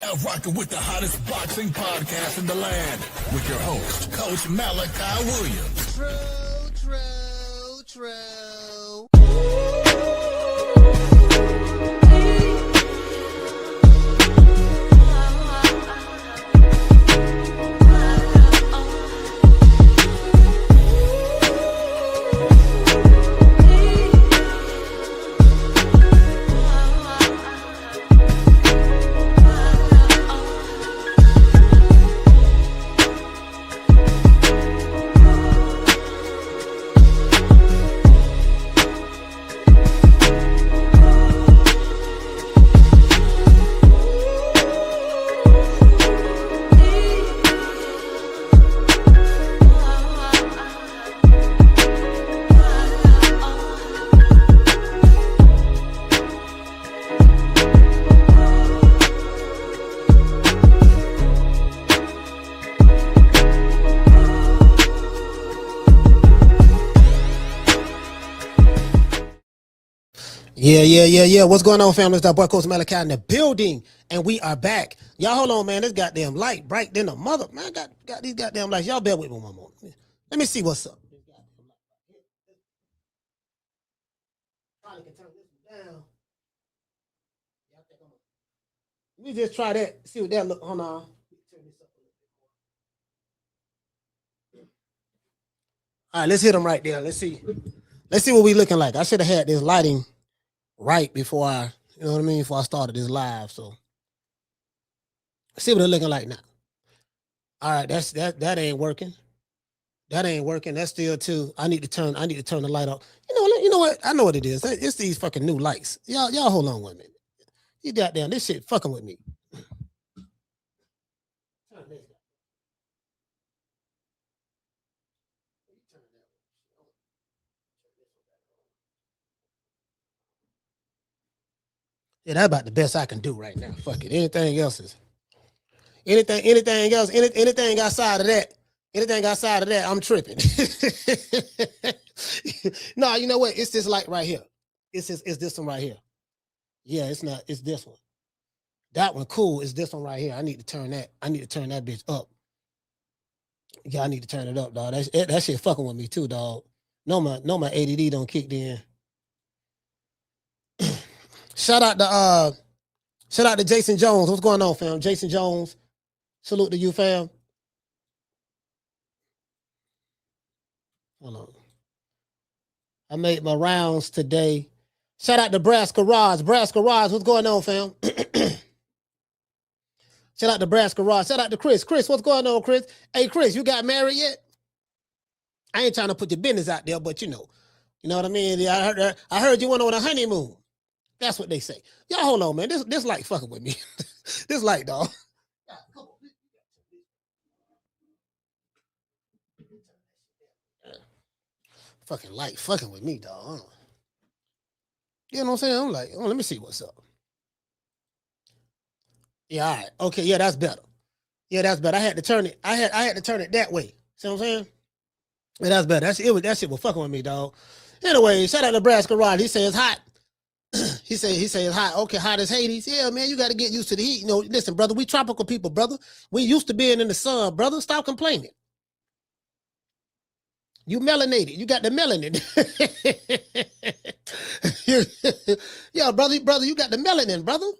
Now rocking with the hottest boxing podcast in the land with your host, Coach Malachi Williams. True. Yeah. What's going on, family? It's that boy Coach Malachi in the building, and we are back. Y'all, hold on, man. This goddamn light bright than a mother. Man, got these goddamn lights. Y'all bear with me one moment. Let me see what's up. Probably can turn this one down. Let me just try that. See what that look. Hold on. All right, let's hit them right there. Let's see what we looking like. I should have had this lighting right before before I started this live. So let's see what they're looking like now. All right, that ain't working. That ain't working. That's still too. I need to turn the light off. You know what? I know what it is. It's these fucking new lights. Y'all hold on 1 minute. You goddamn, this shit fucking with me. Yeah, that's about the best I can do right now. Fuck it. Anything else anything outside of that, I'm tripping. No, you know what? It's this light right here. It's this one right here. Yeah, it's not. It's this one. That one cool. It's this one right here. I need to turn that bitch up. Yeah, I need to turn it up, dog. That shit fucking with me too, dog. No, my ADD don't kick in. Shout out to Jason Jones. What's going on, fam? Jason Jones. Salute to you, fam. Hold on. I made my rounds today. Shout out to Brass Garage. What's going on, fam? Shout out to Brass Garage. Shout out to Chris. Chris, what's going on, Chris? Hey, Chris, you got married yet? I ain't trying to put your business out there, but you know what I mean? I heard you went on a honeymoon. That's what they say. Y'all hold on, man. This light fucking with me. This light, dog. Fucking light fucking with me, dog. You know what I'm saying? I'm like, let me see what's up. Yeah, all right. Okay, yeah, that's better. I had to turn it. I had to turn it that way. See what I'm saying? Yeah, that's better. That shit was fucking with me, dog. Anyway, shout out to Nebraska Rod. He says hot. He says hot. Okay, hot as Hades. Yeah, man, you got to get used to the heat. Listen, brother, we tropical people, brother. We used to being in the sun, brother. Stop complaining. You melanated. You got the melanin. Yeah, brother, you got the melanin, brother.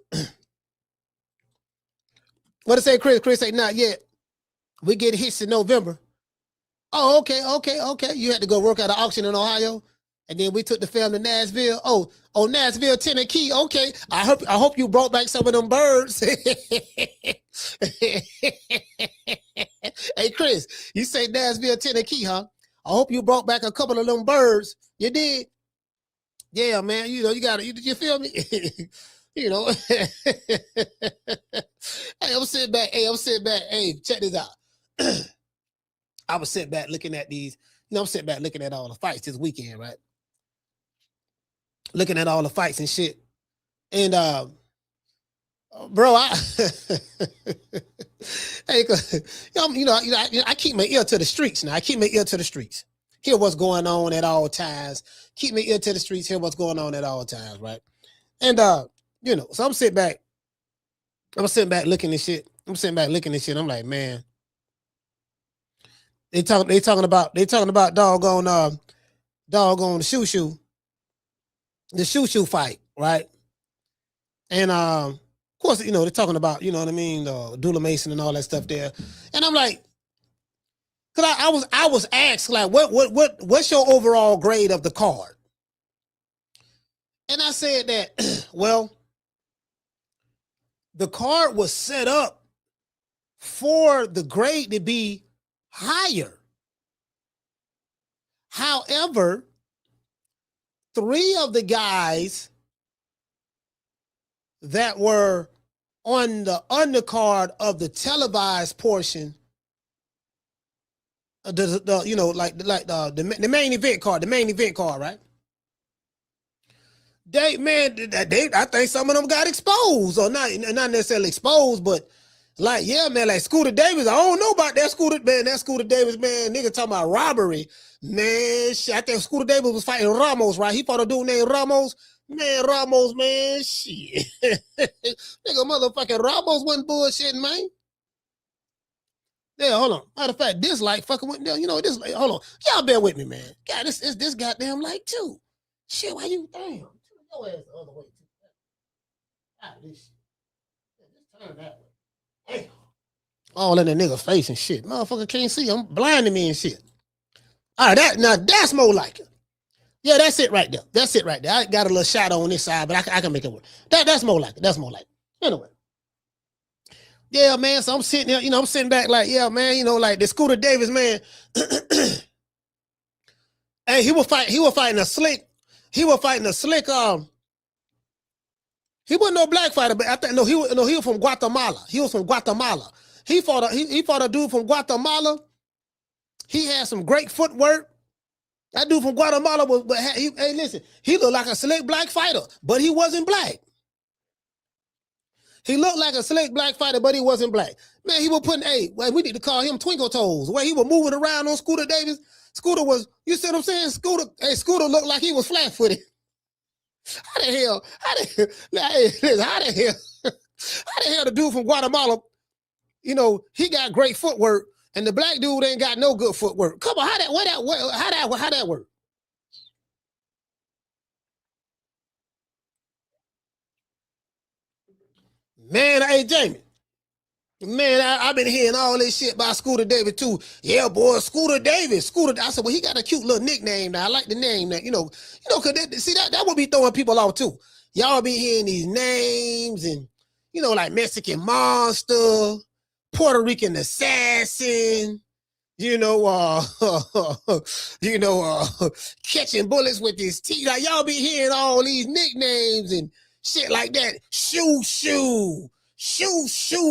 What to say, Chris? Chris say not yet. We get hits in November. Oh, okay. You had to go work at an auction in Ohio, and then we took the film to Nashville. Oh, Nashville, Tennessee. Okay, I hope you brought back some of them birds. Hey, Chris, you say Nashville, Tennessee, huh? I hope you brought back a couple of them birds. You did? Yeah, man. You got it. You feel me? Hey, I'm sitting back. Hey, check this out. I was sitting back looking at these. I'm sitting back looking at all the fights this weekend, right? Looking at all the fights and shit. And bro, I keep my ear to the streets now. Hear what's going on at all times. Keep my ear to the streets. Hear what's going on at all times, right? And so I'm sitting back I'm sitting back looking at shit. I'm like, man, they talking about doggone the shoe fight, right? And of course, they're talking about, you know what I mean, Abdullah Mason and all that stuff there. And I'm like, cause I was asked like, what's your overall grade of the card? And I said that, well, the card was set up for the grade to be higher. However, 3 of the guys that were on the undercard of the televised portion, the main event card, right? I think some of them got exposed, or not necessarily exposed, but like, yeah, man, like Scooter Davis. I don't know about that Scooter Davis, man. Nigga talking about robbery, man. Shit, I think Scooter Davis was fighting Ramos, right? He fought a dude named Ramos. Man, Ramos, man, shit. Nigga, motherfucking Ramos wasn't bullshitting, man. Yeah, hold on. Matter of fact, this light fucking went down. Hold on. Y'all bear with me, man. God, this goddamn light too. Shit, why you damn? Your ass the other way too. God, this shit. Just turn that way. Damn. All in the nigga face and shit. Motherfucker can't see. I'm blinding me and shit. All right, that's more like it. Yeah, that's it right there. I got a little shadow on this side, but I can make it work. That's more like it. Anyway. Yeah, man. So I'm sitting there, I'm sitting back like, yeah, man, like the Scooter Davis, man. Hey, he was fighting a slick. He wasn't no black fighter, but I think he was from Guatemala. He fought a dude from Guatemala. He had some great footwork. That dude from Guatemala he looked like a slick black fighter, but he wasn't black. He looked like a slick black fighter, but he wasn't black. Man, he was putting, we need to call him Twinkle Toes, where he was moving around on Scooter Davis. Scooter was, you see what I'm saying? Scooter looked like he was flat-footed. How the hell the dude from Guatemala, he got great footwork, and the black dude ain't got no good footwork. Come on, how that work? Man, hey, Jamie. Man, I've been hearing all this shit about Scooter Davis too. Yeah, boy, Scooter Davis. I said, well, he got a cute little nickname now. I like the name that, cause that would be throwing people off too. Y'all be hearing these names and, like Mexican Monster, Puerto Rican Assassin, catching bullets with his teeth. Like, y'all be hearing all these nicknames and shit like that. Shoe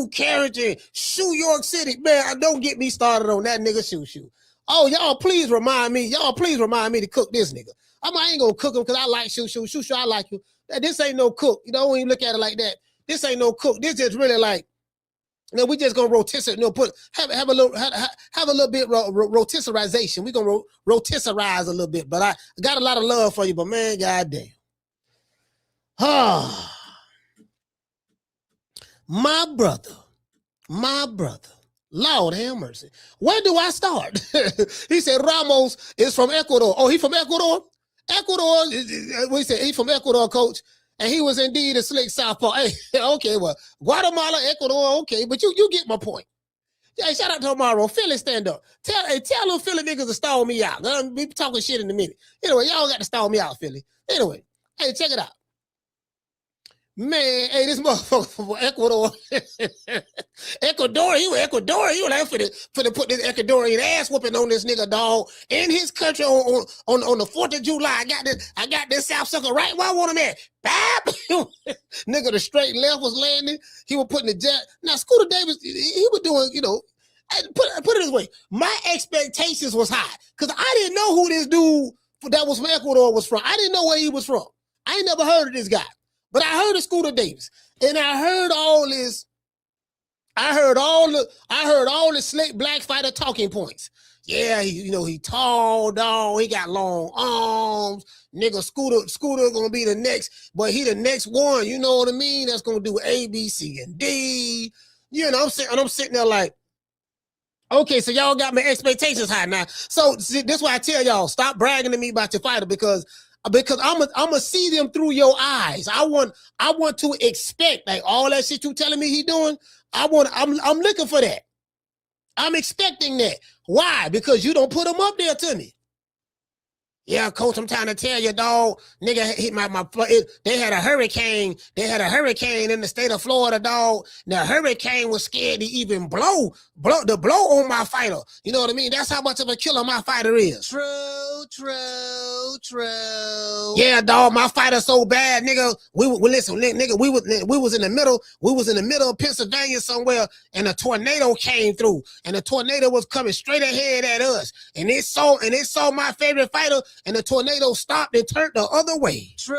character, Shoe York City. Man, don't get me started on that nigga Shoe. Oh, y'all please remind me to cook this nigga. I ain't gonna cook him because I like Shoe. Shoe, I like you. This ain't no cook. When you look at it like that, this ain't no cook. This is really like, we just gonna rotisserie, have a little bit rotisserization. We gonna rotisserize a little bit, but I got a lot of love for you, but man, goddamn. My brother, Lord have mercy. Where do I start? He said Ramos is from Ecuador. Oh, he from Ecuador? Ecuador, we said he from Ecuador, coach. And he was indeed a slick southpaw. Hey, okay, well, Guatemala, Ecuador, okay, but you get my point. Hey, shout out to Omaro. Philly, stand up. Tell them Philly niggas to stall me out. I'll be talking shit in a minute. Anyway, y'all got to stall me out, Philly. Anyway, hey, check it out. Man, hey, this motherfucker from Ecuador. He was like, finna put this Ecuadorian ass whooping on this nigga, dog, in his country on the 4th of July. I got this South sucker right where I want him at. Bap! Nigga, the straight left was landing. He was putting the jet. Now, Scooter Davis, he was doing, put it this way. My expectations was high because I didn't know who this dude that was from Ecuador was from. I didn't know where he was from. I ain't never heard of this guy. But I heard of Scooter Davis, and I heard all this. I heard all the slick black fighter talking points. Yeah, he tall, dog. He got long arms. Nigga, Scooter gonna be the next, but he the next one. You know what I mean? That's gonna do A, B, C, and D. I'm sitting there like, okay, so y'all got my expectations high now. So see, this is why I tell y'all, stop bragging to me about your fighter because I'm gonna see them through your eyes. I want to expect like all that shit you telling me he doing. I'm looking for that. I'm expecting that. Why? Because you don't put them up there to me. Yeah, coach, I'm trying to tell you, dog. Nigga hit they had a hurricane. They had a hurricane in the state of Florida, dog. The hurricane was scared to even blow on my fighter. You know what I mean? That's how much of a killer my fighter is. True. Yeah, dog, my fighter so bad, nigga. We was in the middle of Pennsylvania somewhere, and a tornado came through, and the tornado was coming straight ahead at us, and it saw my favorite fighter. And the tornado stopped and turned the other way. True.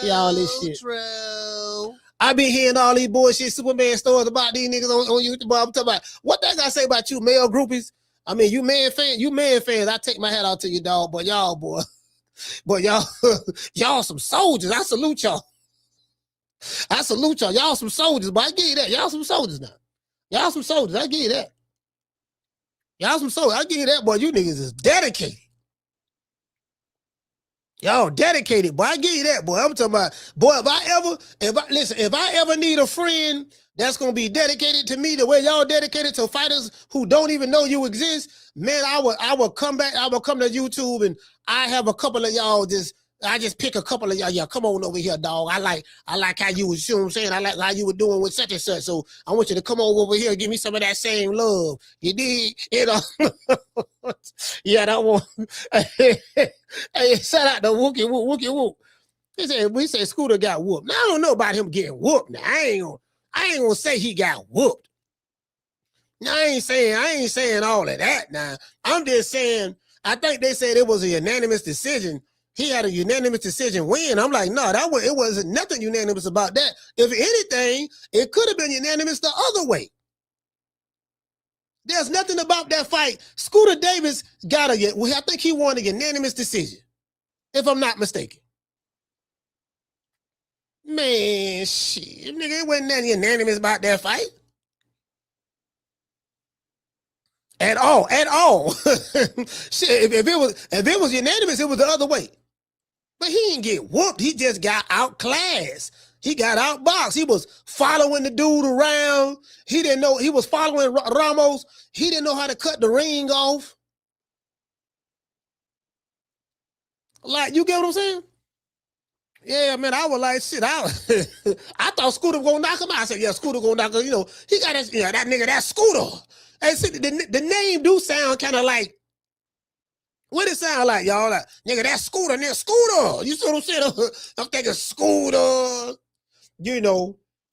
Y'all this shit. True. I been hearing all these bullshit Superman stories about these niggas on YouTube. I'm talking about what that gotta say about you, male groupies. I mean, you man fans. I take my hat out to you, dog. But y'all, y'all some soldiers. I salute y'all. Y'all some soldiers, but I give you that. Y'all some soldiers now. Y'all some soldiers. I give you that. Y'all some soldiers. I give you that, boy. You niggas is dedicated. Y'all dedicated, boy. I give you that, boy. I'm talking about, boy, if I ever need a friend that's gonna be dedicated to me the way y'all dedicated to fighters who don't even know you exist, man, I will come back, I will come to YouTube and I have a couple of y'all I just pick a couple of y'all. Yeah, come on over here, dog. I like how you was, you know what I'm saying? I like how you were doing with such and such. So I want you to come over here and give me some of that same love. You dig? Yeah, that one. Hey, shout out to Wookie Whoop. We said Scooter got whooped. Now I don't know about him getting whooped. Now I ain't gonna say he got whooped. Now I ain't saying all of that. Now I'm just saying I think they said it was a unanimous decision. He had a unanimous decision win. I'm like, no, it wasn't nothing unanimous about that. If anything, it could have been unanimous the other way. There's nothing about that fight. Scooter Davis I think he won a unanimous decision, if I'm not mistaken. Man, shit, nigga, it wasn't nothing unanimous about that fight. At all. Shit, if it was unanimous, it was the other way. But he didn't get whooped. He just got outclassed. He got outboxed. He was following the dude around. He didn't know. He was following Ramos. He didn't know how to cut the ring off. Like, you get what I'm saying? Yeah, man, I was like, shit, I thought Scooter was going to knock him out. I said, yeah, Scooter going to knock him. You know, he got that nigga, that Scooter. And see, the name do sound kind of like, what it sound like, y'all? Like, nigga, that Scooter. You see what I'm saying? I'm thinking Scooter,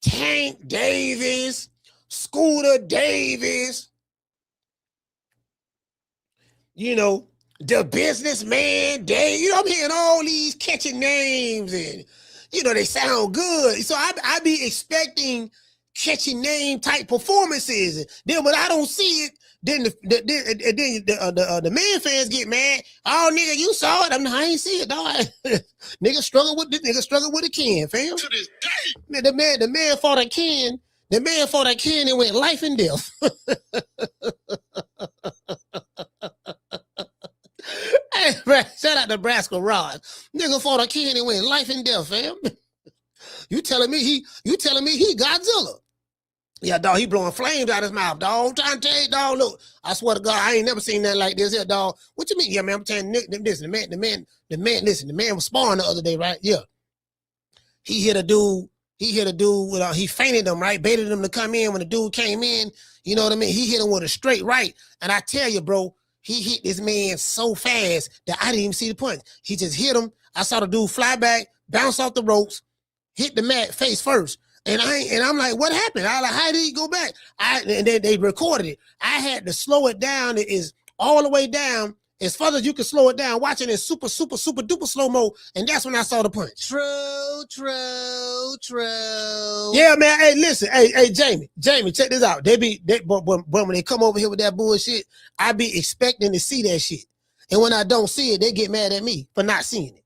Tank Davis, Scooter Davis, the businessman Dave. I'm hearing all these catchy names and, they sound good. So I be expecting catchy name type performances. Then when I don't see it, then the man fans get mad. Oh, nigga, you saw it. I ain't see it, dog. Nigga struggle with a can, fam. To this day. Man, the man fought a can. The man fought a can and went life and death. Hey, man, shout out to Nebraska Rod. Nigga fought a can and went life and death, fam. You telling me he Godzilla? Yeah, dog, he blowing flames out his mouth, dog. I'm trying to tell you, dog, look, I swear to God, I ain't never seen nothing like this here, dog. What you mean? Yeah, man, I'm telling Nick, listen, the man was sparring the other day, right? Yeah. He hit a dude with, he fainted him, right? Baited him to come in when the dude came in. You know what I mean? He hit him with a straight right. And I tell you, bro, he hit this man so fast that I didn't even see the punch. He just hit him. I saw the dude fly back, bounce off the ropes, hit the mat face first. And I'm like, what happened? I was like, how did he go back? And then they recorded it. I had to slow it down. It is all the way down As far as you can slow it down, watching it super, super, super duper slow-mo, and that's when I saw the punch. True. Yeah, man. Hey, listen. Hey, Jamie, check this out. But when they come over here with that bullshit, I be expecting to see that shit. And when I don't see it, they get mad at me for not seeing it.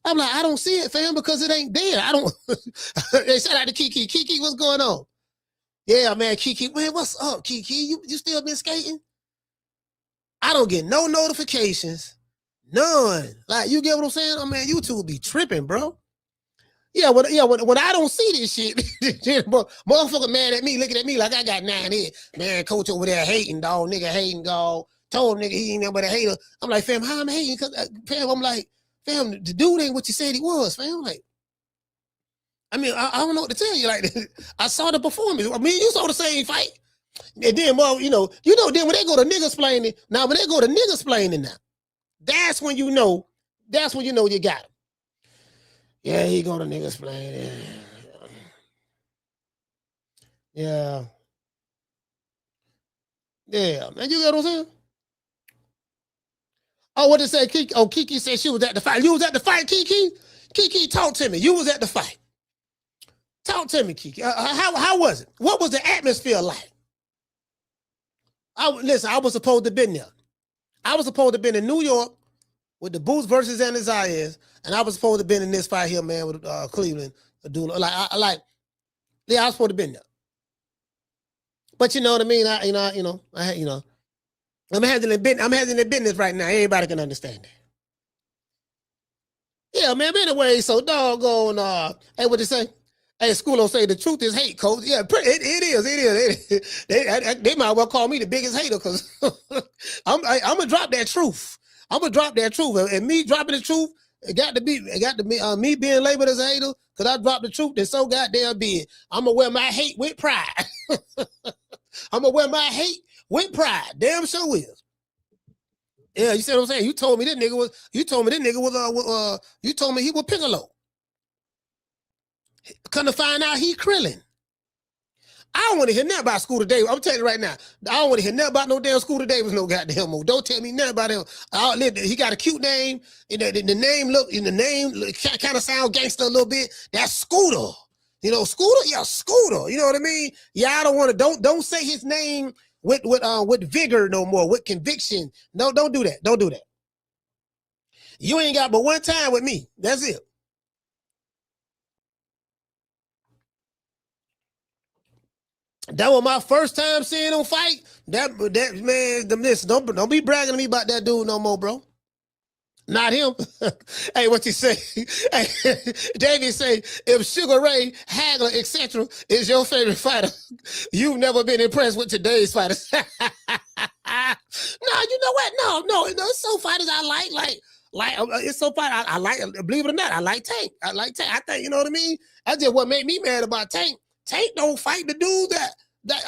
I'm like, I don't see it, fam, because it ain't there. I don't. They shout out to Kiki. Kiki, what's going on? Yeah, man, Kiki. Man, what's up, Kiki? You still been skating? I don't get no notifications. None. Like, you get what I'm saying? I mean, YouTube be tripping, bro. Yeah, when I don't see this shit, motherfucker mad at me, looking at me like I got 9 heads. Man, coach over there hating, dog, nigga hating, dog. Told nigga he ain't nothing but a hater. I'm like, fam, how I'm hating? Cause fam, I'm like, fam, the dude ain't what you said he was, fam. Like, I mean, I don't know what to tell you. Like, I saw the performance. I mean, you saw the same fight. And then, well, then when they go to niggas explaining, now, that's when you know you got him. Yeah, he go to niggas explaining. Yeah. Yeah, man, you get what I'm saying? Oh, what did say? Kiki? Oh, Kiki said she was at the fight. You was at the fight, Kiki? Kiki, talk to me. You was at the fight. Talk to me, Kiki. How was it? What was the atmosphere like? Listen, I was supposed to have been there. I was supposed to have been in New York with the Boots versus Ananias, and I was supposed to have been in this fight here, man, with Cleveland. Yeah, I was supposed to have been there. But you know what I mean? I'm handling business right now. Everybody can understand that. Yeah, man. But anyway, so doggone. Hey, what you say? Hey, Schoolo say the truth is hate, coach. Yeah, it is. They might well call me the biggest hater because I'm gonna drop that truth. I'm gonna drop that truth, and me dropping the truth, it got to be me being labeled as a hater because I dropped the truth. That's so goddamn big. I'm gonna wear my hate with pride. I'm gonna wear my hate with pride. Damn sure is. Yeah, you see what I'm saying? You told me he was Piccolo. Couldn't find out he Krillin. I don't want to hear nothing about Scooter Davis. I'm telling you right now. I don't want to hear nothing about no damn Scooter Davis, no goddamn more. Don't tell me nothing about him. He got a cute name. The name kind of sound gangster a little bit. That's Scooter. You know, Scooter? Yeah, Scooter. You know what I mean? Yeah, I don't want to, don't say his name with vigor no more, with conviction. No, don't do that. Don't do that. You ain't got but one time with me. That's it. That was my first time seeing him fight. That man, listen, don't be bragging to me about that dude no more, bro. Not him. Hey, what you say? Hey, David say, if Sugar Ray, Hagler, etc. is your favorite fighter, you've never been impressed with today's fighters. No, you know what? No, it's some fighters I like. It's so fighters I like. Believe it or not, I like Tank. I think, you know what I mean? That's just what made me mad about Tank. Tank don't fight the dude that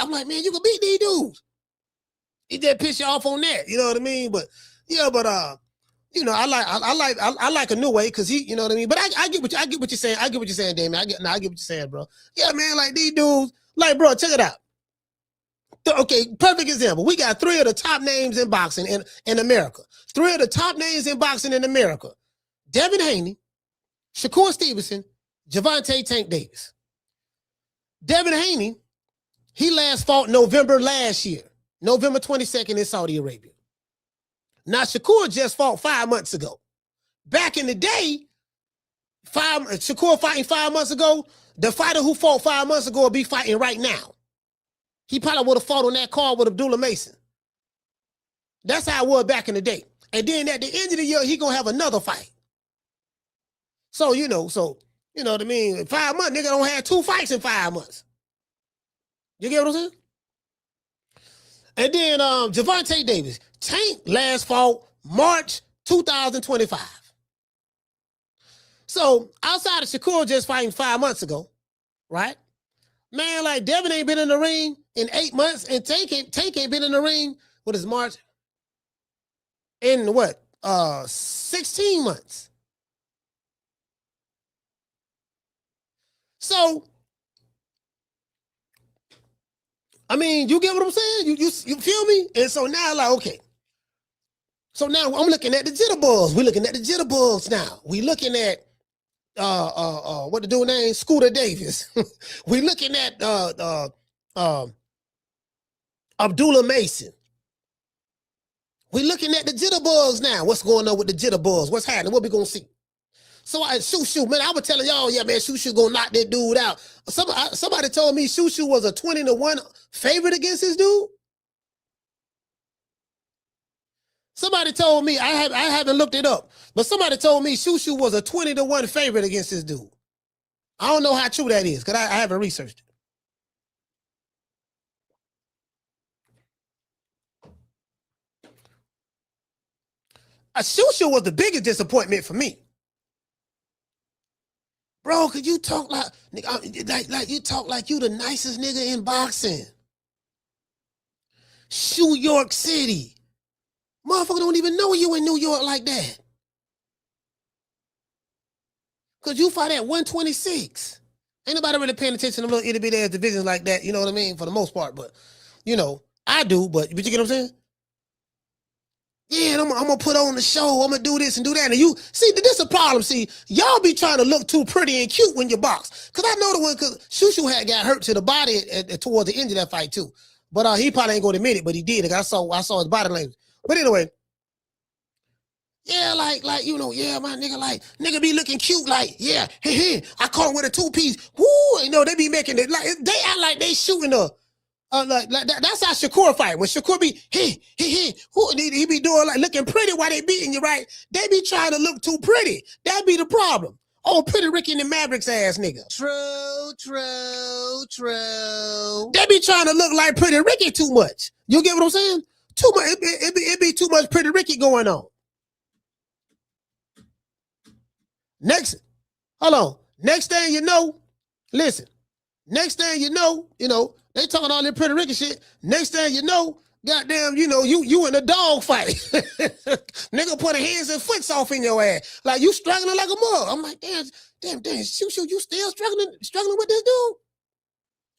I'm like, man, you can beat these dudes. He just piss you off on that. You know what I mean? But yeah, you know, I like a new way because he, you know what I mean. But I get what you're saying. I get what you're saying, Damien. I get what you're saying, bro. Yeah, man, like these dudes, like, bro, check it out. Okay, perfect example. We got 3 of the top names in boxing in America. 3 of the top names in boxing in America: Devin Haney, Shakur Stevenson, Gervonta Tank Davis. Devin Haney, he last fought November last year, November 22nd in Saudi Arabia. Now, Shakur just fought 5 months ago. Back in the day, Shakur fighting 5 months ago, the fighter who fought 5 months ago will be fighting right now. He probably would have fought on that card with Abdullah Mason. That's how it was back in the day. And then at the end of the year, he gonna have another fight. So, you know what I mean? In 5 months, nigga don't have 2 fights in 5 months. You get what I'm saying? And then Gervonta Davis, Tank last fought March 2025. So outside of Shakur just fighting 5 months ago, right? Man, like Devin ain't been in the ring in 8 months, and Tank ain't been in the ring. What is March? In what? 16 months. So, I mean, you get what I'm saying? You feel me? And so now, like, okay, So now I'm looking at the jitterbugs. We're looking at the jitterbugs now. We looking at what the dude name? Scooter Davis. We looking at Abdullah Mason. We looking at the jitterbugs now. What's going on with the jitterbugs? What's happening? What we gonna see? So Shoo, man, I was telling y'all, yeah, man, Shoo gonna knock that dude out. Somebody told me Shoo was a 20-1 favorite against this dude. Somebody told me, I haven't looked it up, but somebody told me Shoo was a 20-1 favorite against this dude. I don't know how true that is, because I haven't researched it. Shoo was the biggest disappointment for me. Bro, could you talk like you talk like you the nicest nigga in boxing? New York City. Motherfucker don't even know you in New York like that. Cause you fight at 126. Ain't nobody really paying attention to little itty bitty ass divisions like that, you know what I mean? For the most part, but you know, I do, but you get what I'm saying? Yeah, I'm gonna put on the show. I'm gonna do this and do that. And you see, this is a problem. See, y'all be trying to look too pretty and cute when you box. Cause I know the one, cause Shoo had got hurt to the body towards the end of that fight too. But he probably ain't gonna admit it, but he did. Like I saw his body language. But anyway, yeah, like you know, yeah, my nigga, like nigga be looking cute, like yeah, hey, I caught him with a 2-piece. Woo, you know they be making it like they act like they shooting a. That's how Shakur fight. When Shakur be he be doing like looking pretty while they beating you, right? They be trying to look too pretty. That be the problem. Oh, Pretty Ricky and the Mavericks ass nigga. True. They be trying to look like Pretty Ricky too much. You get what I'm saying? Too much. It be too much Pretty Ricky going on. Hold on. Next thing you know, listen. Next thing you know, they talking all that Pretty Ricky shit. Next thing you know, goddamn, you in a dog fight. Nigga putting hands and foots off in your ass. Like you struggling like a mug. I'm like, damn, Shoo, you still struggling with this dude?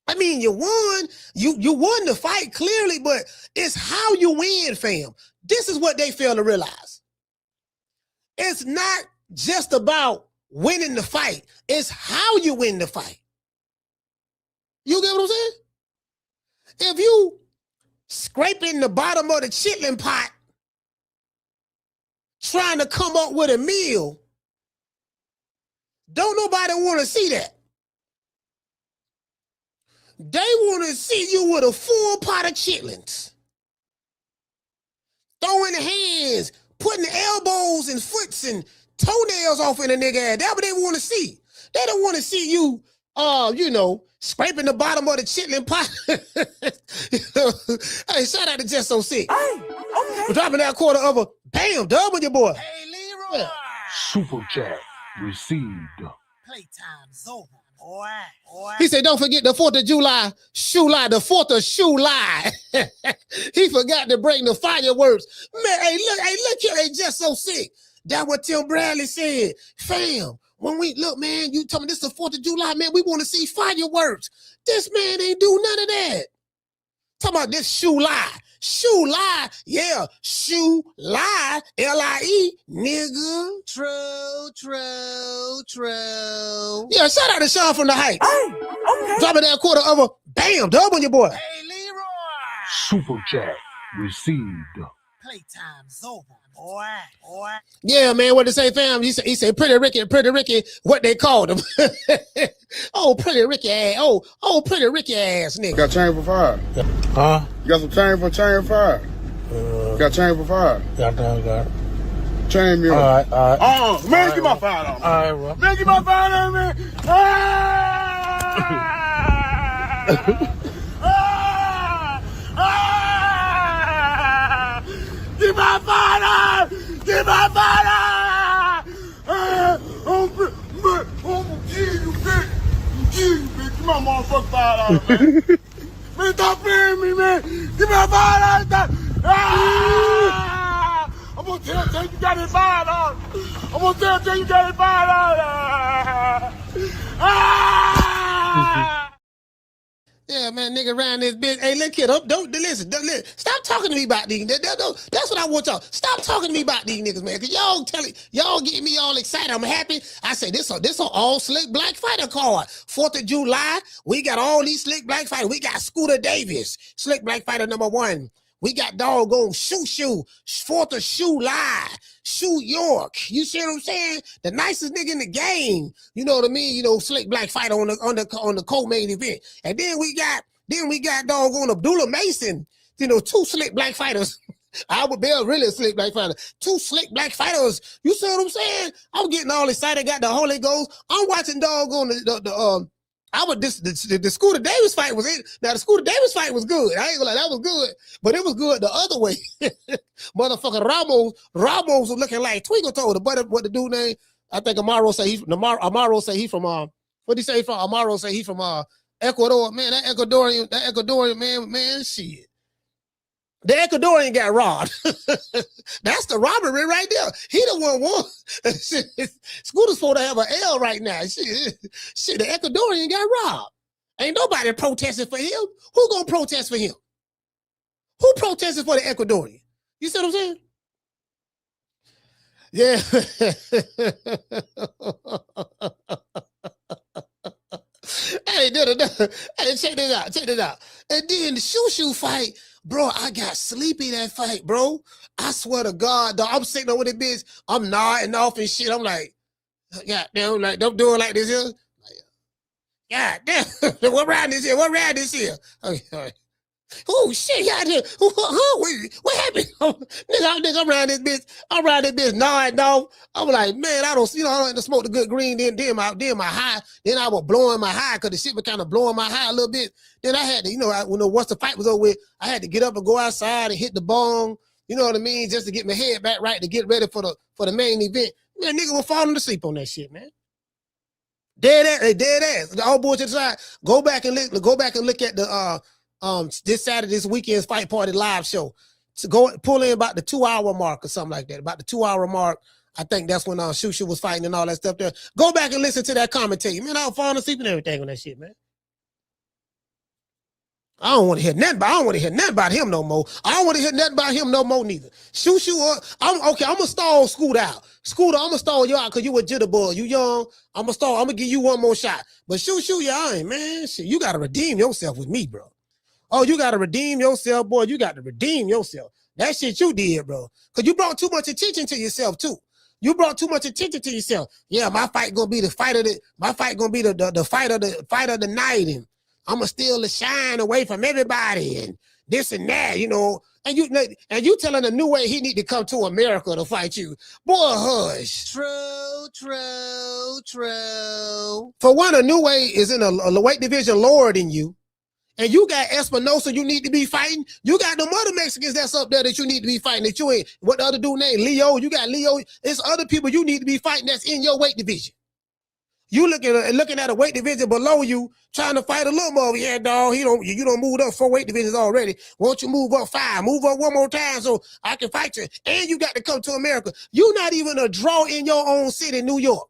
I mean, you won. You won the fight clearly, but it's how you win, fam. This is what they fail to realize. It's not just about winning the fight. It's how you win the fight. You get what I'm saying? If you scraping the bottom of the chitlin pot, trying to come up with a meal, don't nobody want to see that. They want to see you with a full pot of chitlins. Throwing the hands, putting the elbows and foots and toenails off in a nigga ass. That's what they want to see. They don't want to see you, scraping the bottom of the chitlin pot. Hey, shout out to Just So Sick. Hey, okay. We're dropping that quarter of a bam, dub with your boy. Hey, Leroy. Yeah. Super chat received. Playtime's over, boy. He said, don't forget the 4th of July, the 4th of July. He forgot to bring the fireworks. Man, hey, look here, they Just So Sick. That's what Tim Bradley said. Fam. When we look, man, you told me this is the 4th of July, man. We want to see fireworks. This man ain't do none of that. Talking about this July. July, yeah. July, L-I-E, nigga. True. Yeah, shout out to Sean from the Heights. Hey, okay. Dropping that quarter of a bam, dub on your boy. Hey, Leroy. Super chat received. Playtime's over, boy. Yeah, man, what to say, fam? He said, Pretty Ricky, what they called him. Oh, Pretty Ricky ass. Oh, Pretty Ricky ass nigga. Got chain for fire. Huh? You got some chain for fire. Got chain for fire. Got it. Chain me. All right. Man, get my fire on. All right, bro. Man, get my fire on, man. Get my fire! Get my fire! You bitch! Get my motherfucking fire out, man! Man, stop playing me, man! Get my fire out! I'm gonna tell you got it fired out! I'm gonna tell you got it fired out! Yeah, man, nigga around this bitch. Hey, look here, don't listen. Stop talking to me about these. That's what I want y'all. Stop talking to me about these niggas, man. Cause y'all getting me all excited. I'm happy. I say this an all slick black fighter card. 4th of July, we got all these slick black fighters. We got Scooter Davis, slick black fighter #1. We got doggone Shoe, 4th of July, Shoe York. You see what I'm saying? The nicest nigga in the game. You know what I mean? You know, slick black fighter on the co-main event. And then we got doggone Abdullah Mason. You know, 2 slick black fighters. They're really a slick black fighter. 2 slick black fighters. You see what I'm saying? I'm getting all excited. Got the Holy Ghost. I'm watching doggone the Scooter Davis fight was it. Now the Scooter Davis fight was good. I ain't gonna lie, that was good, but it was good the other way. Motherfucker Ramos was looking like Twinkle Toad. What the dude name? I think Amaro say he from what he say from Amaro say he from Ecuador. Man, that Ecuadorian man, shit. The Ecuadorian got robbed. That's the robbery right there. He the one won. Scooter's supposed to have an L right now. Shit, the Ecuadorian got robbed. Ain't nobody protesting for him. Who gonna protest for him? Who protested for the Ecuadorian? You see what I'm saying? Yeah. Hey, check this out. And then the shoe fight, bro, I got sleepy that fight, bro. I swear to God, dog, I'm sitting over the bitch, I'm nodding off and shit. I'm like, God damn, like, don't do it like this here. God damn, what round is here? Okay, all right. Oh shit, God damn. What happened? nigga, I'm around this bitch, nodding off. I'm like, man, I don't like to smoke the good green, then my high, then I was blowing my high because the shit was kind of blowing my high a little bit. Then I had to, once the fight was over with, I had to get up and go outside and hit the bong, you know what I mean, just to get my head back right to get ready for the main event. Man, nigga was falling asleep on that shit, man. Dead ass. All bullshit aside, go back and look at the this Saturday, this weekend's Fight Party live show. So go pull in about the 2-hour mark or something like that. About the 2-hour mark, I think that's when Shusha was fighting and all that stuff there. Go back and listen to that commentary. Man, I was falling asleep and everything on that shit, man. I don't want to hear nothing about him no more. I don't want to hear nothing about him no more neither. I'm gonna stall Scooter out. Scooter, I'm gonna stall you out because you a jitterbug. You young. I'm gonna give you one more shot. But Shusha, I ain't, man. Shit, you gotta redeem yourself with me, bro. Oh, you got to redeem yourself, boy. You got to redeem yourself. That shit you did, bro. Because you brought too much attention to yourself, too. You brought too much attention to yourself. Yeah, my fight going to be the fight of the night. And I'm going to steal the shine away from everybody and this and that, you know. And you telling the new way he need to come to America to fight you. Boy, hush. True. For one, a new way is in a weight division lower than you. And you got Espinosa you need to be fighting. You got them other Mexicans that's up there that you need to be fighting that you ain't. What the other dude named Leo? You got Leo. It's other people you need to be fighting that's in your weight division. You looking at a weight division below you, trying to fight a little more. Yeah, dog. You don't move up 4 weight divisions already. Won't you move up 5? Move up one more time so I can fight you. And you got to come to America. You not even a draw in your own city, New York.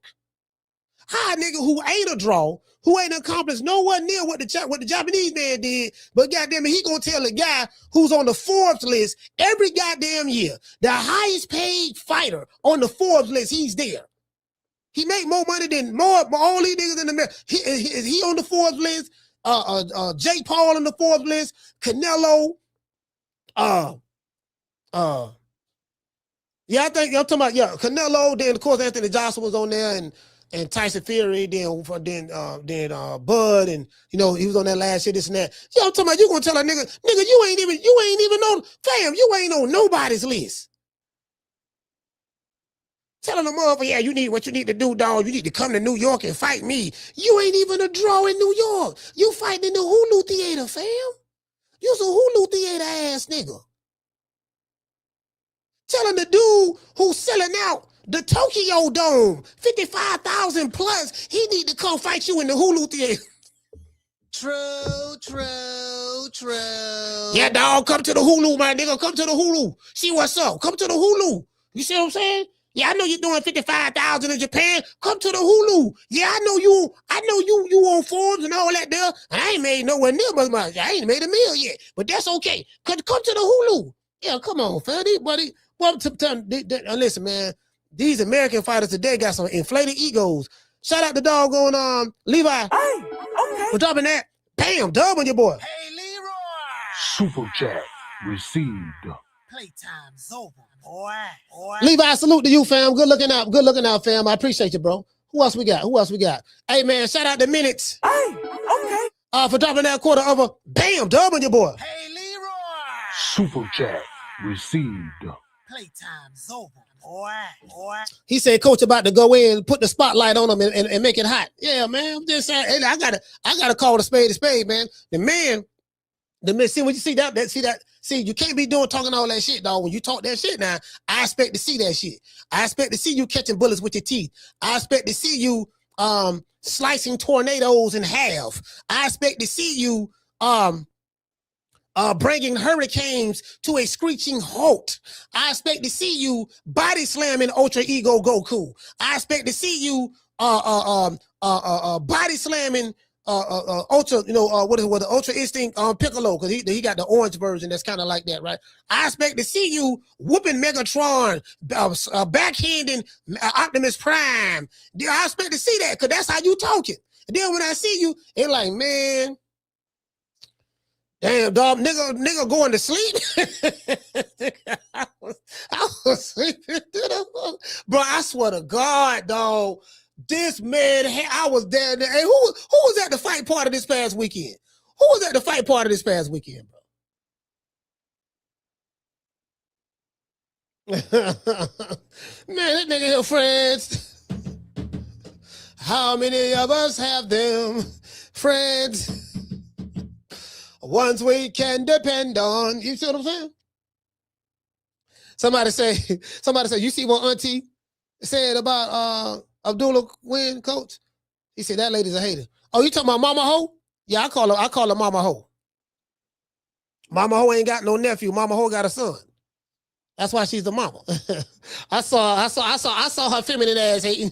How a nigga who ain't a draw, who ain't accomplished nowhere near what the Japanese man did, but goddamn it, he gonna tell a guy who's on the Forbes list every goddamn year, the highest paid fighter on the Forbes list, he's there. He make more money than all these niggas in America. He on the Forbes list. Jake Paul on the Forbes list. Canelo. Yeah, I think I'm talking about Canelo. Then of course Anthony Joshua was on there and Tyson Fury, then Bud, and he was on that last shit, this and that. Yo, I'm talking about you gonna tell a nigga, you ain't even on, fam, you ain't on nobody's list. Telling the motherfucker, yeah, what you need to do, dog, you need to come to New York and fight me. You ain't even a draw in New York. You fighting in the Hulu Theater, fam. You's a Hulu Theater ass nigga. Telling the dude who's selling out the Tokyo Dome, 55,000 plus, he need to come fight you in the Hulu Theater. True. Yeah, dog, come to the Hulu, my nigga. Come to the Hulu. See what's up. Come to the Hulu. You see what I'm saying? Yeah, I know you're doing 55,000 in Japan. Come to the Hulu. Yeah, I know you on Forbes and all that there. And I ain't made nowhere near much. I ain't made a meal yet, but that's okay. Come to the Hulu. Yeah, come on, fam. Buddy. Well, listen, man. These American fighters today got some inflated egos. Shout out to doggone Levi. Hey, okay. For dropping that. Bam, dub on your boy. Hey, Leroy. Super chat received. Playtime's over, boy. Levi, salute to you, fam. Good looking out, fam. I appreciate you, bro. Who else we got? Hey, man, shout out to Minutes. Hey, okay. For dropping that quarter of a bam, dub on your boy. Hey, Leroy. Super chat received. Playtime's over, boy. He said, Coach about to go in, put the spotlight on him and make it hot. Yeah, man. I'm just saying, hey, I gotta call the spade, man. The man, see when you see that, you can't be talking all that shit, dog. When you talk that shit now, I expect to see that shit. I expect to see you catching bullets with your teeth. I expect to see you slicing tornadoes in half. I expect to see you bringing hurricanes to a screeching halt. I expect to see you body slamming Ultra Ego Goku. I expect to see you body slamming Ultra, what is the Ultra Instinct Piccolo, because he got the orange version that's kind of like that, right? I expect to see you whooping Megatron, backhanding Optimus Prime. I expect to see that, because that's how you talking. And then when I see you, it's like, man, damn, dog, nigga going to sleep. I was sleeping. Bro, I swear to God, dog. This man, I was there. Hey, who was at the fight part of this past weekend? Who was at the fight part of this past weekend, bro? Man, that nigga here, friends. How many of us have them friends? Ones we can depend on. You see what I'm saying? Somebody say, you see what Auntie said about Abdullah win, Coach? He said that lady's a hater. Oh, you talking about Mama Ho? Yeah, I call her Mama Ho. Mama Ho ain't got no nephew. Mama Ho got a son. That's why she's the mama. I saw her feminine ass hating.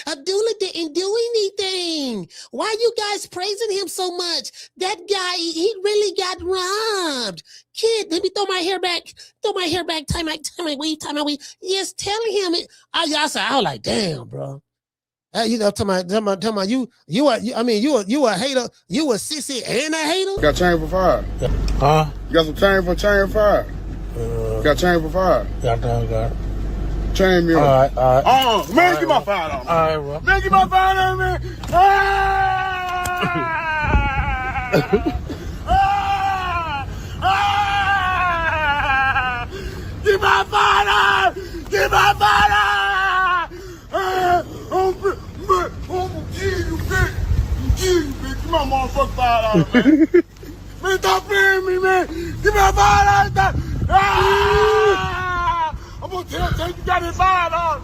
Abdullah didn't do anything. Why are you guys praising him so much? That guy, he really got robbed. Kid, let me throw my hair back. Time out. Yes, tell him it. I was like, damn, bro. You a hater. You a sissy and a hater? Got chain for fire. Huh? You got some chain for fire. Got chain for fire. Got it. Chain me All up. right. Man, get my fire on. All right, bro. Man, get my fire on, man. Get my fire! Get my fire! You bitch. Get my motherfucking fire out, man. Man, stop playing me, man. Get my fire out. I'm gonna tell you got it fired out.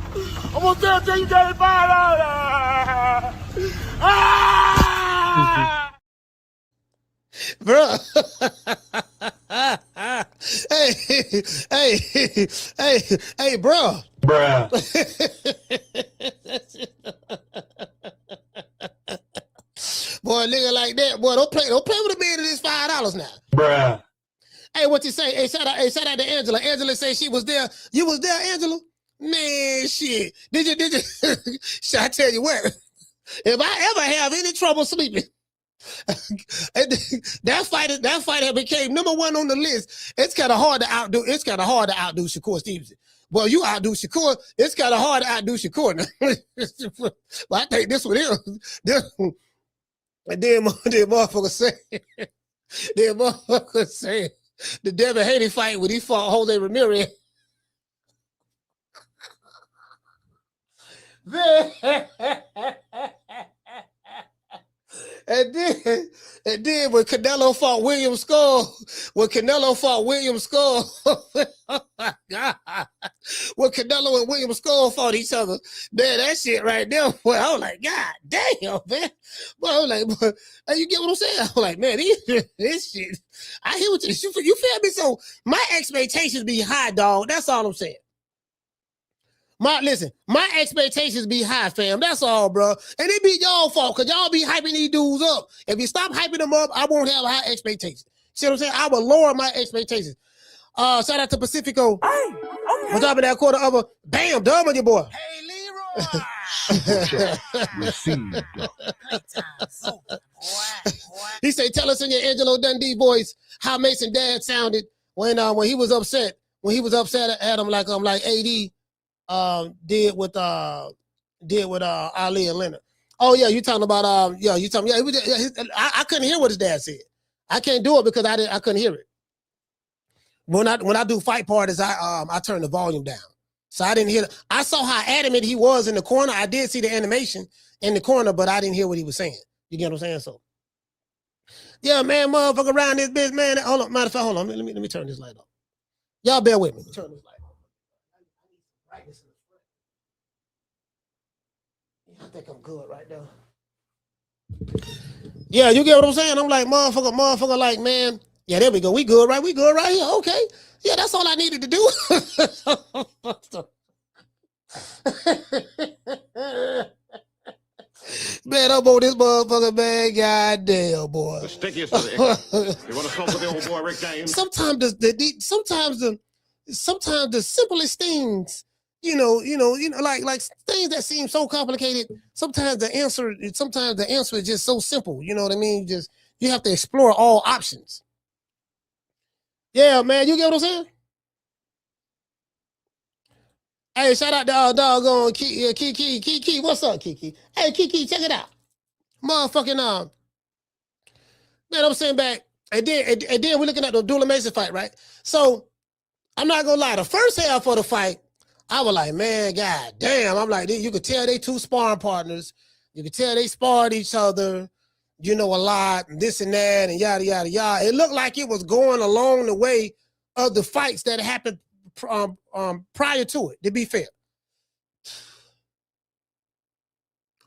I'm gonna tell you got it fired out. Bro. hey, bro. Bruh. Boy, nigga like that, boy, don't play with a man of this $5 now. Bruh. Hey, what you say? Hey, shout out to Angela. Angela say she was there. You was there, Angela? Man, shit. Did you? Should I tell you what? If I ever have any trouble sleeping, that fighter became number one on the list. It's kind of hard to outdo Shakur Stevenson. Well, you outdo Shakur. It's kind of hard to outdo Shakur. But I think this one here. And then motherfucker say, the Devin Haney fight when he fought Jose Ramirez. And then when Canelo fought William Skull, oh my God, when Canelo and William Skull fought each other, man, that shit right there, boy, I was like, God damn, man. Boy, I was like, boy, you get what I'm saying? I was like, man, this shit, I hear what you feel me? So my expectations be high, dog. That's all I'm saying. My expectations be high, fam. That's all, bro. And it be y'all fault because y'all be hyping these dudes up. If you stop hyping them up, I won't have high expectations. See what I'm saying? I will lower my expectations. Shout out to Pacifico. Hey, okay. What's up in that quarter of a bam, dub on your boy. Hey, Leroy. Received. Playtime's over, boy. He say, tell us in your Angelo Dundee voice how Mason dad sounded when he was upset. When he was upset at him like AD did with Ali and Leonard. Oh yeah, you talking about I couldn't hear what his dad said. I can't do it because I couldn't hear it. When I do fight parties, I turn the volume down. So I didn't hear. I saw how adamant he was in the corner. I did see the animation in the corner, but I didn't hear what he was saying. You get what I'm saying? So yeah, man, motherfucker around this bitch, man. Hold on, matter of fact, hold on. Let me turn this light off. Y'all bear with me. Turn this light off. I think I'm good right now. Yeah, you get what I'm saying? I'm like, motherfucker, like, man. Yeah, there we go. We good, right? We good right here. Okay. Yeah, that's all I needed to do. Man, I'm on this motherfucker, man. Goddamn, boy. The stickiest of the You want to smoke with the old boy Rick James? Sometimes the simplest things, like things that seem so complicated. Sometimes the answer is just so simple. You know what I mean? You have to explore all options. Yeah, man, you get what I'm saying? Hey, shout out to doggone Kiki. What's up, Kiki? Hey, Kiki, check it out. Motherfucking man, I'm saying back, and then we're looking at the Abdullah Mason fight, right? So I'm not gonna lie, the first half of the fight, I was like, man, god damn. I'm like, you could tell they two sparring partners. You could tell they sparred each other, a lot, and this and that, and yada, yada, yada. It looked like it was going along the way of the fights that happened prior to it, to be fair.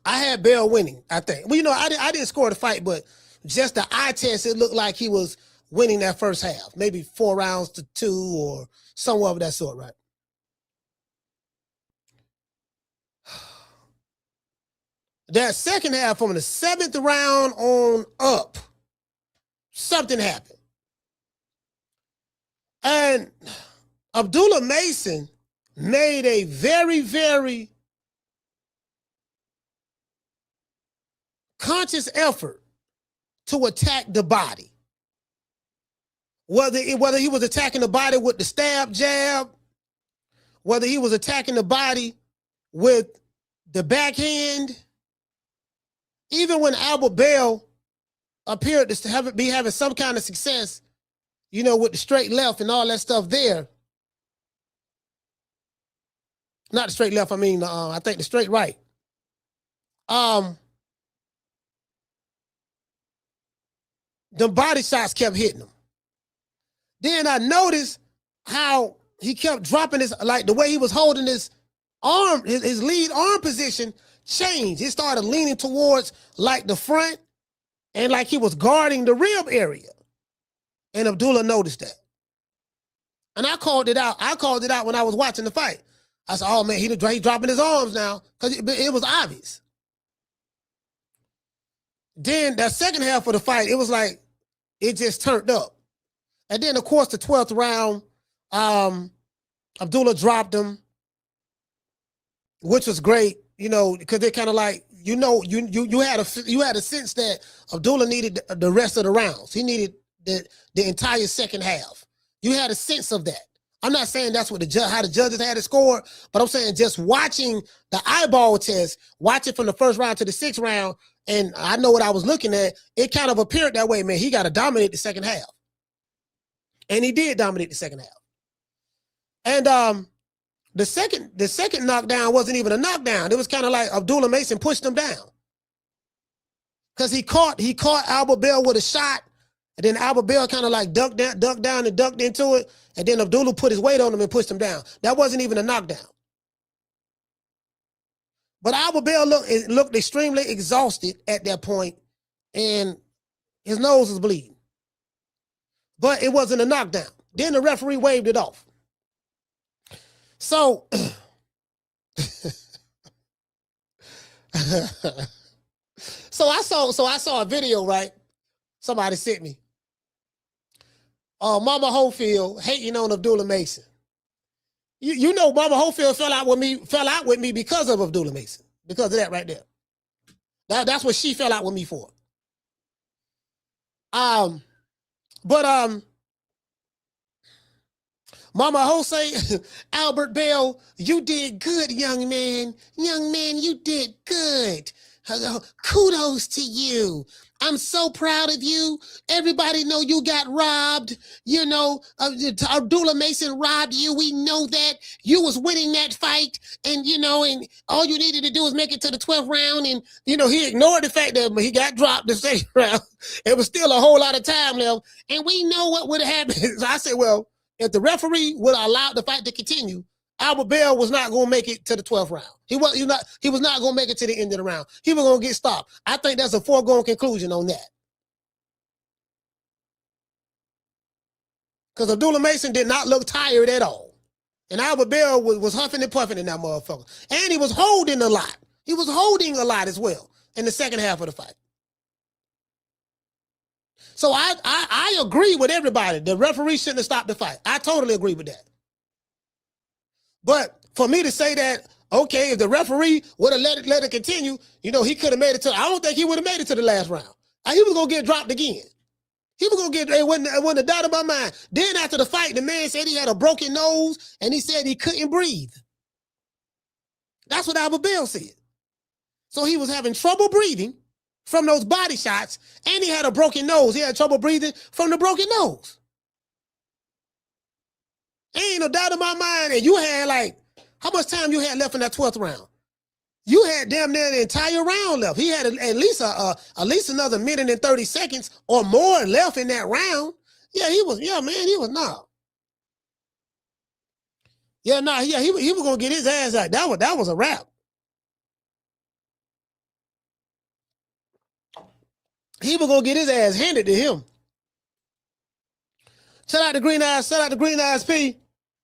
I had Bell winning, I think. Well, I didn't score the fight, but just the eye test, it looked like he was winning that first half, maybe 4 rounds to 2 or somewhere of that sort, right? That second half, from the 7th round on up, something happened. And Abdullah Mason made a very, very conscious effort to attack the body. Whether he was attacking the body with the stab jab, whether he was attacking the body with the backhand, even when Albert Bell appeared to be having some kind of success, with the straight left and all that stuff there. Not the straight left, I mean, I think the straight right. The body shots kept hitting him. Then I noticed how he kept dropping his, like the way he was holding his arm, his lead arm position changed. He started leaning towards like the front and like he was guarding the rib area. And Abdullah noticed that. And I called it out. When I was watching the fight. I said, oh man, he dropping his arms now, because it was obvious. Then that second half of the fight, it was like, it just turned up. And then, of course, the 12th round, Abdullah dropped him, which was great, because they kind of like, you had a sense that Abdullah needed the rest of the rounds. He needed the entire second half. You had a sense of that. I'm not saying that's what how the judges had it scored, but I'm saying just watching the eyeball test, watching from the first round to the 6th round, and I know what I was looking at, it kind of appeared that way, man. He got to dominate the second half. And he did dominate the second half. And the second knockdown wasn't even a knockdown. It was kind of like Abdullah Mason pushed him down. Because he caught Albert Bell with a shot, and then Albert Bell kind of like ducked down and ducked into it, and then Abdullah put his weight on him and pushed him down. That wasn't even a knockdown. But Albert Bell looked extremely exhausted at that point, and his nose was bleeding. But it wasn't a knockdown. Then the referee waved it off. So So I saw a video, right? Somebody sent me. Mama Holyfield hating on Abdullah Mason. You know Mama Holyfield fell out with me because of Abdullah Mason. Because of that right there. That's what she fell out with me for. Mama Ho say, Albert Bell, you did good, young man. Young man, you did good. Kudos to you. I'm so proud of you. Everybody know you got robbed. You know, Abdullah Mason robbed you. We know that. You was winning that fight. And, you know, and all you needed to do was make it to the 12th round. And, you know, he ignored the fact that he got dropped the second round. It was still a whole lot of time left. And we know what would have happened. So I said, well, if the referee would have allowed the fight to continue, Albert Bell was not going to make it to the 12th round. He was not going to make it to the end of the round. He was going to get stopped. I think that's a foregone conclusion on that. Because Abdullah Mason did not look tired at all. And Albert Bell was huffing and puffing in that motherfucker. And he was holding a lot. He was holding a lot as well in the second half of the fight. So I agree with everybody. The referee shouldn't have stopped the fight. I totally agree with that. But for me to say that, okay, if the referee would have let it continue, you know, he could have made it to, I don't think he would have made it to the last round. He was going to get dropped again. He was going to get, it wasn't a doubt in my mind. Then after the fight, the man said he had a broken nose and he said he couldn't breathe. That's what Albert Bell said. So he was having trouble breathing from those body shots and he had a broken nose. He had trouble breathing from the broken nose. Ain't no doubt in my mind. And you had like, how much time you had left in that 12th round? You had damn near the entire round left. He had at least another minute and 30 seconds or more left in that round. Yeah, he was not. Yeah, nah, yeah, he was gonna get his ass out. That was a wrap. He was gonna get his ass handed to him. Shout out to Green Eyes P.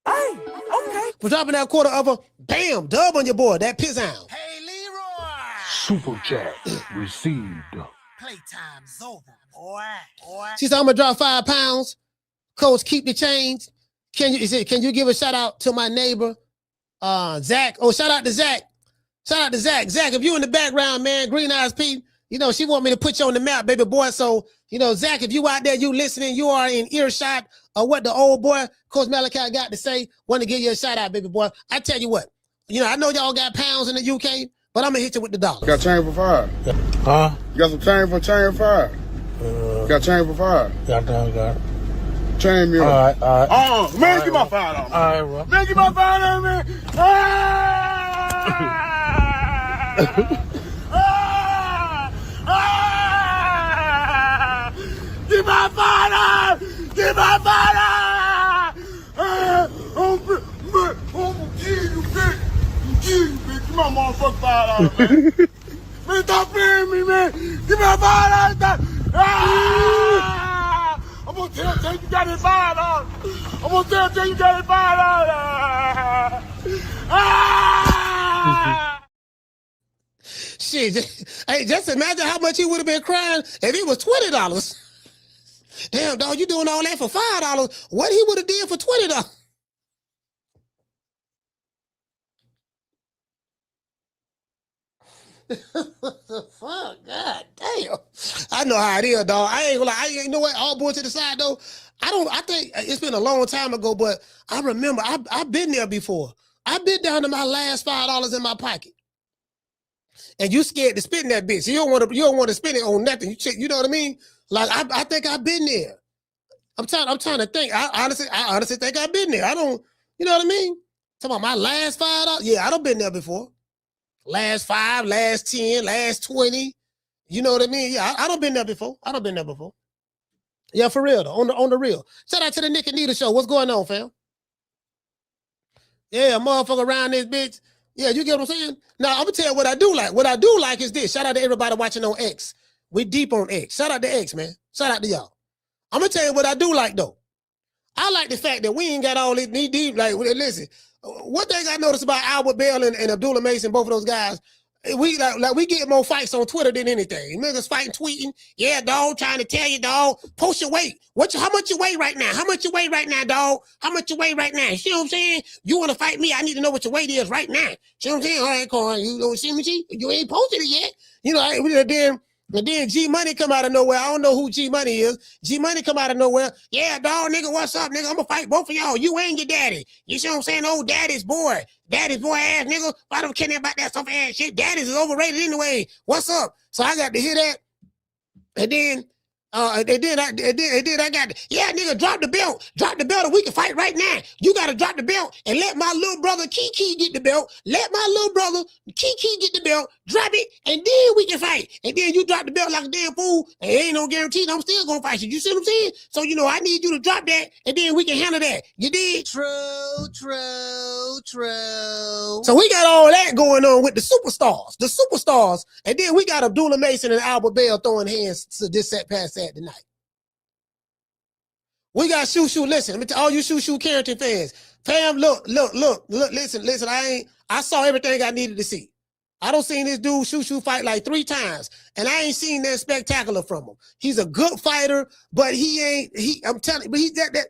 Hey, okay. For dropping that quarter of a bam, dub on your boy, that piss hound. Hey, Leroy. Super chat received. Playtime's over, boy. She said, I'm gonna drop 5 pounds. Coach, keep the change. Can you give a shout out to my neighbor, Zach? Oh, shout out to Zach. Zach, if you in the background, man, Green Eyes P, you know, she want me to put you on the map, baby boy. So, you know, Zach, if you out there, you listening, you are in earshot of what the old boy, Coach Malachi, got to say. Want to give you a shout out, baby boy. I tell you what, you know, I know y'all got pounds in the UK, but I'm gonna hit you with the dollars. Got change for 5. Huh? You got some change for 5. Got change for 5. Got it. Chain me up. All right. Man, get my $5. All right, bro. Man, get my $5, man. Get my $5. Get my $5. You bitch. Get my motherfucking $5, man. Man, stop playing me, man. Give me my $5. I'm gonna tell you got it $5. I'm gonna tell you got it $5. Shit, hey, just imagine how much he would have been crying if it was $20. Damn, dog, you doing all that for $5. What he would have did for $20? Fuck, God damn. I know how it is, dog. I ain't gonna lie. You know what? All boys to the side, though. I think it's been a long time ago, but I remember I've been there before. I've been down to my last $5 in my pocket. And you scared to spend that bitch. You don't want to spend it on nothing. You know what I mean? Like I think I've been there. I'm trying to think. I honestly think I've been there. I don't, you know what I mean? Talking about my last $5. Yeah, I done been there before. Last 5, last 10, last 20. You know what I mean? Yeah, I done been there before. Yeah, for real though. On the real. Shout out to the Nick and Nita show. What's going on, fam? Yeah, motherfucker around this bitch. Yeah, you get what I'm saying? Now, I'm gonna tell you what I do like. What I do like is this. Shout out to everybody watching on X. We deep on X. Shout out to X, man. Shout out to y'all. I'm gonna tell you what I do like though. I like the fact that we ain't got all this knee deep. Like, listen, one thing I noticed about Albert Bell and Abdullah Mason, both of those guys, We we get more fights on Twitter than anything. Niggas fighting, tweeting. Yeah, dog, trying to tell you, dog, post your weight. How much you weigh right now? How much you weigh right now, dog? How much you weigh right now? You see what I'm saying? You want to fight me? I need to know what your weight is right now. See what I'm saying? All right, Corn, you don't see me, G? You ain't posted it yet. You know, then G Money come out of nowhere. I don't know who G Money is. G Money come out of nowhere. Yeah, dog, nigga, what's up, nigga? I'm gonna fight both of y'all. You and your daddy. You see what I'm saying? Oh, daddy's boy. Daddy's boy ass nigga. I don't care about that stuff ass shit. Daddy's is overrated anyway. What's up? So I got to hear that. And then I got yeah, nigga, drop the belt and we can fight right now. You gotta drop the belt and let my little brother Kiki get the belt. Let my little brother Kiki get the belt, drop it, and then we can fight. And then you drop the belt like a damn fool, and it ain't no guarantee that I'm still gonna fight you. You see what I'm saying? So I need you to drop that, and then we can handle that. You did? True. So we got all that going on with the superstars, and then we got Abdullah Mason and Albert Bell throwing hands to this set past that tonight. We got Shoo. Listen, let me tell all you Shoo Carrington fans. Fam, look, listen. I saw everything I needed to see. I don't seen this dude Shoo fight like 3 times, and I ain't seen that spectacular from him. He's a good fighter, but I'm telling you, but he's that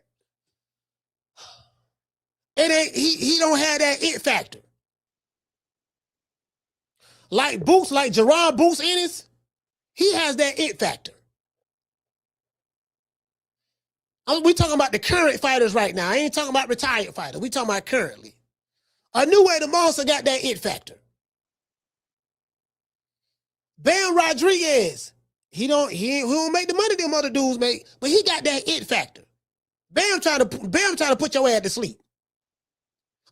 it ain't he don't have that it factor. Like Boots, like Gerard Boots Ennis, he has that it factor. We talking about the current fighters right now. I ain't talking about retired fighters. We talking about currently. A New Way the Monster got that it factor. Bam Rodriguez, he don't make the money them other dudes make, but he got that it factor. Bam trying to put your ass to sleep.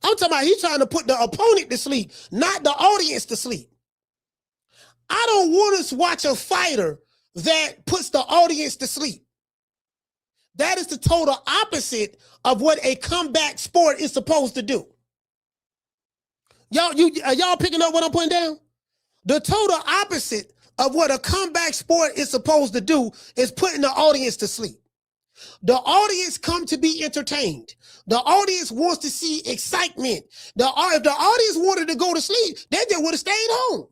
I'm talking about he's trying to put the opponent to sleep, not the audience to sleep. I don't want to watch a fighter that puts the audience to sleep. That is the total opposite of what a comeback sport is supposed to do. Y'all picking up what I'm putting down? The total opposite of what a comeback sport is supposed to do is putting the audience to sleep. The audience come to be entertained. The audience wants to see excitement. If the audience wanted to go to sleep, they just would have stayed home.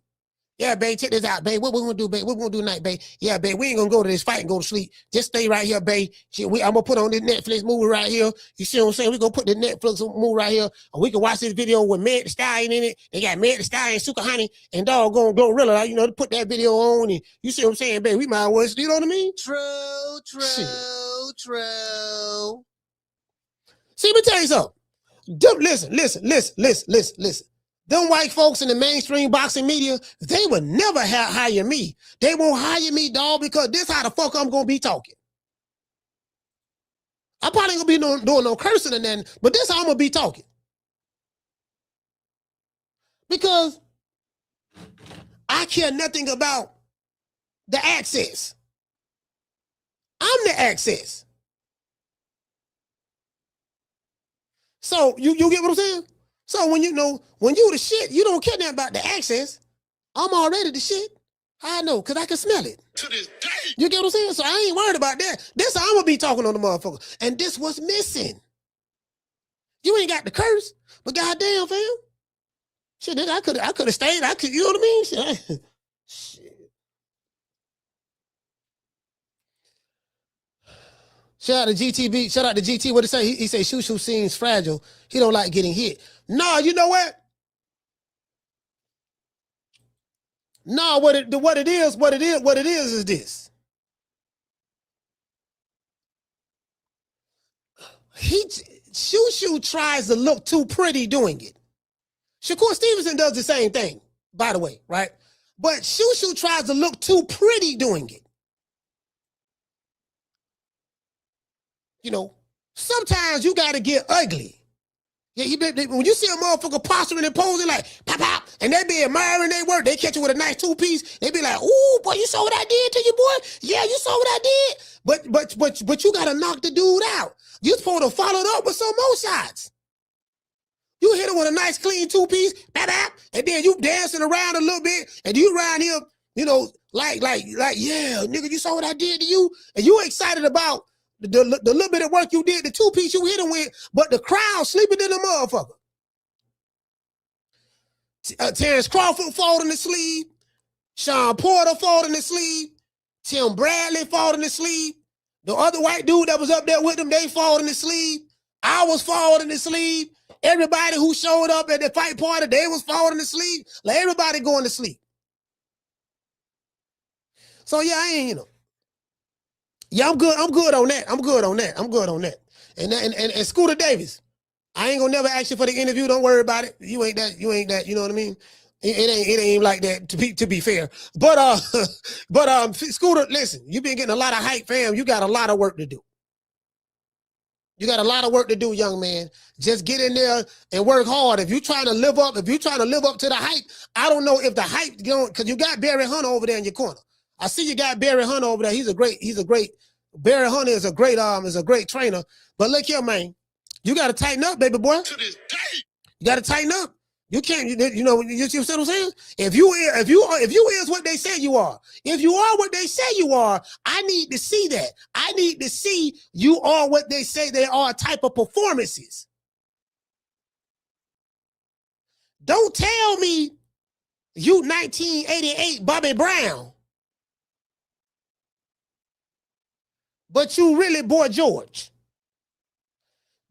Yeah, babe, check this out, babe. What we gonna do, babe? What we gonna do tonight, babe? Yeah, babe, we ain't gonna go to this fight and go to sleep. Just stay right here, babe. I'm gonna put on this Netflix movie right here. You see what I'm saying? We gonna put the Netflix movie right here, and we can watch this video with Meg Thee Stallion in it. They got Meg Thee Stallion, Suka Honey, and doggone Gorilla. To put that video on, and you see what I'm saying, babe? We might as well, you know what I mean? True. See, let me tell you something. Listen. Them white folks in the mainstream boxing media, they would never hire me. They won't hire me, dog, because this how the fuck I'm going to be talking. I probably ain't going to be doing no cursing and then, but this how I'm going to be talking. Because I care nothing about the access. I'm the access. So you get what I'm saying? So when you the shit, you don't care nothing about the access. I'm already the shit. I know, because I can smell it. To this day. You get what I'm saying? So I ain't worried about that. This how I'm going to be talking on the motherfucker. And this was missing. You ain't got the curse, but goddamn, fam. Shit, I could have stayed. You know what I mean? Shit. Shout out to GTB. Shout out to GT. What he say? He say Shoo seems fragile. He don't like getting hit. No, you know what? No, what it is this. Shoo tries to look too pretty doing it. Shakur Stevenson does the same thing, by the way, right? But Shoo tries to look too pretty doing it. Sometimes you got to get ugly. Yeah, when you see a motherfucker posturing and posing like pop, pop, and they be admiring their work, they catch you with a nice 2-piece. They be like, "Ooh, boy, you saw what I did to you, boy? Yeah, you saw what I did." But you gotta knock the dude out. You supposed to follow it up with some more shots. You hit him with a nice clean 2-piece, pop, pop, and then you dancing around a little bit, and you around here, like, yeah, nigga, you saw what I did to you, and you excited about the little bit of work you did, the 2-piece you hit him with, but the crowd sleeping in the motherfucker. Terrence Crawford falling asleep. Sean Porter falling asleep. Tim Bradley falling asleep. The other white dude that was up there with them, they falling asleep. I was falling asleep. Everybody who showed up at the fight party, they was falling asleep. Like everybody going to sleep. So yeah, I ain't, yeah, I'm good on that. I'm good on that. And Scooter Davis, I ain't gonna never ask you for the interview. Don't worry about it. You ain't that, you know what I mean? It ain't like that, to be fair. But Scooter, listen, you've been getting a lot of hype, fam. You got a lot of work to do. You got a lot of work to do, young man. Just get in there and work hard. If you're trying to live up to the hype, I don't know if the hype, because you got Barry Hunter over there in your corner. I see you got Barry Hunter over there. Barry Hunter is a great trainer. But look here, man, you got to tighten up, baby boy. To this day. You got to tighten up. You can't, you know what I'm saying? If you is what they say you are, if you are what they say you are, I need to see that. I need to see you are what they say they are type of performances. Don't tell me you 1988 Bobby Brown, but you really Boy George.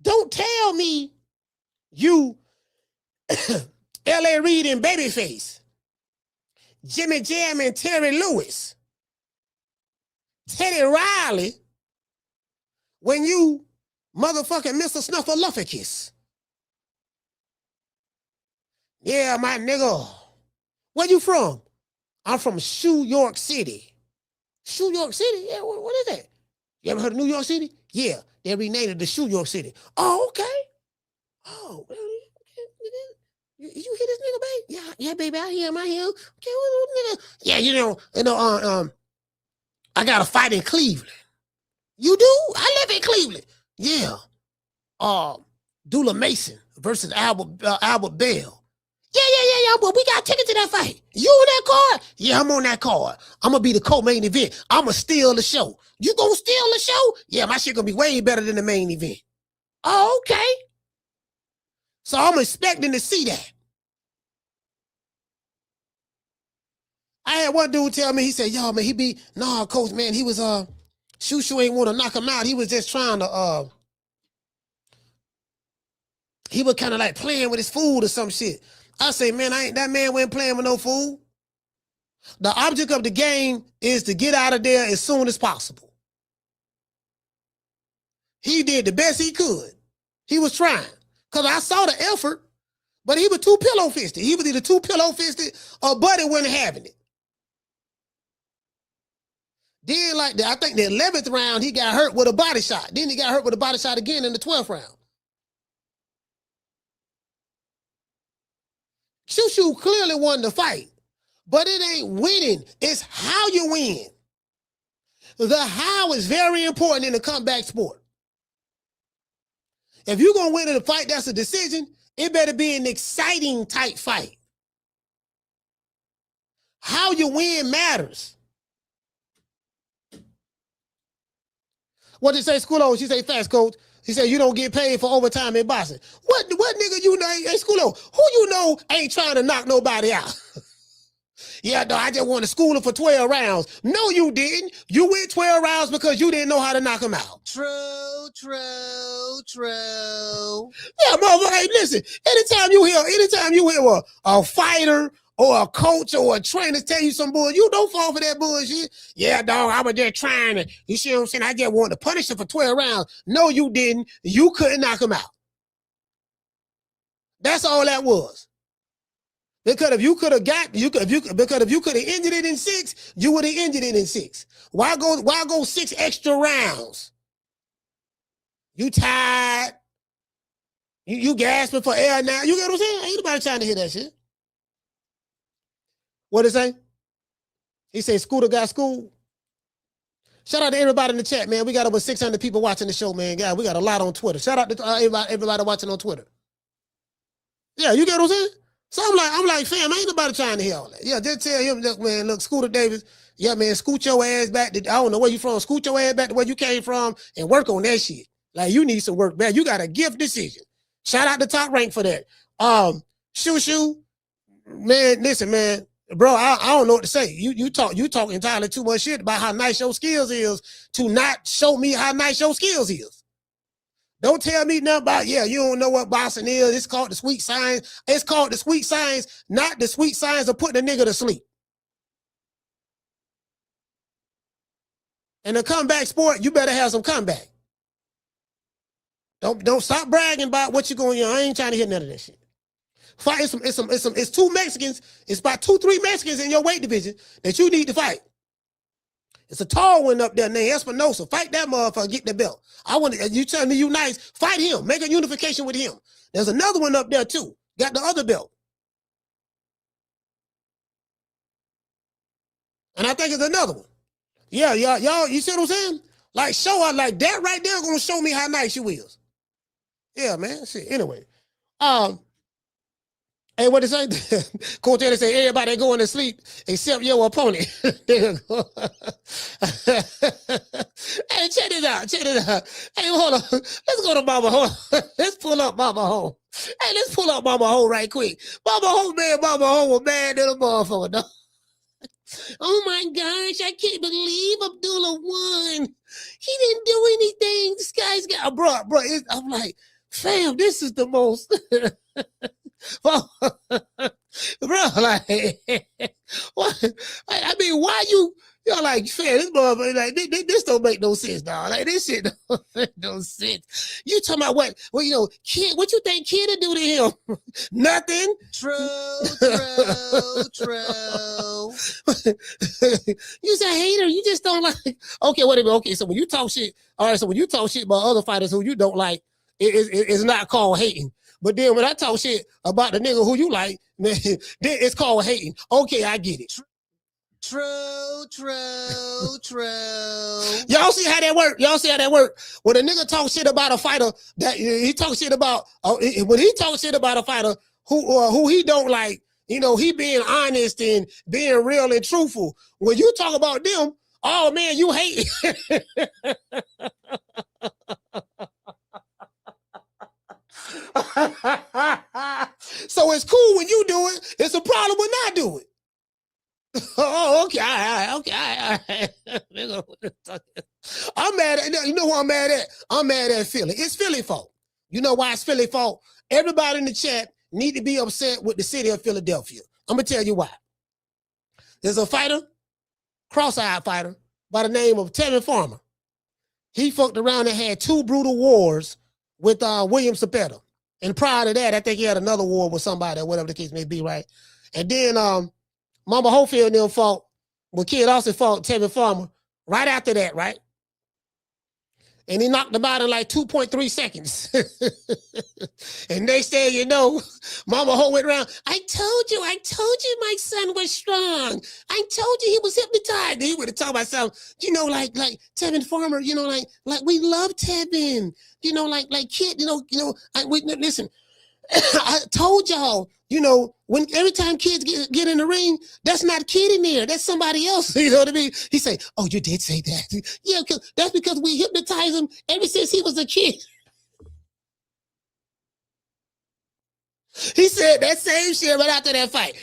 Don't tell me you L.A. Reid and Babyface, Jimmy Jam and Terry Lewis, Teddy Riley, when you motherfucking Mr. Snuffleupagus. Yeah, my nigga. Where you from? I'm from New York City. New York City? Yeah, what is that? You ever heard of New York City? Yeah, they renamed it to New York City. Oh, okay. Oh, you hear this nigga, babe? Yeah, baby, I hear him. Okay, nigga. Yeah, I got a fight in Cleveland. You do? I live in Cleveland. Yeah. Abdullah Mason versus Albert Bell. Yeah. But we got tickets to that fight. You on that card? Yeah, I'm on that card. I'm gonna be the co-main event. I'm gonna steal the show. You gonna steal the show? Yeah, my shit gonna be way better than the main event. Oh, okay. So I'm expecting to see that. I had one dude tell me, he said, yo, man, coach, man, he was, Shushu ain't want to knock him out. He was just trying to, he was kind of like playing with his food or some shit. I say, man, that man wasn't playing with no food. The object of the game is to get out of there as soon as possible. He did the best he could. He was trying. Because I saw the effort, but he was too pillow-fisted. He was either too pillow-fisted or Buddy wasn't having it. Then, I think the 11th round, he got hurt with a body shot. Then he got hurt with a body shot again in the 12th round. Shushu clearly won the fight, but it ain't winning. It's how you win. The how is very important in a comeback sport. If you're going to win in a fight that's a decision, it better be an exciting type fight. How you win matters. What did say, Schoolo? She say, fast, coach. He said, you don't get paid for overtime in boxing. What nigga you know, hey, Schoolo, who you know ain't trying to knock nobody out? Yeah, no, I just want to school him for 12 rounds. No, you didn't. You went 12 rounds because you didn't know how to knock him out. True. Yeah, motherfucker, hey, listen, anytime you hear a fighter or a coach or a trainer tell you some bullshit, you don't fall for that bullshit. Yeah, dog, I was just trying to, you see what I'm saying? I just wanted to punish him for 12 rounds. No, you didn't. You couldn't knock him out. That's all that was. Because if you could have ended it in 6, you would have ended it in 6. Why go 6 extra rounds? You tired? You gasping for air now? You get what I'm saying? Ain't nobody trying to hear that shit. What did it say? He said Scooter got school. Shout out to everybody in the chat, man. We got over 600 people watching the show, man. God, we got a lot on Twitter. Shout out to everybody watching on Twitter. Yeah, you get what I'm saying? So I'm like, fam, ain't nobody trying to hear all that. Yeah, just tell him, look, man, look, Scooter Davis, yeah, man, scoot your ass back to, I don't know where you from, scoot your ass back to where you came from and work on that shit. Like, you need some work back. You got a gift decision. Shout out to Top Rank for that. Shushu, Man, listen, man. Bro, I don't know what to say. You talk entirely too much shit about how nice your skills is to not show me how nice your skills is. Don't tell me nothing about, yeah, you don't know what boxing is. It's called the sweet science. It's called the sweet science, not the sweet science of putting a nigga to sleep. And a comeback sport, you better have some comeback. Don't stop bragging about what you're going. I ain't trying to hear none of that shit. Fight it's two Mexicans. It's about 2-3 Mexicans in your weight division that you need to fight. It's a tall one up there named Espinosa. Fight that motherfucker, get the belt. I want you telling me you nice. Fight him. Make a unification with him. There's another one up there too. Got the other belt. And I think it's another one. Yeah, y'all, you see what I'm saying? Like, show her like that right there gonna show me how nice you is. Yeah, man. Shit. Anyway. Hey, what it say? Coach Taylor say everybody going to sleep except your opponent. There you go. Hey, check this out. Check this out. Hey, hold on. Let's go to Mama Ho. Let's pull up Mama Ho. Hey, let's pull up Mama Ho right quick. Mama Ho, man, Mama Ho was mad at a motherfucker. No? Oh my gosh, I can't believe Abdullah won. He didn't do anything. This guy's got, bro. I'm like, fam, this is the most. Bro, like, what? I mean, why you're like, fam, this motherfucker, like, this don't make no sense, dog. Like, this shit don't make no sense. You talking about what? Well, you know, kid, what you think kid will do to him? Nothing. True. You's a hater. You just don't like. Okay, whatever. Okay, so when you talk shit, all right. So when you talk shit about other fighters who you don't like, it's not called hating. But then when I talk shit about the nigga who you like, then it's called hating. Okay, I get it. True. Y'all see how that work? Y'all see how that work? When a nigga talk shit about a fighter, that he talk shit about, when he talk shit about a fighter who he don't like, you know, he being honest and being real and truthful. When you talk about them, oh man, you hate. So it's cool when you do it. It's a problem when I do it. Oh, okay, all right. I'm mad at, you know who I'm mad at? I'm mad at Philly. It's Philly fault. You know why it's Philly fault? Everybody in the chat need to be upset with the city of Philadelphia. I'm gonna tell you why. There's a fighter, cross-eyed fighter, by the name of Tevin Farmer. He fucked around and had 2 brutal wars with William Cepeda. And prior to that, I think he had another war with somebody, or whatever the case may be, right? And then Mama Hofield and them fought, well, Kid Austin fought Tevin Farmer right after that, right? And he knocked him out in like 2.3 seconds. And next thing you know, Mama Ho went around, I told you my son was strong. I told you he was hypnotized. And he would have told myself, you know, like Tevin Farmer, you know, like we love Tevin. You know, like Kid, listen, I told y'all, you know, when every time kids get in the ring, that's not a kid in there. That's somebody else. You know what I mean? He say, oh, you did say that. Yeah, that's because we hypnotized him ever since he was a kid. He said that same shit right after that fight.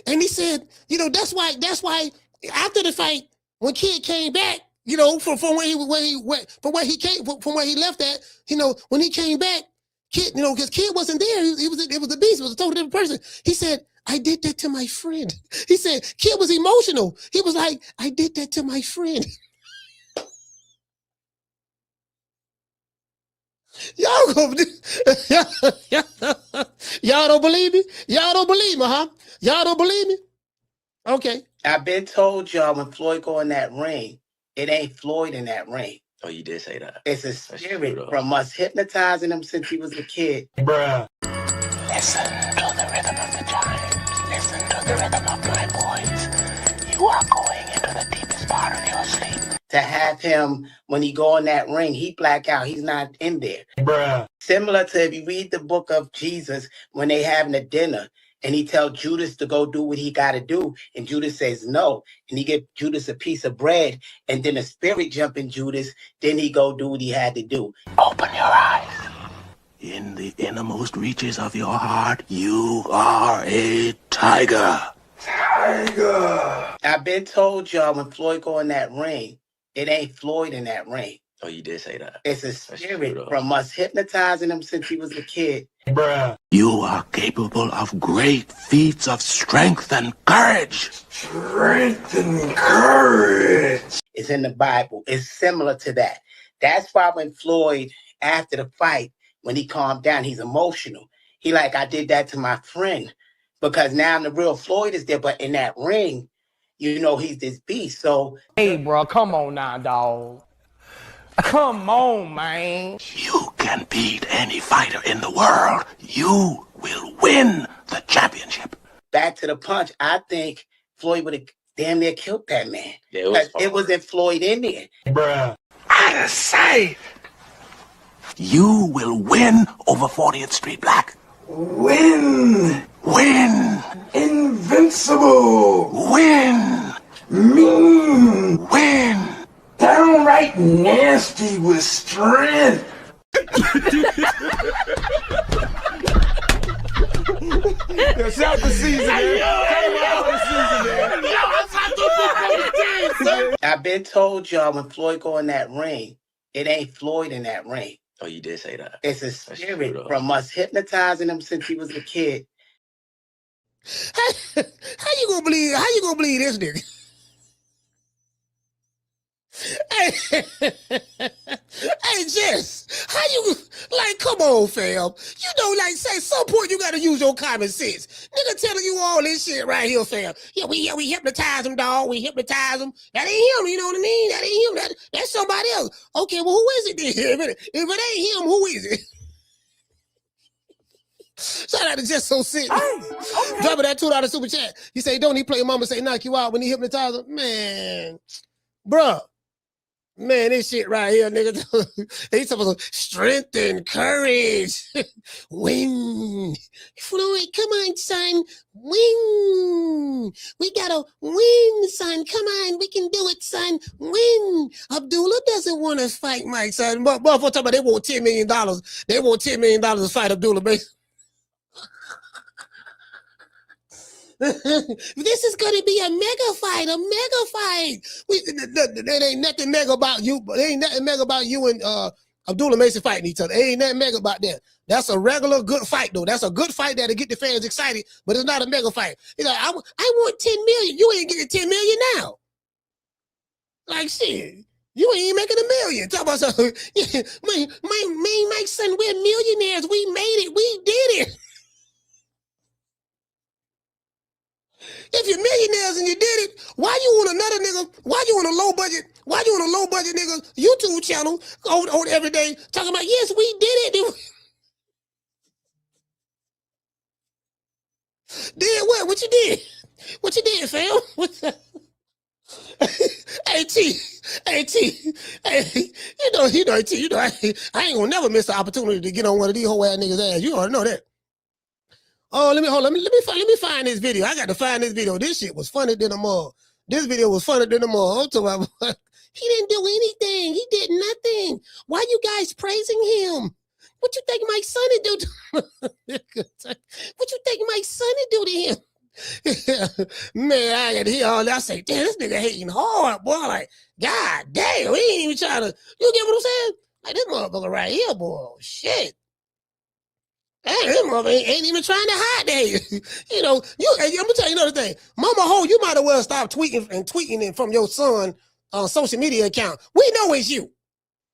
And he said, you know, that's why after the fight, when Kid came back, you know, from where he left at, you know, when he came back, Kid, you know, because Kid wasn't there. It was a beast. It was a totally different person. He said, I did that to my friend. He said, Kid was emotional. He was like, I did that to my friend. Y'all don't believe me? Y'all don't believe me, huh? Y'all don't believe me? Okay. I've been told y'all when Floyd go in that ring, it ain't Floyd in that ring. Oh, you did say that. It's a spirit from us hypnotizing him since he was a kid. Bruh. Listen to the rhythm of the chimes. Listen to the rhythm of my voice. You are going into the deepest part of your sleep. To have him, when he go in that ring, he black out. He's not in there. Bruh. Similar to if you read the book of Jesus, when they having a dinner, and he tell Judas to go do what he got to do. And Judas says no. And he give Judas a piece of bread. And then the spirit jump in Judas. Then he go do what he had to do. Open your eyes. In the innermost reaches of your heart, you are a tiger. Tiger. I've been told y'all when Floyd go in that ring, it ain't Floyd in that ring. Oh, you did say that. It's a spirit from us hypnotizing him since he was a kid. Bruh. You are capable of great feats of strength and courage. Strength and courage. It's in the Bible. It's similar to that. That's why when Floyd, after the fight, when he calmed down, he's emotional. He like, I did that to my friend because now the real Floyd is there. But in that ring, you know, he's this beast. So, hey, bro, come on now, dog. Come on, man. You can beat any fighter in the world. You will win the championship. back to the punch, I think Floyd would have damn near killed that man. Yeah, it wasn't Floyd in there. Bruh. Out of sight. You will win over 40th Street Black. Win. Win. Invincible. Win. Mean. Win. Downright nasty with strength. Yo, shout out to season, man. I've been told y'all when Floyd go in that ring, it ain't Floyd in that ring. Oh, you did say that. It's a spirit from us hypnotizing him since he was a kid. How you gonna believe this nigga? Hey, Jess, how you, like, come on, fam. You know, like, say, at some point you gotta use your common sense. Nigga telling you all this shit right here, fam. Yeah, we hypnotize him, dog. We hypnotize him. That ain't him, you know what I mean? That ain't him. That's somebody else. Okay, well, who is it then? If it ain't him, who is it? Shout out to Just So Sick. Dropping that $2 super chat. He say, don't he play mama say knock you out when he hypnotize him? Man, bruh. Man, this shit right here, nigga. They talking about strength and courage. Win. Floyd, come on, son. Win. We gotta win, son. Come on, we can do it, son. Win. Abdullah doesn't want to fight Mike, son. But motherfucker talking about they want $10 million. They want $10 million to fight Abdullah Mason. This is gonna be a mega fight, There ain't nothing mega about you, but there ain't nothing mega about you and Abdullah Mason fighting each other. There ain't nothing mega about that. That's a regular good fight, though. That's a good fight that'll get the fans excited, but it's not a mega fight. He's like, I want 10 million. You ain't getting 10 million now. Like shit. You ain't making $1 million. Talk about something. My son, we're millionaires. We made it. We did it. If you're millionaires and you did it, why you want another nigga? Why you want a low budget nigga YouTube channel on every day talking about, yes, we did it. Did what? What you did? What you did, fam? Hey, T. Hey, T, I ain't gonna never miss the opportunity to get on one of these whole ass niggas' ass. You already know that. Oh, let me find this video. I got to find this video. This shit was funny than a mug. This video was funny than a mug. I'm talking about, he didn't do anything. He did nothing. Why you guys praising him? What you think my son would do to What you think my son would do to him? Man, I can hear all that. I say, damn, this nigga hating hard, boy. Like, God damn, he ain't even trying to, you get what I'm saying? Like, this motherfucker right here, boy, shit. Hey, this mother ain't even trying to hide that. You know, I'm gonna tell you another thing. Mama Ho, you might as well stop tweeting it from your son social media account. We know it's you.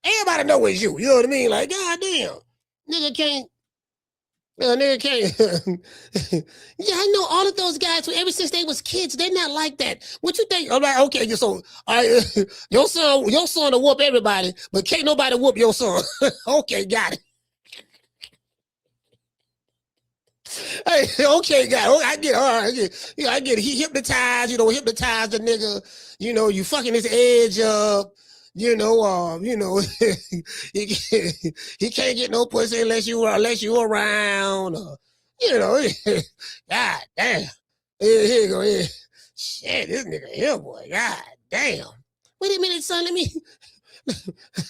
Everybody know it's you. You know what I mean? Like, goddamn. Nigga can't. Yeah, I know all of those guys ever since they was kids. They're not like that. What you think? I'm like, okay, so your son will whoop everybody, but can't nobody whoop your son. Okay, got it. Hey, okay, guy. I get, all right. I get. He hypnotized. Hypnotize the nigga. You fucking his edge up. He can't get no pussy unless you around. God damn. Here you go. Here. Shit, this nigga here, boy. God damn. Wait a minute, son.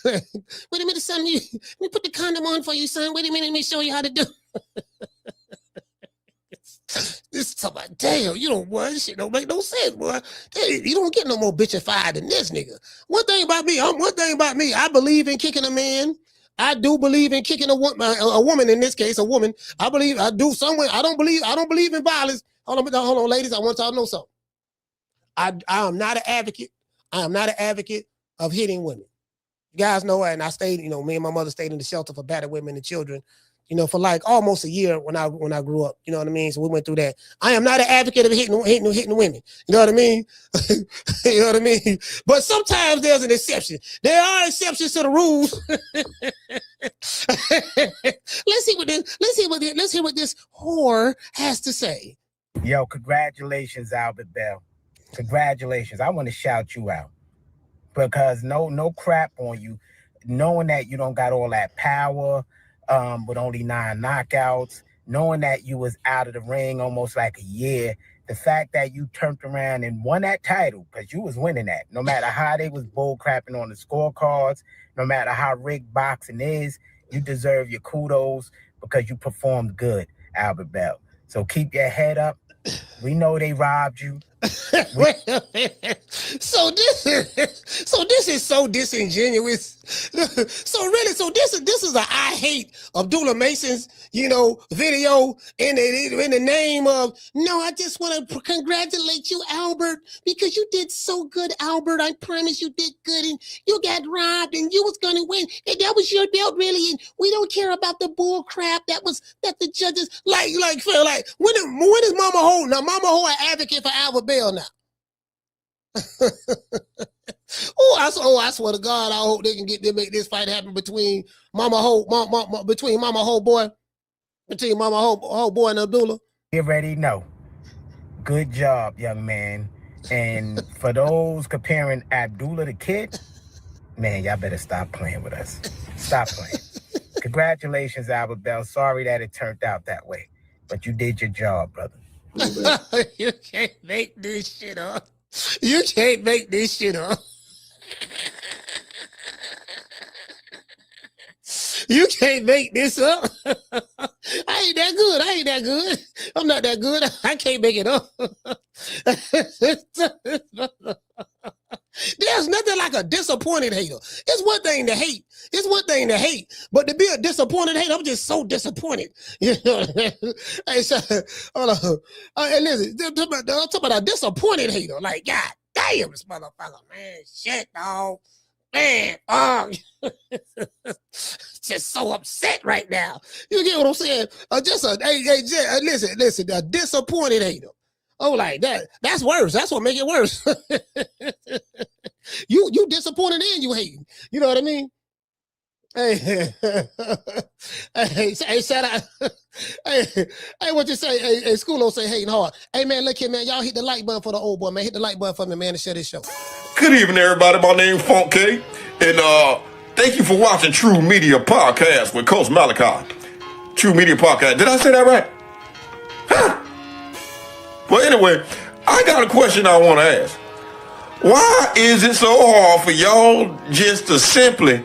Wait a minute, son. Let me put the condom on for you, son. Wait a minute, let me show you how to do. This is talking about, damn, you don't, boy, this shit don't make no sense, boy. You don't get no more bitchified than this nigga. One thing about me, I believe in kicking a man. I do believe in kicking a woman, in this case, a woman. I do somewhere. I don't believe in violence. Hold on, ladies. I want y'all to know something. I am not an advocate. I am not an advocate of hitting women. You guys know, and I stayed, me and my mother stayed in the shelter for battered women and children, for like almost a year when I grew up. You know what I mean? So we went through that. I am not an advocate of hitting women. You know what I mean? You know what I mean? But sometimes there's an exception. There are exceptions to the rules. Let's hear what this whore has to say. Yo, congratulations, Albert Bell. Congratulations. I want to shout you out because no crap on you, knowing that you don't got all that power, with only 9 knockouts, knowing that you was out of the ring almost like a year, the fact that you turned around and won that title, because you was winning that, no matter how they was bull crapping on the scorecards, no matter how rigged boxing is, you deserve your kudos because you performed good, Albert Bell. So keep your head up. We know they robbed you. So this is so disingenuous. So this is a I hate Abdullah Mason's video in the name of, no, I just want to congratulate you, Albert, because you did so good, Albert. I promise you did good, and you got robbed, and you was gonna win, and that was your belt, really. And we don't care about the bull crap that the judges like when is Mama Ho? Now Mama Ho an advocate for Albert Bell now. I swear to God, I hope they can make this fight happen between Mama Ho boy and Abdullah. You already know. Good job, young man. And for those comparing Abdullah the Kid, man, y'all better stop playing with us. Stop playing. Congratulations, Albert Bell. Sorry that it turned out that way, but you did your job, brother. You can't make this shit up. You can't make this shit up. You can't make this up. I ain't that good. I'm not that good. I can't make it up. There's nothing like a disappointed hater. It's one thing to hate. But to be a disappointed hater, I'm just so disappointed. You know? Hey, so, hold on. Hey, listen, I'm talking about a disappointed hater. Like, God damn, this motherfucker, man. Shit, dog. Man, just so upset right now. You get what I'm saying? Listen, a disappointed hater. Oh, like that. That's worse. That's what make it worse. You disappointed and you hating. You know what I mean? Hey, shout out. Hey, what you say? Hey, Schoolo say hating hard. Hey, man, look here, man. Y'all hit the like button for the old boy, man. Hit the like button for me, man, to share this show. Good evening, everybody. My name's Funk K. And thank you for watching True Media Podcast with Coach Malachi. True Media Podcast. Did I say that right? Huh? Well, anyway, I got a question I want to ask. Why is it so hard for y'all just to simply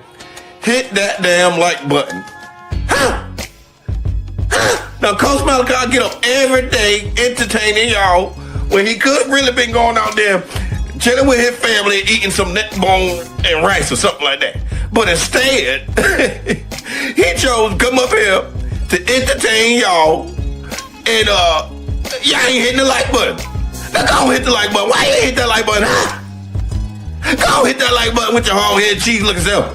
hit that damn like button? Huh? Now, Coach Malachi get up every day entertaining y'all when he could really been going out there chilling with his family, eating some neck bone and rice or something like that. But instead, he chose to come up here to entertain y'all, and y'all ain't hitting the like button. Now go hit the like button. Why you ain't hit that like button? Huh? Go hit that like button with your hog head cheese looking self.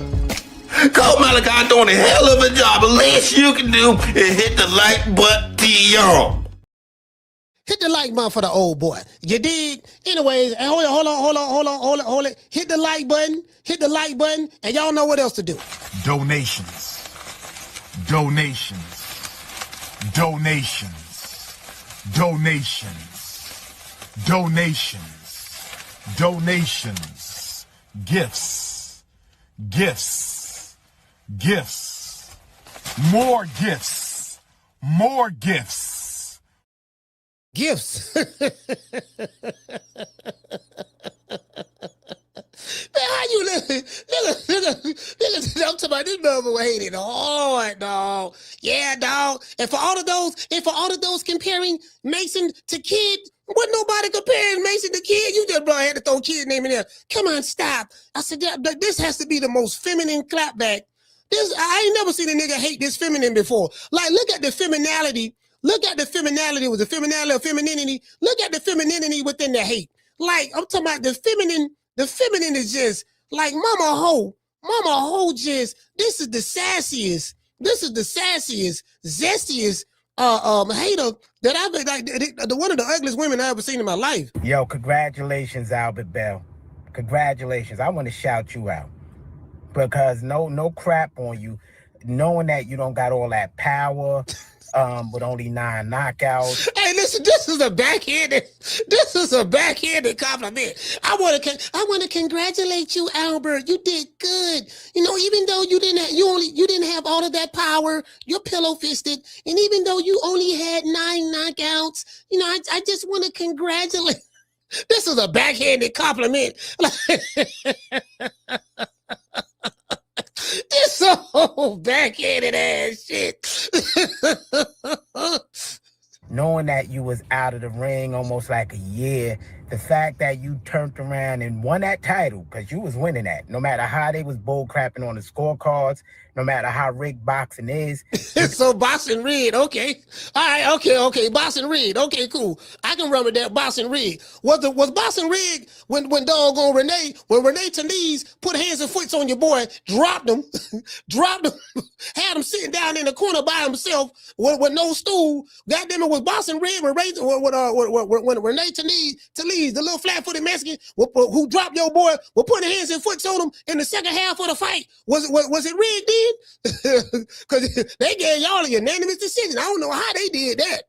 Coach Malachi doing a hell of a job. The least you can do is hit the like button, y'all. Hit the like button for the old boy. You dig? Anyways, hold on. Hit the like button, and y'all know what else to do. Donations. Gifts. More gifts. Gifts. Man, how you look mother hated hard, dog. Yeah, dog. And for all of those comparing Mason to Kid, what nobody comparing Mason to Kid? You just, bro, had to throw Kid name in there. Come on, stop. I said, this has to be the most feminine clapback. I ain't never seen a nigga hate this feminine before. Like, look at the femininity. Look at the femininity. Was the femininity or femininity? Look at the femininity within the hate. Like, I'm talking about the feminine. The feminine is just like Mama Ho just, this is the sassiest, zestiest hater that I've been, like, the one of the ugliest women I ever seen in my life. Yo, congratulations, Albert Bell. Congratulations. I want to shout you out because no crap on you, knowing that you don't got all that power. With only 9 knockouts. Hey, listen, this is a backhanded compliment. I want to congratulate you, Albert. You did good. You know, even though you didn't have all of that power, you're pillow fisted, and even though you only had 9 knockouts, you know, I just want to congratulate. This is a backhanded compliment. This whole backhanded ass shit. Knowing that you was out of the ring almost like a year, the fact that you turned around and won that title, because you was winning that, no matter how they was bull crapping on the scorecards, no matter how rigged boxing is. So boxing rigged, okay. All right, okay, boxing rigged. Okay, cool. I can run with that boxing rigged. Was boxing rigged when doggone Renee Tenise put hands and foot on your boy, dropped him, had him sitting down in the corner by himself with no stool. Goddamn it, was boxing rigged when Renee Tenise, the little flat-footed Mexican who dropped your boy, will put hands and foot on him in the second half of the fight. Was it rigged then? Because they gave y'all a unanimous decision. I don't know how they did that.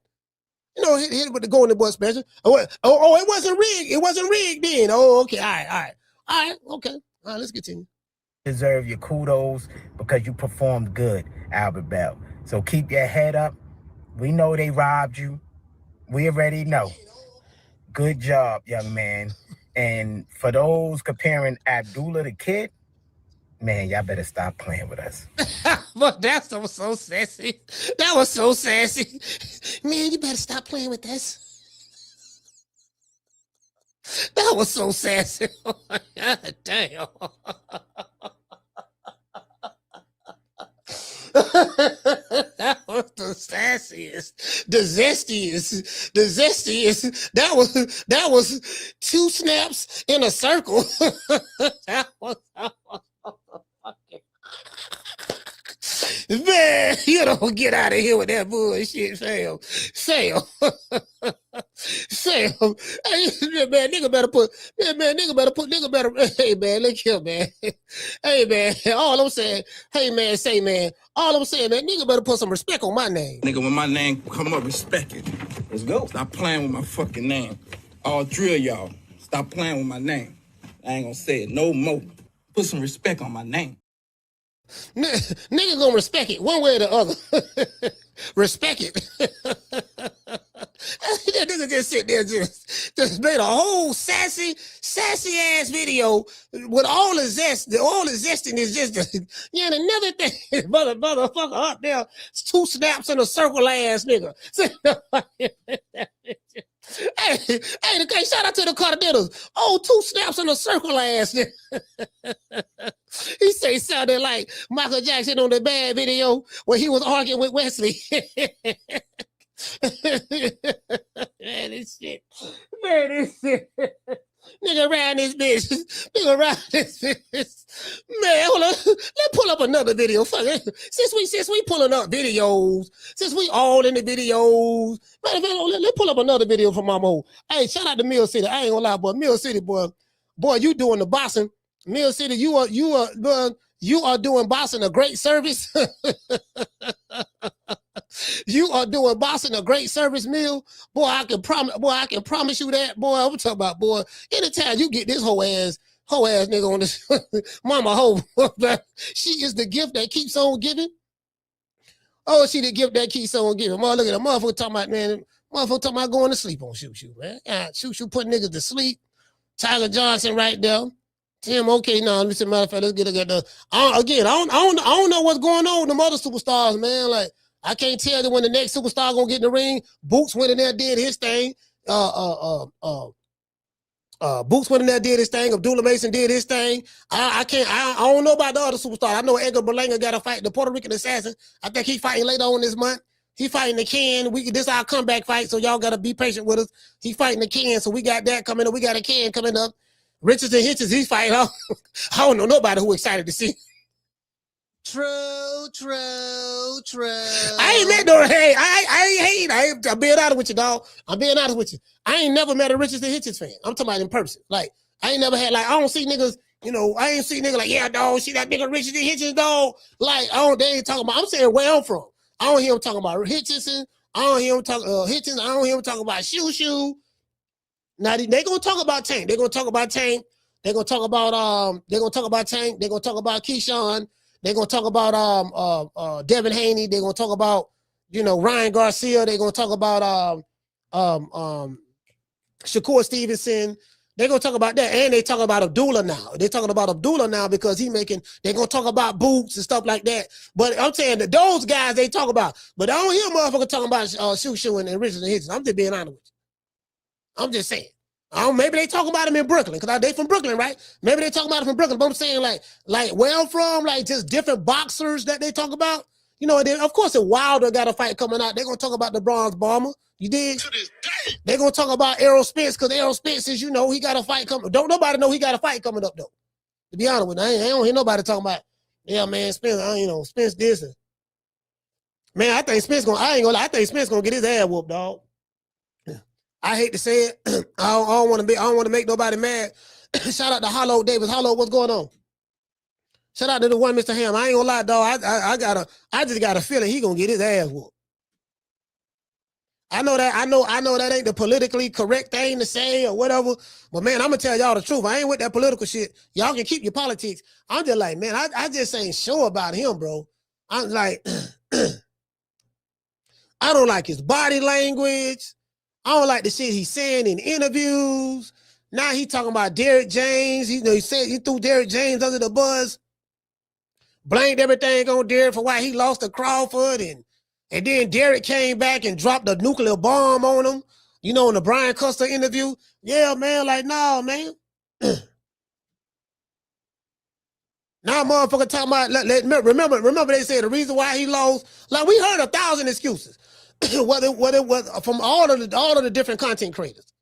You know, hit with the golden boy special. Oh, it wasn't rigged. It wasn't rigged then. Oh, okay. All right. Okay. All right, let's continue. Deserve your kudos because you performed good, Albert Bell. So keep your head up. We know they robbed you. We already know. Good job, young man. And for those comparing Abdullah the Kid, man, y'all better stop playing with us. But that was so sassy. That was so sassy. Man, you better stop playing with us. That was so sassy. God damn. That was the sassiest, the zestiest. That was 2 snaps in a circle. That was man, you don't get out of here with that bullshit, Sam. Hey, nigga better, hey, man, look here, man. Hey, man, all I'm saying, man, nigga better put some respect on my name. Nigga, when my name come up, respect it. Let's go. Stop playing with my fucking name. All 3 of y'all, stop playing with my name. I ain't gonna say it no more. Put some respect on my name. Nigga gonna respect it one way or the other. Respect it. That nigga just sit there, just made a whole sassy ass video with all the zest. All the zestiness just, yeah. And another thing, motherfucker up there, 2 snaps in a circle ass nigga. Hey, shout out to the Cardenas. Oh, 2 snaps in a circle ass nigga. He say sounded like Michael Jackson on the Bad video when he was arguing with Wesley. Man, this shit. Nigga around this bitch. Man, hold on. Let's pull up another video. Fuck it. Since we pulling up videos, since we all in the videos, man, let's pull up another video from Mama Ho. Hey, shout out to Mill City. I ain't gonna lie, boy. Mill City, boy, you doing the boxing. Mill City, you are doing boxing a great service. You are doing boxing a great service, Mill. Boy, I can promise you that, boy. I'm talking about, boy. Anytime you get this whole ass nigga on this Mama Ho, she is the gift that keeps on giving. Oh, she the gift that keeps on giving. Look at the motherfucker talking about, man. Motherfucker talking about going to sleep on shoot, man. Shoot, put niggas to sleep. Tyler Johnson right there. Tim, okay, now let me see. Matter of fact, let's get the. I don't know what's going on with them other superstars, man. Like, I can't tell you when the next superstar gonna get in the ring. Boots went in there, did his thing. Boots went in there, did his thing. Abdullah Mason did his thing. I don't know about the other superstar. I know Edgar Berlanga got to fight the Puerto Rican assassin. I think he fighting later on this month. He fighting the Ken. This our comeback fight, so y'all gotta be patient with us. He fighting the Ken, so we got that coming up. We got a Ken coming up. Richards and Hitchens, he's fighting. I don't know nobody who excited to see. True. I ain't met no. Hey, I ain't. I'm being honest with you, dog. I'm being honest with you. I ain't never met a Richards and Hitchens fan. I'm talking about in person. Like, I ain't never had. Like, I don't see niggas. You know, I ain't see niggas like, yeah, dog. See that nigga Richards and Hitchens, dog. Like, They ain't talking about. I'm saying where I'm from. I don't hear him talking about Hitchens. I don't hear him talking Hitchens. I don't hear him talking about Shoo. Now they gonna talk about Tank. They're gonna talk about Tank. They're gonna talk about Tank. They're gonna talk about Keyshawn. They're gonna talk about Devin Haney. They're gonna talk about, Ryan Garcia. They're gonna talk about Shakur Stevenson. They're gonna talk about that. And they talk about Abdullah now. They're talking about Abdullah now because they're gonna talk about Boots and stuff like that. But I'm saying that those guys they talk about, but I don't hear motherfuckers talking about Shoo and Richards and Hitchens. I'm just being honest with you. I'm just saying. Maybe they talk about them in Brooklyn because they from Brooklyn, right? Maybe they talk about it from Brooklyn. But I'm saying like where I'm from, like just different boxers that they talk about. Then of course, if Wilder got a fight coming out, they're gonna talk about the Bronze Bomber. You dig? They're gonna talk about Errol Spence because Errol Spence is, he got a fight coming. Don't nobody know he got a fight coming up though. To be honest with you, I don't hear nobody talking about, yeah, man, Spence. Spence this. And, man, I think Spence I think Spence gonna get his ass whooped, dog. I hate to say it. I don't want to make nobody mad. Shout out to Hollow Davis. Hollow, what's going on? Shout out to the one, Mr. Ham. I ain't gonna lie, dog. I just got a feeling he gonna get his ass whooped. I know that ain't the politically correct thing to say or whatever. But man, I'm gonna tell y'all the truth. I ain't with that political shit. Y'all can keep your politics. I'm just like, man, I just ain't sure about him, bro. I'm like, I don't like his body language. I don't like the shit he's saying in interviews. Now he talking about Derrick James. He said he threw Derrick James under the bus. Blamed everything on Derrick for why he lost to Crawford. And then Derrick came back and dropped a nuclear bomb on him. In the Brian Custer interview. Yeah, man, like, no, man. Now motherfucker talking about, remember they said the reason why he lost, like we heard 1,000 excuses. what it was from all of the different content creators.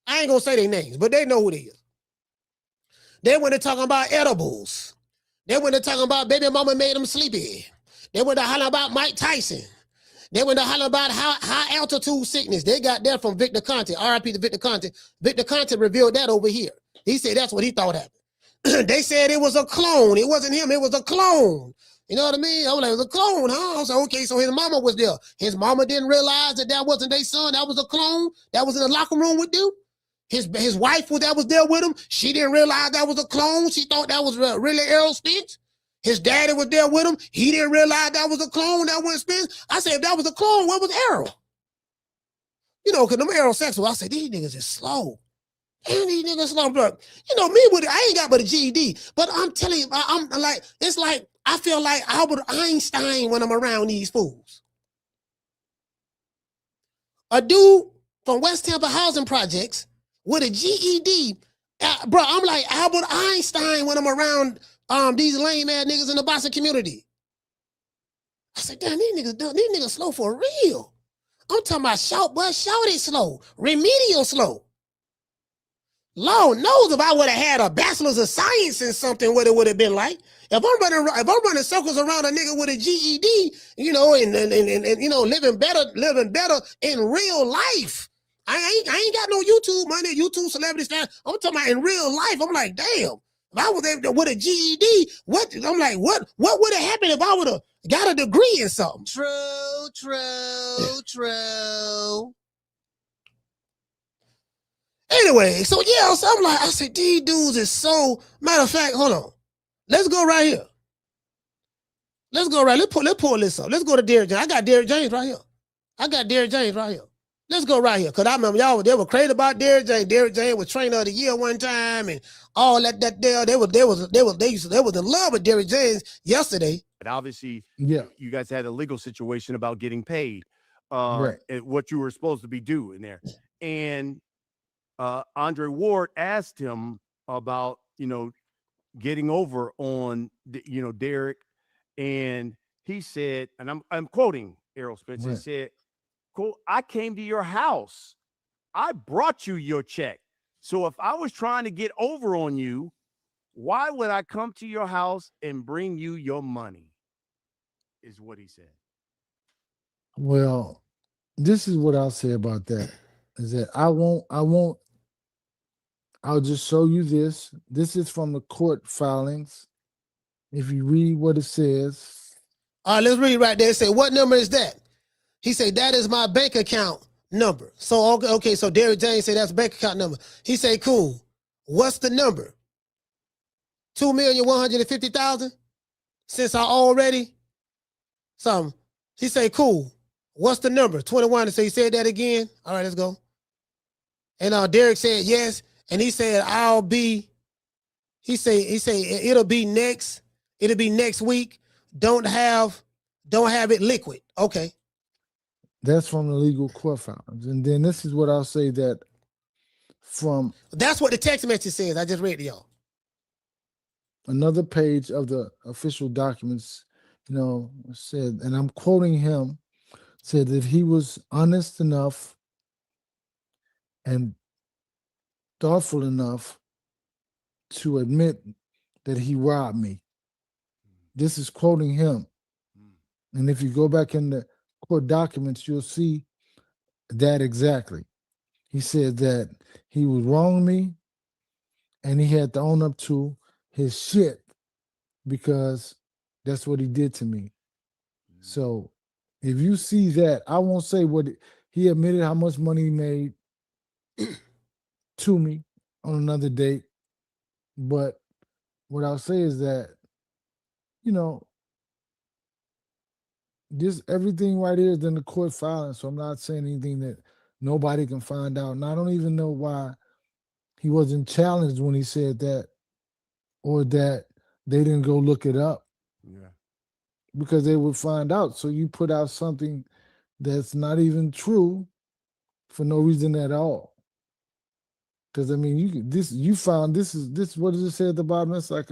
I ain't gonna say their names, but they know who they is. They went to talking about edibles. They went to talking about baby mama made them sleepy. They went to holler about Mike Tyson. They went to holler about high altitude sickness. They got that from Victor Conte. RIP to Victor Conte. Victor Conte revealed that over here. He said that's what he thought happened. They said it was a clone. It wasn't him. It was a clone. You know what I mean? I was like, it was a clone, huh? I was like, okay, so his mama was there. His mama didn't realize that wasn't their son. That was a clone that was in the locker room with them. His wife that was there with him, she didn't realize that was a clone. She thought that was really Errol Spence. His daddy was there with him. He didn't realize that was a clone. That wasn't Spence. I said, if that was a clone, what was Errol? Because them Errol sexual. I said, these niggas is slow. And these niggas slow, bro. I ain't got but a GED. But I'm telling you, I'm like, it's like, I feel like Albert Einstein when I'm around these fools. A dude from West Tampa Housing Projects with a GED, bro, I'm like Albert Einstein when I'm around these lame ass niggas in the boxing community. I said, damn, these niggas slow for real. I'm talking about shout it slow, remedial slow. Lord knows if I would have had a bachelor's of science in something, what it would have been like. If I'm running circles around a nigga with a GED, and living better in real life. I ain't got no YouTube money, YouTube celebrity status. I'm talking about in real life. I'm like, damn. If I was able with a GED, what would have happened if I would have got a degree in something? True. Anyway, so yeah, so I'm like, I said, these dudes is so, matter of fact, hold on. Let's go right here. Let's pull this up. Let's go to Derrick James. I got Derrick James right here. Let's go right here. Cause I remember y'all they were crazy about Derrick James. Derrick James was trainer of the year one time and all that deal. They was in love with Derrick James yesterday. But obviously, Yeah. you guys had a legal situation about getting paid, Right. at what you were supposed to be doing there. And Andre Ward asked him about, getting over on, Derrick. And he said, and I'm quoting Errol Spence, he Right. said, "Cool, I came to your house. I brought you your check. So if I was trying to get over on you, why would I come to your house and bring you your money?" Is what he said. Well, this is what I'll say about that. Is that I'll just show you this. This is from the court filings. If you read what it says. All right, let's read right there. It say, what number is that? He said, that is my bank account number. So, okay, so Derrick James said that's bank account number. He said, cool. What's the number? 2,150,000? Since I already something. He said, cool. What's the number? 21. So he said that again. All right, let's go. And Derrick said yes. And he said, he said it'll be next week. Don't have it liquid. Okay. That's from the legal court filings. And then this is what I'll say that from. That's what the text message says. I just read to y'all. Another page of the official documents, said, and I'm quoting him, said that he was honest enough and thoughtful enough to admit that he robbed me. This is quoting him. And if you go back in the court documents, you'll see that exactly. He said that he was wronging me and he had to own up to his shit because that's what he did to me. So if you see that, I won't say he admitted how much money he made to me on another date. But what I'll say is that, just everything right here is in the court filing. So I'm not saying anything that nobody can find out. And I don't even know why he wasn't challenged when he said that, or that they didn't go look it up. Yeah. Because they would find out. So you put out something that's not even true for no reason at all. Because I mean, you found this what does it say at the bottom? It's like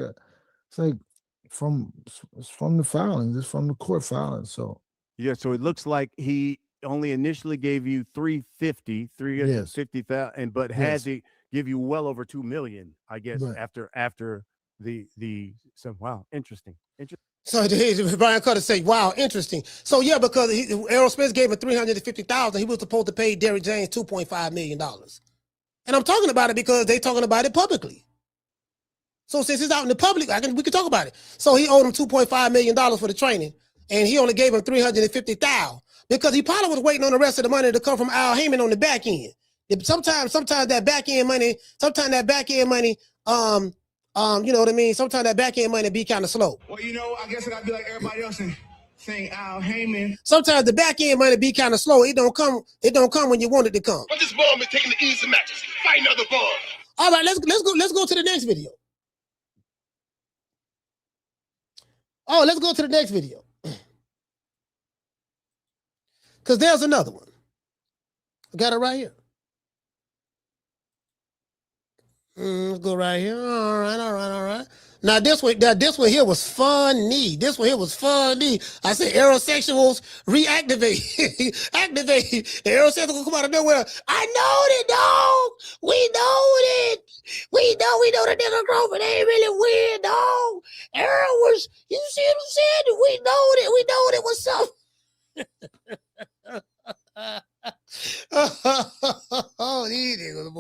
from the filings. It's from the court filings. So yeah, so it looks like he only initially gave you 350,000, but had to give you well over 2 million, I guess, Right. after the wow, interesting. So Brian Cutter say, wow, interesting. So yeah, because Errol Spence gave him 350,000, he was supposed to pay Derrick James $2.5 million. And I'm talking about it because they talking about it publicly. So since it's out in the public, we can talk about it. So he owed him $2.5 million for the training, and he only gave him 350,000 because he probably was waiting on the rest of the money to come from Al Heyman on the back end. Sometimes that back end money, you know what I mean? Sometimes that back end money be kind of slow. Well, I guess I gotta be like everybody else and saying Al Heyman. Sometimes the back end money be kind of slow. It don't come when you want it to come. But this bomb is taking the easy matches. Fight another bomb. All right, let's go to the next video. Oh, let's go to the next video. Because there's another one. I got it right here. Let's go right here. All right. Now this one here was funny. I said aerosexuals reactivate. Activate. The aerosexuals come out of nowhere. I know it, dog. We know it. We know the nigga Grover. They ain't really weird, dog. Errol was, you see what I'm saying? We know it was something. Oh, these niggas,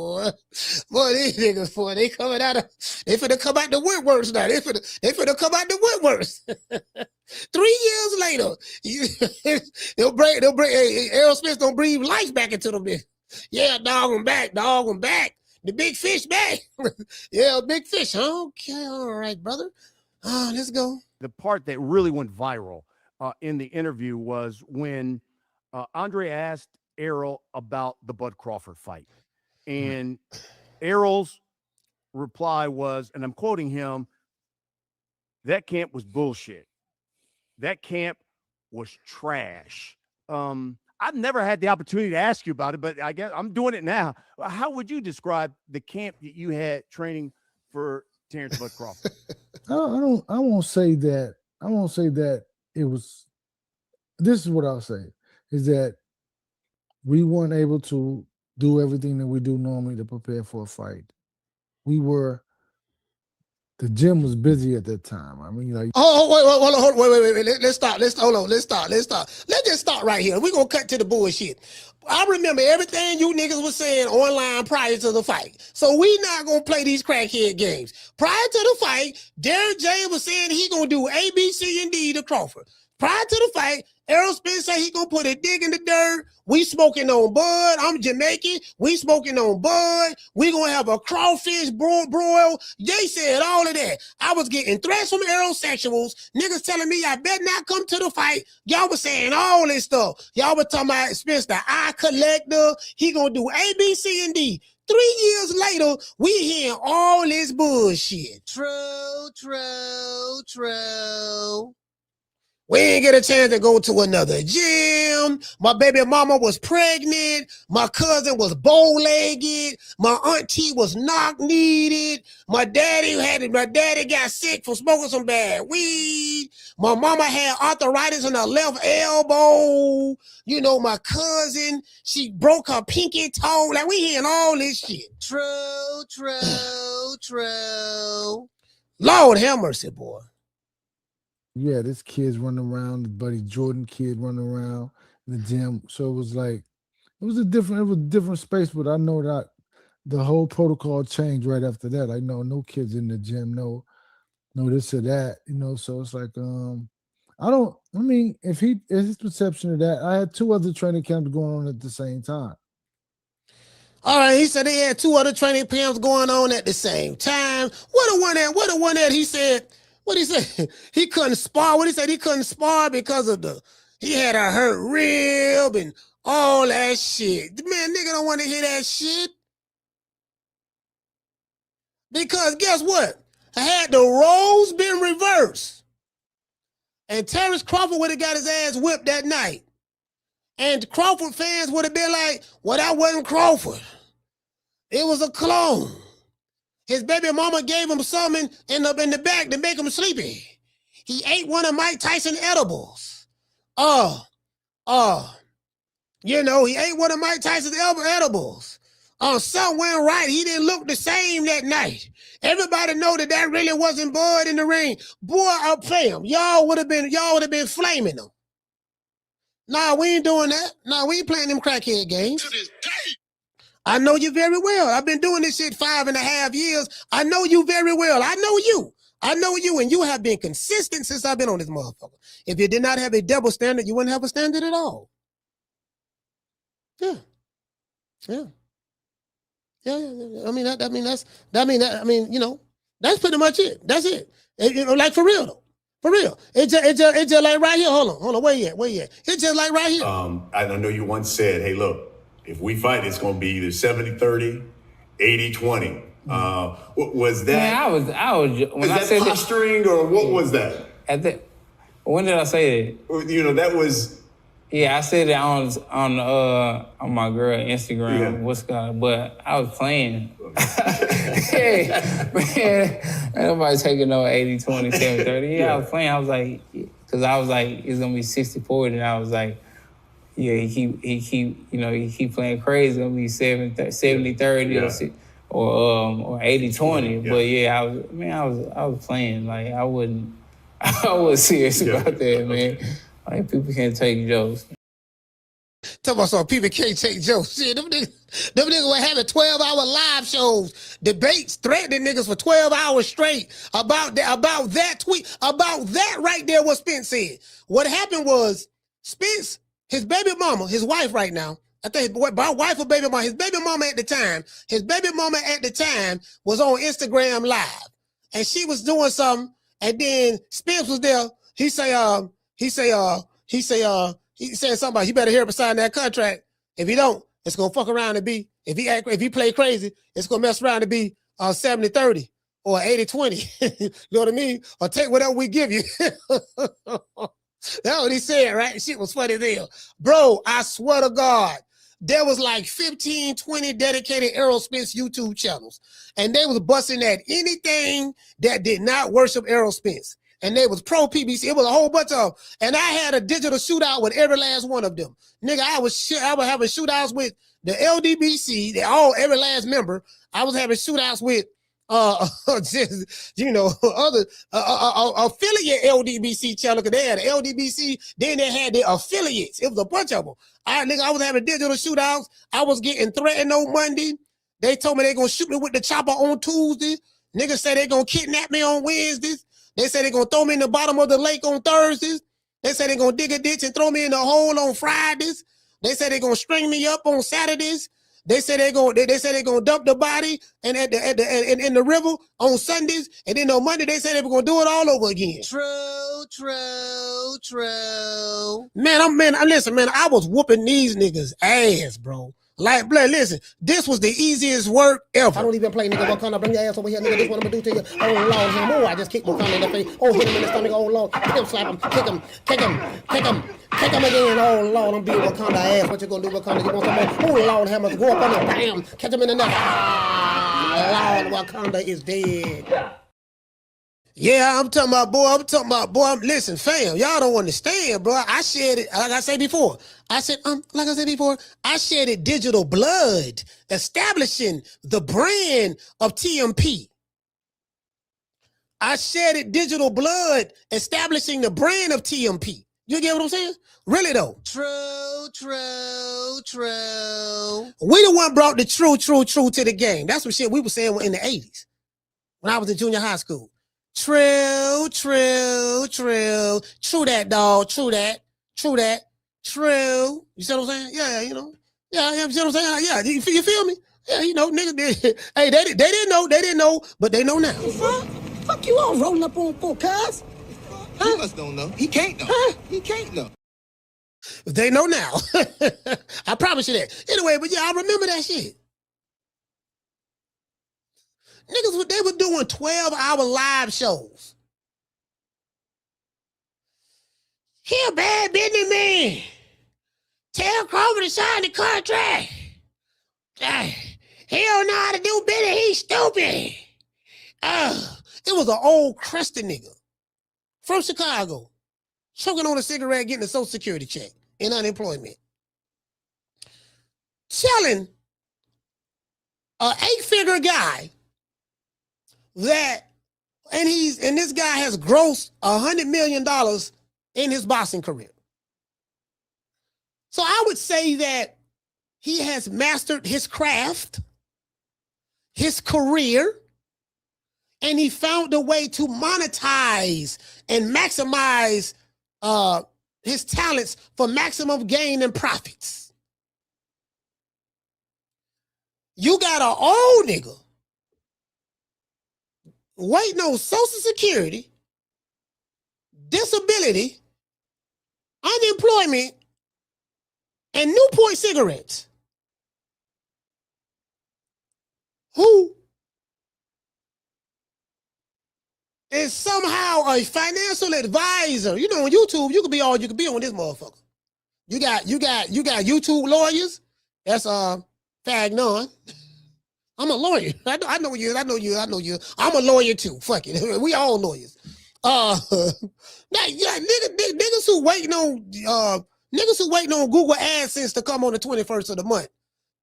boy, they coming out they finna come out the woodworks now. They finna come out the woodworks. 3 years later, they'll bring Errol Spence don't breathe life back into them. Yeah, dog, I'm back. The big fish back. Yeah, big fish. Okay, all right, brother. Let's go. The part that really went viral in the interview was when Andre asked Errol about the Bud Crawford fight. And Errol's reply was, and I'm quoting him, that camp was bullshit. That camp was trash. I've never had the opportunity to ask you about it, but I guess I'm doing it now. How would you describe the camp that you had training for Terrence Bud Crawford? I won't say that. I won't say that it was. This is what I'll say is that we weren't able to do everything that we do normally to prepare for a fight. The gym was busy at that time. I mean, like. Wait. Let's stop. Let's just start right here. We're going to cut to the bullshit. I remember everything you niggas was saying online prior to the fight. So we not going to play these crackhead games. Prior to the fight, Derrick James was saying he going to do A, B, C, and D to Crawford. Prior to the fight, Errol Spence said he gonna put a dig in the dirt. We smoking on Bud. I'm Jamaican. We smoking on Bud. We gonna have a crawfish broil. They said all of that. I was getting threats from aerosexuals. Niggas telling me I better not come to the fight. Y'all was saying all this stuff. Y'all was talking about Spence, the eye collector. He gonna do A, B, C, and D. 3 years later, we hearing all this bullshit. True. We ain't get a chance to go to another gym. My baby mama was pregnant. My cousin was bow-legged. My auntie was knock-kneed. My daddy got sick from smoking some bad weed. My mama had arthritis in her left elbow. You know, my cousin, she broke her pinky toe. Like, we hearing all this shit. True. Lord have mercy, boy. Yeah, this kid's running around, the Buddy Jordan kid running around the gym. So it was a different space, but I know that the whole protocol changed right after that. I know no kids in the gym, no this or that, you know. So it's like, if his perception of that, I had 2 other training camps going on at the same time. All right, he said they had 2 other training camps going on at the same time. What the one that he said. What he say? He couldn't spar. What he said? He couldn't spar because of he had a hurt rib and all that shit. Man, nigga don't want to hear that shit. Because guess what? Had the roles been reversed, and Terrence Crawford would have got his ass whipped that night, and Crawford fans would have been like, well, that wasn't Crawford. It was a clone. His baby mama gave him something in the back to make him sleepy. He ate one of Mike Tyson edibles. He ate one of Mike Tyson's edibles. Something went right. He didn't look the same that night. Everybody know that really wasn't Bud in the ring. Boy, fam, y'all would have been flaming them. Nah, we ain't doing that. Nah, we ain't playing them crackhead games. To this day. I know you very well. I've been doing this shit 5.5 years. I know you very well. I know you, and you have been consistent since I've been on this motherfucker. If you did not have a double standard, you wouldn't have a standard at all. Yeah. That's pretty much it. That's it. Like for real though. For real. It's just like right here. Hold on. Where you at? It's just like right here. I know you once said, hey, look, if we fight, it's going to be either 70-30, 80-20. Was that? Man, I was. When I said posturing that, or what was that? When did I say that? You know, that was. Yeah, I said it on my girl Instagram. Yeah. What's called? But I was playing. Hey, man, nobody taking no 80-20, 70-30. Yeah, I was playing. I was like, because I was like, it's gonna be 60-40, and I was like. Yeah, he keep playing crazy. It's gonna be 70-30 or 80-20. Yeah. But yeah, I was playing. Like I was serious about that, man. Like people can't take jokes. Talk about some people can't take jokes. Shit, them niggas were having 12-hour live shows, debates, threatening niggas for 12 hours straight about that tweet, about that right there. What Spence said. What happened was Spence. His baby mama, his wife right now, I think his wife or baby mama, his baby mama at the time was on Instagram Live. And she was doing something, and then Spence was there. He said something about, you better hear up and sign that contract. If he don't, it's gonna fuck around and be, if he play crazy, it's gonna mess around and be 70-30 or 80-20. You know what I mean? Or take whatever we give you. That's what he said, right? Shit was funny there. Bro, I swear to God, there was like 15, 20 dedicated Errol Spence YouTube channels. And they was busting at anything that did not worship Errol Spence. And they was pro PBC. It was a whole bunch of them. And I had a digital shootout with every last one of them. Nigga, I was having shootouts with the LDBC, every last member. I was having shootouts with just, you know, other affiliate LDBC channel, because they had LDBC, then they had the affiliates. It was a bunch of them. I was having digital shootouts. I was getting threatened on Monday. They told me they gonna shoot me with the chopper on Tuesday. Niggas say they gonna kidnap me on Wednesdays. They say they gonna throw me in the bottom of the lake on Thursdays. They say they gonna dig a ditch and throw me in the hole on Fridays. They say they gonna string me up on Saturdays. They say they gonna dump the body and in the river on Sundays, and then on Monday they say they were gonna do it all over again. True. Listen, man, I was whooping these niggas ass, bro. Like, listen, this was the easiest work ever. I don't even play, nigga. Wakanda, bring your ass over here, nigga. This what I'm gonna do to you. Oh, Lord, him. Oh, I just kicked Wakanda in the face. Oh, hit him in the stomach. Oh, Lord. Him, slap him. Kick him again. Oh, Lord, I'm beating Wakanda ass. What you gonna do, Wakanda? You want some more? Oh, Lord, hammer. Go up on him. Bam. Catch him in the neck. Ah, Lord, Wakanda is dead. Yeah, I'm talking about, boy. Listen, fam, y'all don't understand, bro. I shared it, like I said before. I shedded digital blood, establishing the brand of TMP. I shedded digital blood, establishing the brand of TMP. You get what I'm saying? Really though. True. We the one brought the true to the game. That's some shit we were saying in the 80s when I was in junior high school. True. True that, dog. True that. True. You see what I'm saying? Yeah, you know. Yeah, you see what I'm saying? Yeah, you feel me? Yeah, you know, nigga did. Hey, they didn't know, but they know now. Fuck you all rolling up on for, cuz. He must don't know. He can't know. He can't know. They know now. I promise you that. Anyway, but yeah, I remember that shit. Niggas, they were doing 12-hour live shows. He a bad business man. Tell Crover to sign the contract. He don't know how to do business. He's stupid. It was an old crusty nigga from Chicago, choking on a cigarette, getting a Social Security check in unemployment, telling an 8-figure guy that, and this guy has grossed $100 million in his boxing career. So I would say that he has mastered his craft, his career, and he found a way to monetize and maximize his talents for maximum gain and profits. You got an old nigga waiting on Social Security, disability, unemployment, and Newport cigarettes, who is somehow a financial advisor. You know, on YouTube, you could be all you could be on this motherfucker. You got YouTube lawyers. That's Fagnon. I'm a lawyer. I know you. I'm a lawyer too. Fuck it. We all lawyers. Niggas who waiting on Google AdSense to come on the 21st of the month.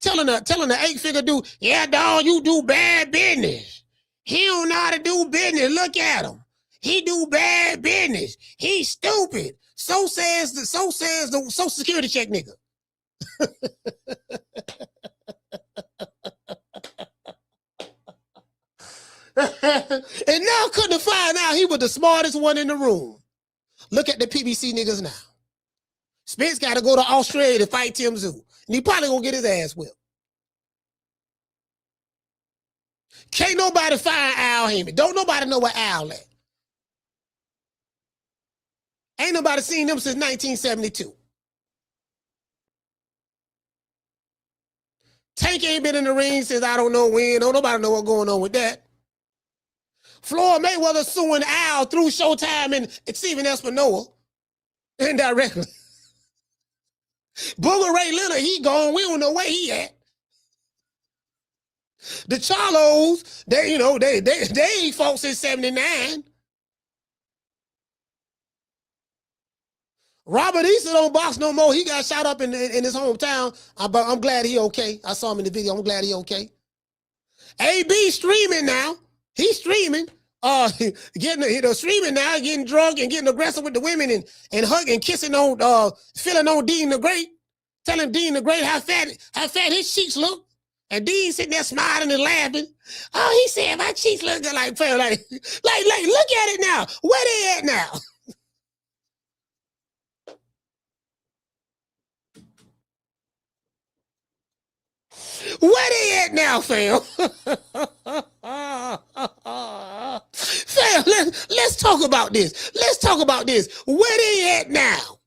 Telling the 8-figure dude, yeah, dog, you do bad business. He don't know how to do business. Look at him. He do bad business. He's stupid. So says the Social Security check nigga. And now couldn't find out he was the smartest one in the room. Look at the PBC niggas now. Spence got to go to Australia to fight Tim Zoo. And he probably gonna get his ass whipped. Can't nobody find Al Heyman. Don't nobody know where Al at. Ain't nobody seen them since 1972. Tank ain't been in the ring since I don't know when. Don't nobody know what's going on with that. Floyd Mayweather suing Al through Showtime and Steven Espinosa indirectly. Booger Ray Leonard, he gone. We don't know where he at. The Charlos, they ain't fought since 79. Robert Easter don't box no more. He got shot up in his hometown. But I'm glad he okay. I saw him in the video. I'm glad he okay. AB streaming now. He's streaming. Streaming now, getting drunk and getting aggressive with the women and hugging, kissing on, feeling on Dean the Great, telling Dean the Great how fat his cheeks look. And Dean sitting there smiling and laughing. Oh, he said my cheeks look good, like look at it now. Where they at now? Where they at now, fam? Fam, let's talk about this. Let's talk about this. Where they at now?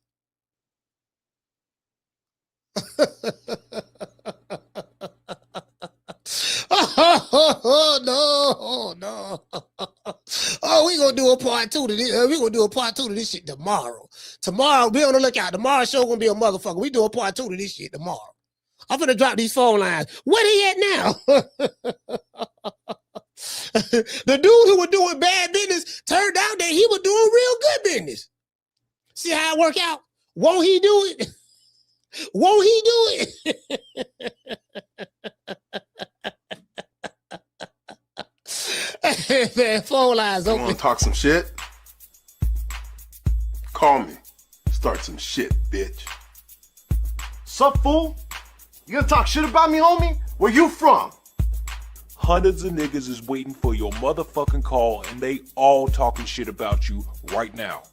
Oh, no. Oh, we gonna do a part 2 to this. We gonna do a part 2 to this shit tomorrow. Tomorrow, be on the lookout. Tomorrow's show gonna be a motherfucker. We do a part 2 to this shit tomorrow. I'm gonna drop these phone lines. Where they at now? The dude who was doing bad business turned out that he was doing real good business. See how it work out? Won't he do it? Won't he do it? Man, phone lines open. You wanna talk some shit? Call me. Start some shit, bitch. Sup, fool? You gonna talk shit about me, homie? Where you from? Hundreds of niggas is waiting for your motherfucking call, and they all talking shit about you right now.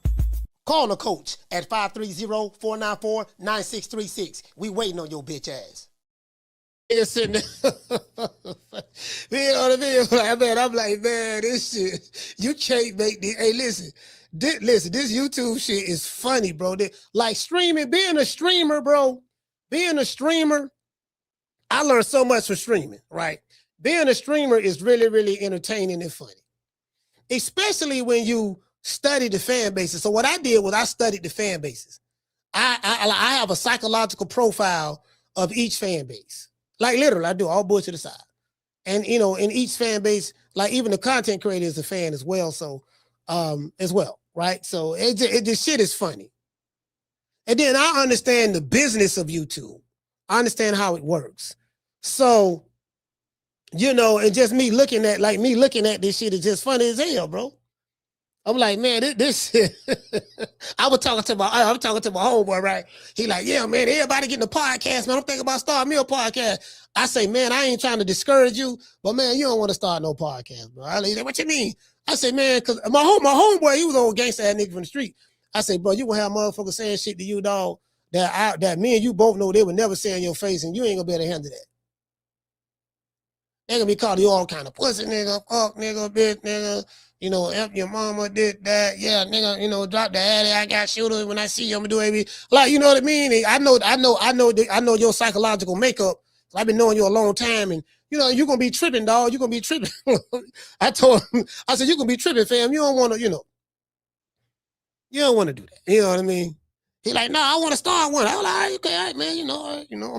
Call the coach at 530-494-9636. We waiting on your bitch ass. Nigga sitting there. You know what I mean? I'm like, man, this shit, you can't make this. Hey, listen, this YouTube shit is funny, bro. Like streaming, being a streamer, bro, I learned so much from streaming, right? Being a streamer is really, really entertaining and funny, especially when you study the fan bases. So what I did was I studied the fan bases. I have a psychological profile of each fan base. Like literally, I do all bullshit aside. And you know, in each fan base, like even the content creator is a fan as well. So, as well, right? So this shit is funny. And then I understand the business of YouTube. I understand how it works. So, you know, and just me looking at this shit is just funny as hell, bro. I'm like, man, this shit. I'm talking to my homeboy, right? He like, yeah, man, everybody getting a podcast, man. I'm thinking about starting me a podcast. I say, man, I ain't trying to discourage you, but man, you don't want to start no podcast, bro. I like, what you mean? I say, man, because my homeboy, he was old gangster ass nigga from the street. I say, bro, you gonna have motherfuckers saying shit to you, dog, that me and you both know they would never say in your face, and you ain't gonna be able to handle that. They gonna be calling you all kind of pussy nigga, fuck nigga, bitch nigga, you know, F your mama did that, yeah, nigga, you know, drop the addy, I got shooters when I see you, I'm gonna do everything. Like, you know what I mean? I know your psychological makeup. I've been knowing you a long time, and you know, you're gonna be tripping, dog. You're gonna be tripping. I told him, I said, you're gonna be tripping, fam. You don't wanna, you don't wanna do that. You know what I mean? He like, no, I want to start one. I was like, all right, okay, all right, man.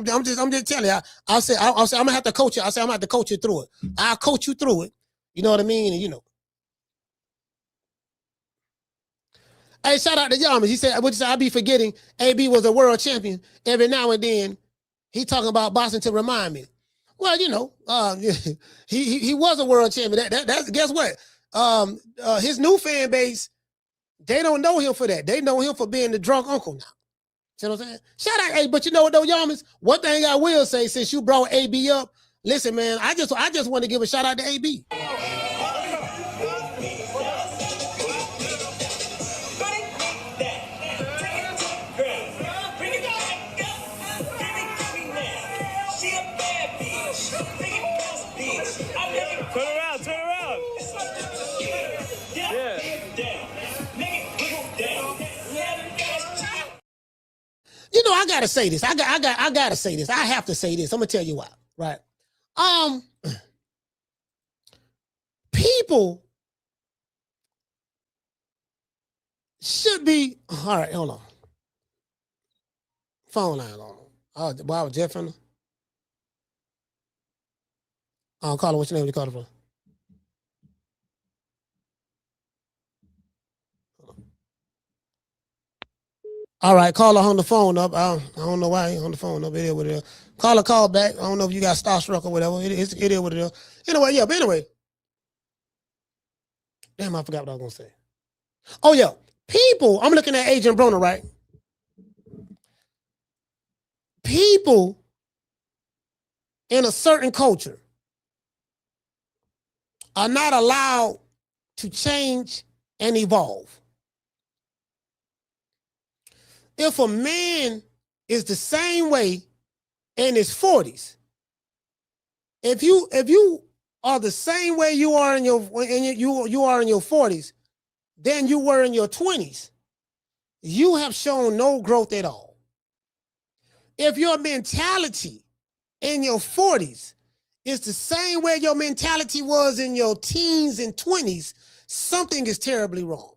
I'm just telling you. I'll say, I'm gonna have to coach you. I say, I'm gonna have to coach you through it. I'll coach you through it. You know what I mean? And Hey, shout out to Yamas. He said, I be forgetting AB was a world champion. Every now and then, he talking about boxing to remind me. Well, he was a world champion. That's guess what? His new fan base, they don't know him for that. They know him for being the drunk uncle now. See what I'm saying? Shout out, hey, but you know what though, Yamas? One thing I will say, since you brought AB up, listen, man, I just want to give a shout out to AB. Turn around. Yeah. I gotta say this. I gotta say this. I have to say this. I'm gonna tell you why. Right. People should be all right. Hold on. Phone line on. I was Jeff from. I'll call her. What's your name? You call her from? All right, call her on the phone up. I don't know why on the phone up. It is what it is. Call her call back. I don't know if you got starstruck or whatever. It is what it is. Anyway, yeah, but anyway. Damn, I forgot what I was gonna say. Oh yeah. People, I'm looking at Adrian Broner, right? People in a certain culture are not allowed to change and evolve. If a man is the same way in his 40s, if you are the same way you are in your 40s, than you were in your 20s, you have shown no growth at all. If your mentality in your 40s is the same way your mentality was in your teens and 20s, something is terribly wrong.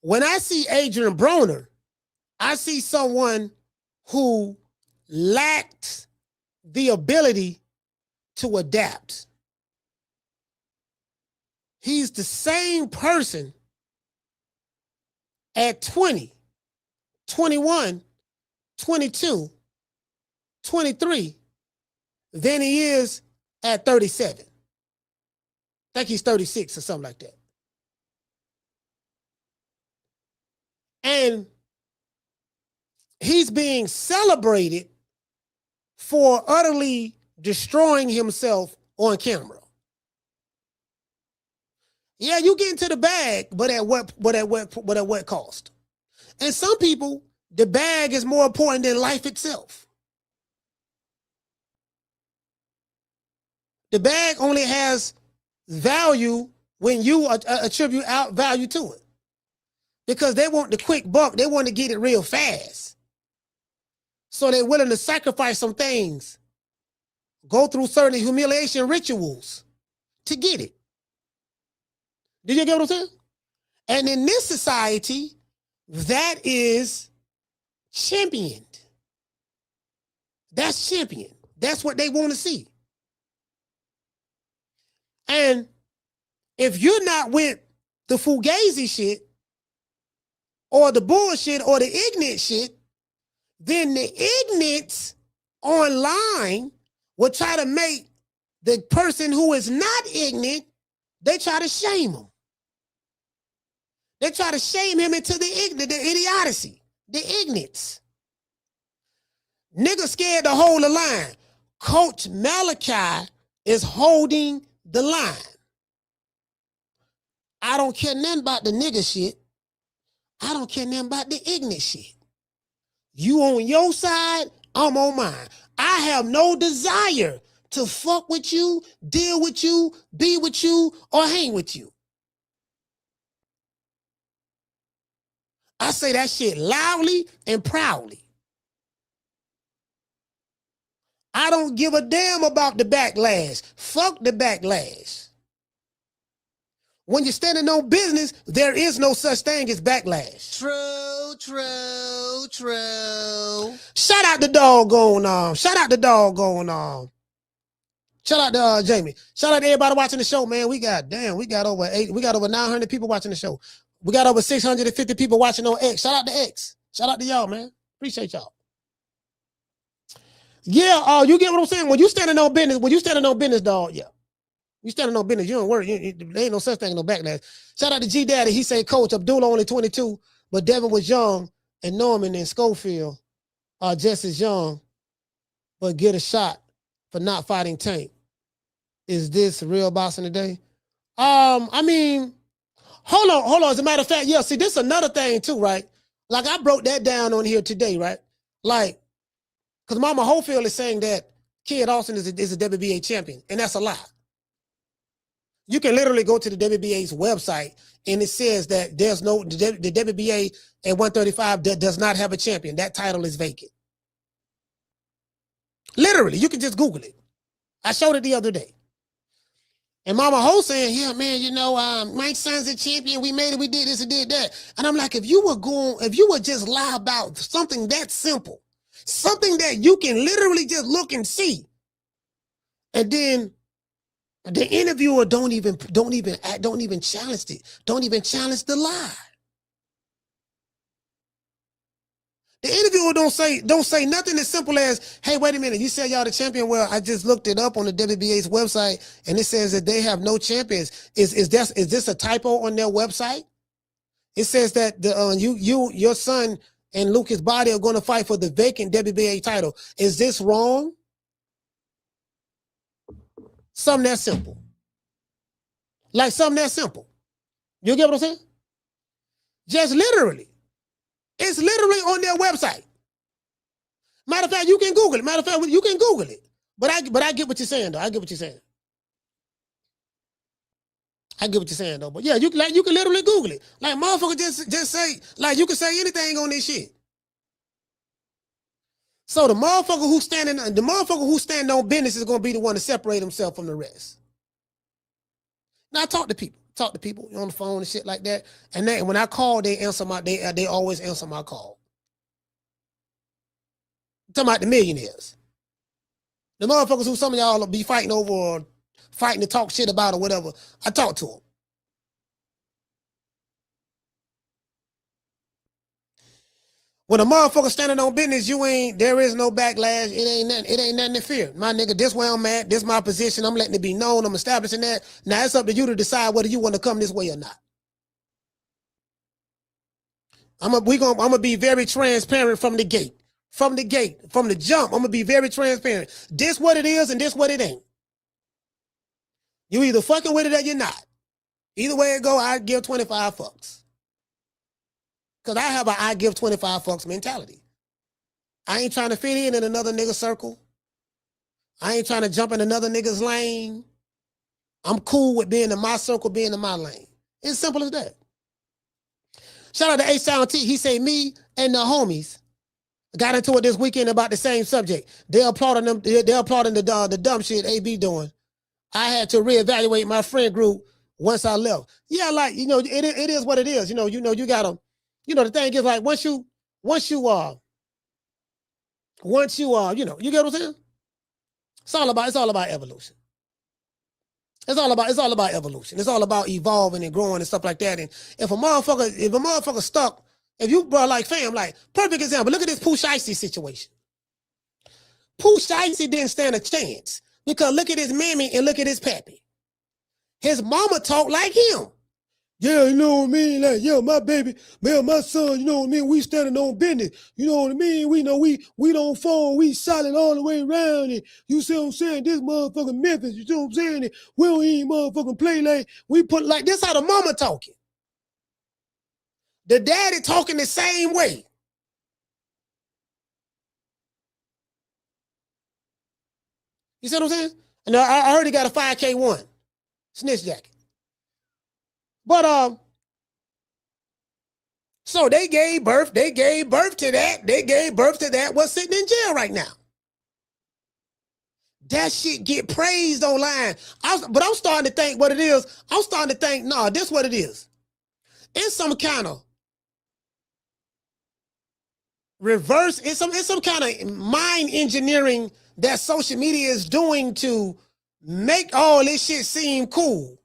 When I see Adrian Broner, I see someone who lacks the ability to adapt. He's the same person at 20, 21, 22, 23 than he is at 37. I think he's 36 or something like that. And he's being celebrated for utterly destroying himself on camera. Yeah, you get into the bag, but at what cost? And some people, the bag is more important than life itself. The bag only has value when you attribute out value to it. Because they want the quick buck. They want to get it real fast. So they're willing to sacrifice some things, go through certain humiliation rituals to get it. Did you get what I'm saying? And in this society, that is championed. That's championed. That's what they want to see. And if you're not with the fugazi shit, or the bullshit, or the ignorant shit, then the ignorance online will try to make the person who is not ignorant, they try to shame him. They try to shame him into the idiocy, the ignorance. Nigga scared to hold the line. Coach Malachi is holding the line. I don't care nothing about the nigga shit. I don't care nothing about the ignorant shit. You on your side, I'm on mine. I have no desire to fuck with you, deal with you, be with you, or hang with you. I say that shit loudly and proudly. I don't give a damn about the backlash. Fuck the backlash. When you're standing on business, there is no such thing as backlash. True. Shout out the doggone Shout out to Jamie. Shout out to everybody watching the show, man. We got over 900 people watching the show. We got over 650 people watching on X. Shout out to X. Shout out to y'all, man. Appreciate y'all. Yeah, you get what I'm saying? When you standing on business, dog, yeah. You standing on business, you don't worry. There ain't no such thing as no backlash. Shout out to G Daddy. He said, Coach, Abdullah only 22, but Devin was young, and Norman and Schofield are just as young, but get a shot for not fighting Tank. Is this real boxing today? I mean, hold on. As a matter of fact, yeah, see, this is another thing too, right? Like I broke that down on here today, right? Like, because Mama Holyfield is saying that Kid Austin is a WBA champion, and that's a lie. You can literally go to the WBA's website and it says that the WBA at 135 does not have a champion. That title is vacant. Literally, you can just Google it. I showed it the other day. And Mama Ho saying, yeah, man, you know, Mike Son's a champion. We made it. We did this and did that. And I'm like, if you would just lie about something that simple, something that you can literally just look and see, and then the interviewer don't even challenge it. Don't even challenge the lie. The interviewer don't say nothing as simple as, hey, wait a minute, you said y'all the champion. Well, I just looked it up on the WBA's website and it says that they have no champions. Is this a typo on their website? It says that your son and Lucas Body are going to fight for the vacant WBA title. Is this wrong? Something that simple. Like something that simple. You get what I'm saying? Just literally. It's literally on their website. Matter of fact, you can Google it. Matter of fact, you can Google it. But I get what you're saying, though. I get what you're saying. But yeah, you can literally Google it. Like motherfucker just say, like you can say anything on this shit. So the motherfucker who's standing on business is gonna be the one to separate himself from the rest. Now I talk to people on the phone and shit like that. And then when I call, they always answer my call. I'm talking about the millionaires. The motherfuckers who some of y'all will be fighting over or fighting to talk shit about or whatever. I talk to them. When a motherfucker standing on business, there is no backlash. It ain't nothing to fear. My nigga, this way I'm at, this my position. I'm letting it be known. I'm establishing that. Now it's up to you to decide whether you want to come this way or not. I'm gonna be very transparent from the gate. From the jump, I'm gonna be very transparent. This what it is and this what it ain't. You either fucking with it or you're not. Either way it go, I give 25 fucks. Because I have I give 25 fucks mentality. I ain't trying to fit in another nigga circle. I ain't trying to jump in another nigga's lane. I'm cool with being in my circle, being in my lane. It's simple as that. Shout out to A-Sound T. He say me and the homies got into it this weekend about the same subject. They're applauding the dumb shit AB doing. I had to reevaluate my friend group once I left. Yeah, like, you know, it is what it is. You gotta, the thing is like once you you get what I'm saying? It's all about evolution. It's all about evolution. It's all about evolving and growing and stuff like that. And if a motherfucker stuck, if you brought like fam, like perfect example, look at this Pooh Shiesty situation. Pooh Shiesty didn't stand a chance because look at his mammy and look at his pappy. His mama talked like him. Yeah, you know what I mean? Like, yeah, my baby, man, my son, you know what I mean? We standing on business. You know what I mean? We know we don't fall. We solid all the way around. And you see what I'm saying? This motherfucking Memphis, you see what I'm saying? And we don't even motherfucking play like, we put like, this how the mama talking. The daddy talking the same way. You see what I'm saying? And I heard he got a 5K1 snitch jacket. But so they gave birth to that. They gave birth to that. What's sitting in jail right now? That shit get praised online. But I'm starting to think what it is. I'm starting to think, no, this what it is. It's some kind of reverse. It's some kind of mind engineering that social media is doing to make all this shit seem cool.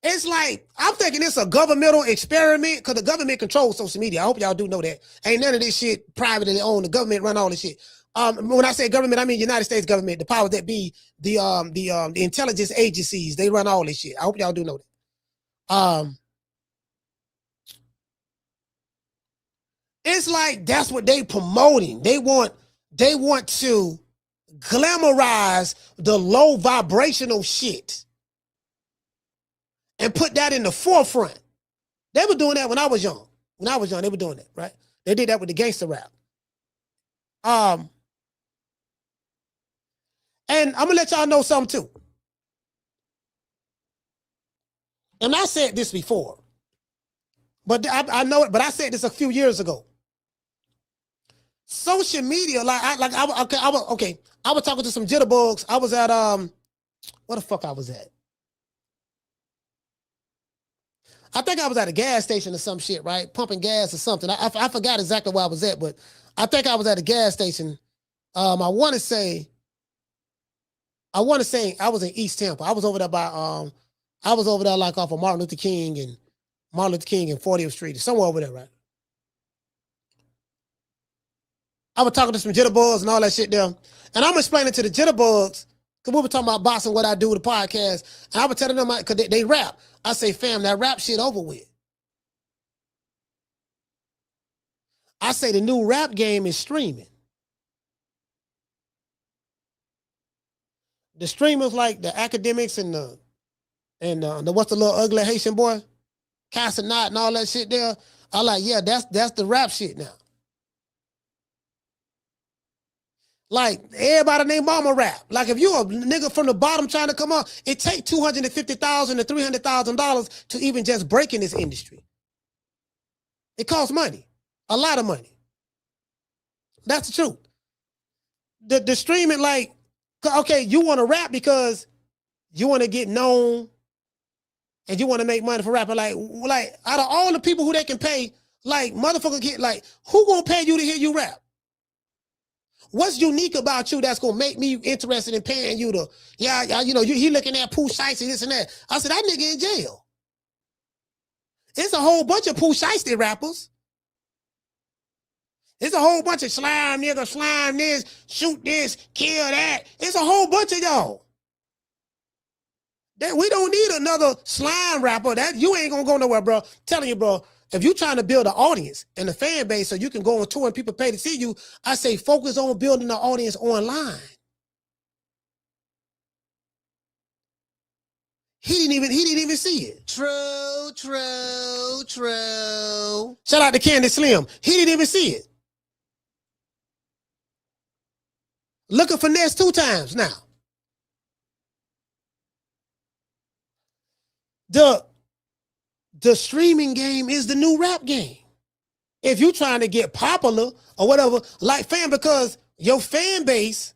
It's like, I'm thinking it's a governmental experiment because the government controls social media. I hope y'all do know that. Ain't none of this shit privately owned. The government run all this shit. When I say government, I mean United States government, the powers that be, the intelligence agencies, they run all this shit. I hope y'all do know that. It's like that's what they promoting. They want to glamorize the low vibrational shit and put that in the forefront. They were doing that when I was young. When I was young, they were doing that, right? They did that with the gangster rap. And I'm gonna let y'all know something too. And I said this before, but I know it, but I said this a few years ago. social media, I was talking to some jitterbugs. I was at where the fuck I was at? I think I was at a gas station or some shit, right? Pumping gas or something. I forgot exactly where I was at, but I think I was at a gas station. I want to say I was in East Tampa. I was over there like off of Martin Luther King and 40th Street, somewhere over there, right? I was talking to some jitterbugs and all that shit there. And I'm explaining to the jitterbugs, because we were talking about boxing, what I do with the podcast. And I was telling them, because they rap. I say, fam, that rap shit over with. I say the new rap game is streaming. The streamers like the academics and the what's the little ugly Haitian boy? Casanat and all that shit there. I like, yeah, that's the rap shit now. Like, everybody named mama rap. Like, if you a nigga from the bottom trying to come up, it take $250,000 to $300,000 to even just break in this industry. It costs money. A lot of money. That's the truth. The streaming, like, okay, you want to rap because you want to get known and you want to make money for rapping. Like, out of all the people who they can pay, like, motherfucker get, like, who gonna pay you to hear you rap? What's unique about you that's gonna make me interested in paying you to, he looking at Pooh Shiesty, this and that. I said, that nigga in jail. It's a whole bunch of Pooh Shiesty rappers. It's a whole bunch of slime nigga, slime this, shoot this, kill that. It's a whole bunch of y'all. We don't need another slime rapper. That you ain't gonna go nowhere, bro. I'm telling you, bro. If you're trying to build an audience and a fan base so you can go on tour and people pay to see you, I say focus on building an audience online. He didn't even see it. True. Shout out to Candy Slim. He didn't even see it. Looking for Ness 2 times now. The streaming game is the new rap game. If you're trying to get popular or whatever, like fam, because your fan base,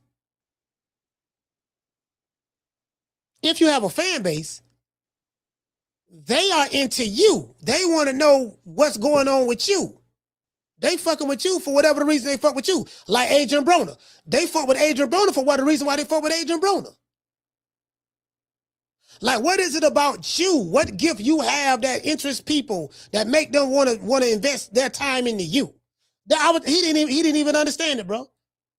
if you have a fan base, they are into you. They want to know what's going on with you. They fucking with you for whatever the reason they fuck with you. Like Adrian Broner. They fuck with Adrian Broner for what the reason why they fuck with Adrian Broner. Like, what is it about you? What gift you have that interests people that make them want to invest their time into you? He didn't even understand it, bro.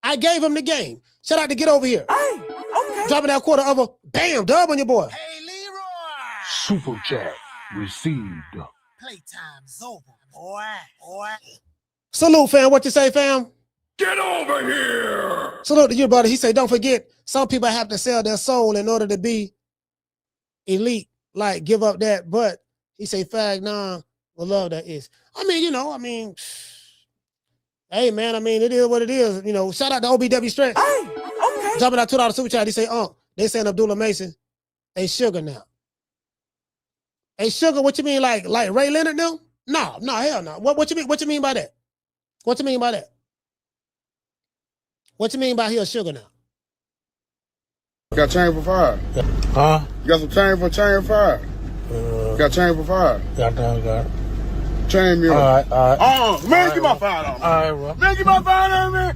I gave him the game. Shout out to Get Over Here. Hey, okay. Dropping that quarter of a bam dub on your boy. Hey, Leroy. Super chat received. Playtime's over, boy. Salute, fam. What you say, fam? Get over here. Salute to you, brother. He said, don't forget, some people have to sell their soul in order to be elite, like give up that, but he say fag nah, well love that is. Hey man, it is what it is. Shout out to OBW Stretch. Hey, okay. Dropping out $2 super chat. He say, they saying Abdullah Mason, a sugar now. A sugar, what you mean like Ray Leonard now? No, hell no. What you mean by that? What you mean by that? What you mean by he a sugar now? Got chain for fire. Huh? You got some chain for fire. Got chain for fire. Got it. Chain me. All right. Man, get my fire on. All right, bro. Man, get my fire on, man.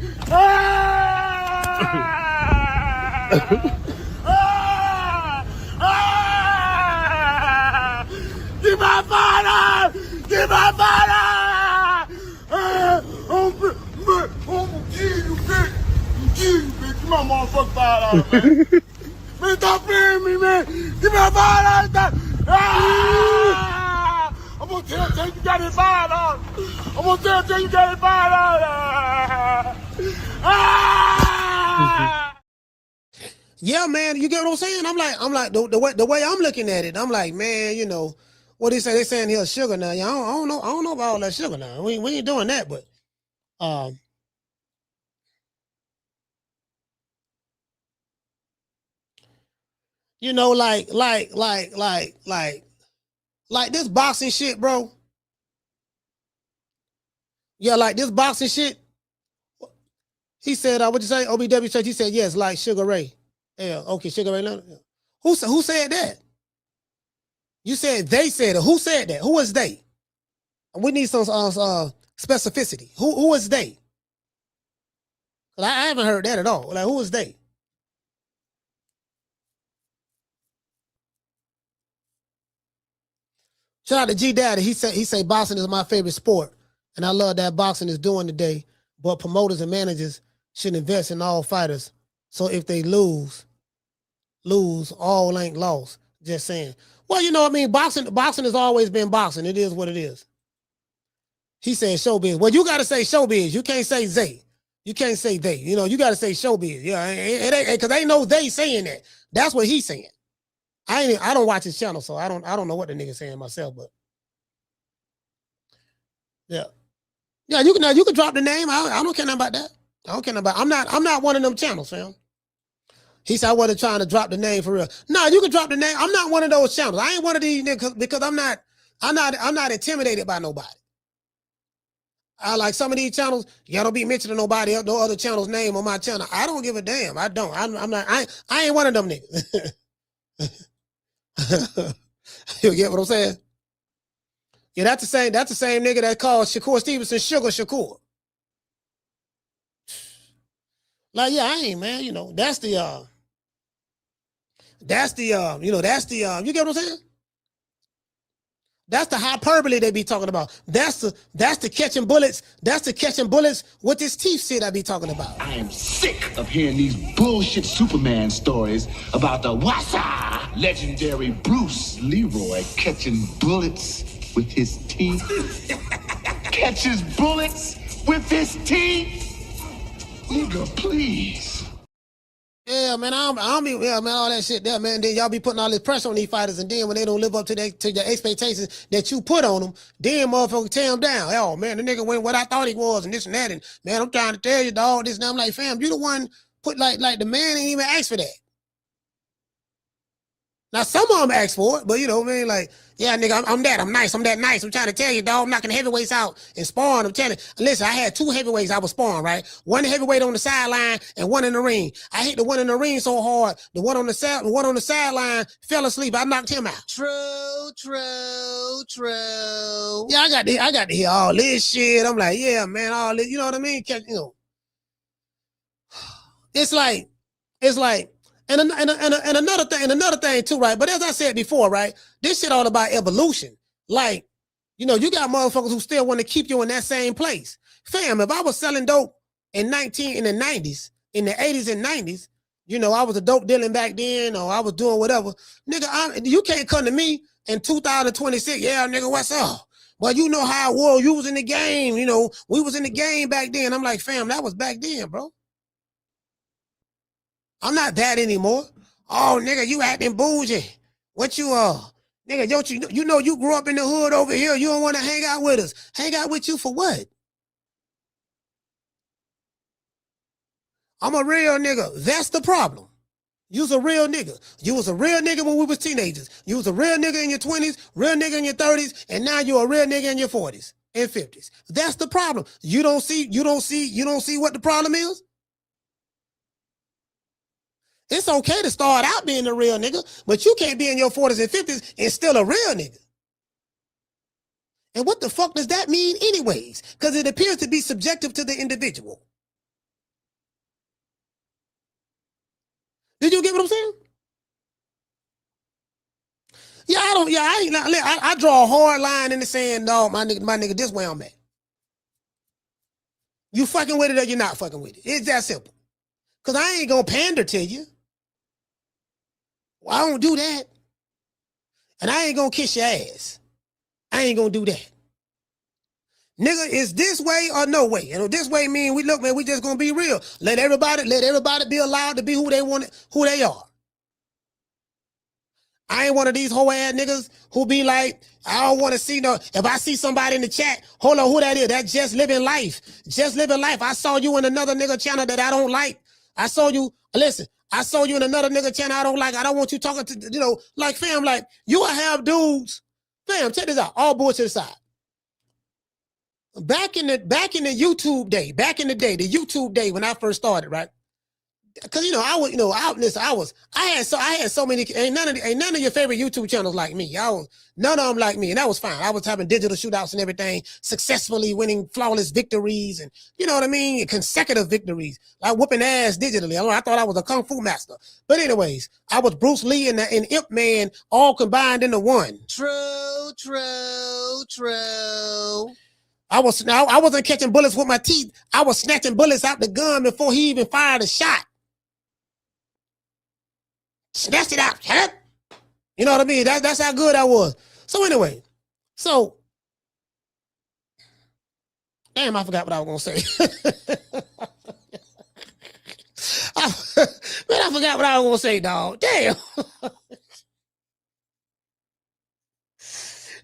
Get my fire! Get my fire! I'm gonna kill you, bitch. Get my motherfucking fire out, man. Man, stop playing me, man. Give me a fire out. I'm gonna tell you got it fired on. I'm gonna tell you got it fired on. Yeah, man, you get what I'm saying? I'm like the way I'm looking at it, I'm like, man, what they say? They saying he's sugar now. Yeah, I don't know about all that sugar now. We ain't doing that, but like this boxing shit, bro. Yeah, like this boxing shit. He said, "What'd you say?" OBW Church. He said, "Yes, like Sugar Ray." Yeah, okay, Sugar Ray Leonard. Who said that? You said they said it. Who said that? Who is they? We need some specificity. Who is they? I haven't heard that at all. Like, who is they? Shout out to G Daddy. He say boxing is my favorite sport, and I love that boxing is doing today. But promoters and managers should invest in all fighters. So if they lose, all ain't lost. Just saying. Well, you know what I mean? Boxing has always been boxing. It is what it is. He said showbiz. Well, you got to say showbiz. You can't say they. You can't say they. You know, you got to say showbiz. Yeah, it ain't because ain't no they saying that. That's what he's saying. I don't watch his channel, so I don't know what the nigga saying myself, but yeah. Yeah, you can drop the name. I don't care nothing about that. I don't care nothing about. I'm not one of them channels, fam. He said I wasn't trying to drop the name for real. No, you can drop the name. I'm not one of those channels. I ain't one of these niggas because I'm not intimidated by nobody. I like some of these channels, y'all don't be mentioning nobody else, no other channel's name on my channel. I don't give a damn. I don't. I ain't one of them niggas. You get what I'm saying? Yeah, that's the same nigga that called Shakur Stevenson Sugar Shakur. Like, yeah, I ain't, man. You know, that's the you get what I'm saying? That's the hyperbole they be talking about. That's the catching bullets. That's the catching bullets with his teeth shit I be talking about. I am sick of hearing these bullshit Superman stories about the Wassa legendary Bruce Leroy catching bullets with his teeth. Catches bullets with his teeth. Nigga, please. Yeah, man, all that shit there, man. Then y'all be putting all this pressure on these fighters, and then when they don't live up to the expectations that you put on them, then motherfuckers tear them down. Oh, man, the nigga went what I thought he was, and this and that, and man, I'm trying to tell you, dog, this and that. I'm like, fam, you the one put like the man ain't even asked for that. Now, some of them ask for it, but you know what I mean? Like, yeah, nigga, I'm that nice. I'm trying to tell you, dog, I'm knocking heavyweights out and sparring. I'm telling you. Listen, I had 2 heavyweights I was sparring, right? One heavyweight on the sideline and one in the ring. I hit the one in the ring so hard, the one on the sideline fell asleep. I knocked him out. True. Yeah, I got to hear all this shit. I'm like, yeah, man, all this, you know what I mean? You know, it's like, and another thing too, right? But as I said before, right? This shit all about evolution. Like, you know, you got motherfuckers who still want to keep you in that same place. Fam, if I was selling dope in the 90s, in the 80s and 90s, you know, I was a dope dealing back then, or I was doing whatever. Nigga, you can't come to me in 2026. Yeah, nigga, what's up? Well, you know how it was. You was in the game. You know, we was in the game back then. I'm like, fam, that was back then, bro. I'm not that anymore. Oh, nigga, you acting bougie. What you are? Nigga, don't you know you grew up in the hood over here. You don't want to hang out with us. Hang out with you for what? I'm a real nigga. That's the problem. You was a real nigga. You was a real nigga when we was teenagers. You was a real nigga in your 20s, real nigga in your 30s, and now you're a real nigga in your 40s and 50s. That's the problem. You don't see what the problem is? It's okay to start out being a real nigga, but you can't be in your 40s and 50s and still a real nigga. And what the fuck does that mean anyways? Because it appears to be subjective to the individual. Did you get what I'm saying? Yeah, I draw a hard line in the sand, dog, my nigga, this way I'm at. You fucking with it or you're not fucking with it. It's that simple. Because I ain't going to pander to you. Well, I don't do that. And I ain't going to kiss your ass. I ain't going to do that. Nigga, is this way or no way? You know, this way mean we just going to be real. Let everybody be allowed to be who they are. I ain't one of these hoe ass niggas who be like, I don't want to see if I see somebody in the chat, hold on, who that is? That's Just Living Life. Just Living Life. I saw you in another nigga channel that I don't like. I saw you in another nigga channel I don't like. I don't want you talking to, like, fam, like, you will have dudes. Fam, check this out. All bullshit aside. back in the YouTube day, the YouTube day when I first started, right? Because I had so many. Ain't none of your favorite YouTube channels like me. None of them like me, and that was fine. I was having digital shootouts and everything, successfully winning flawless victories, and you know what I mean, consecutive victories, like whooping ass digitally. I thought I was a kung fu master, but anyways, I was Bruce Lee and Ip Man all combined into one. True. I wasn't catching bullets with my teeth. I was snatching bullets out the gun before he even fired a shot. Snatched it out. You know what I mean? That's how good I was. So anyway, damn, I forgot what I was gonna say. I forgot what I was gonna say, dog. Damn.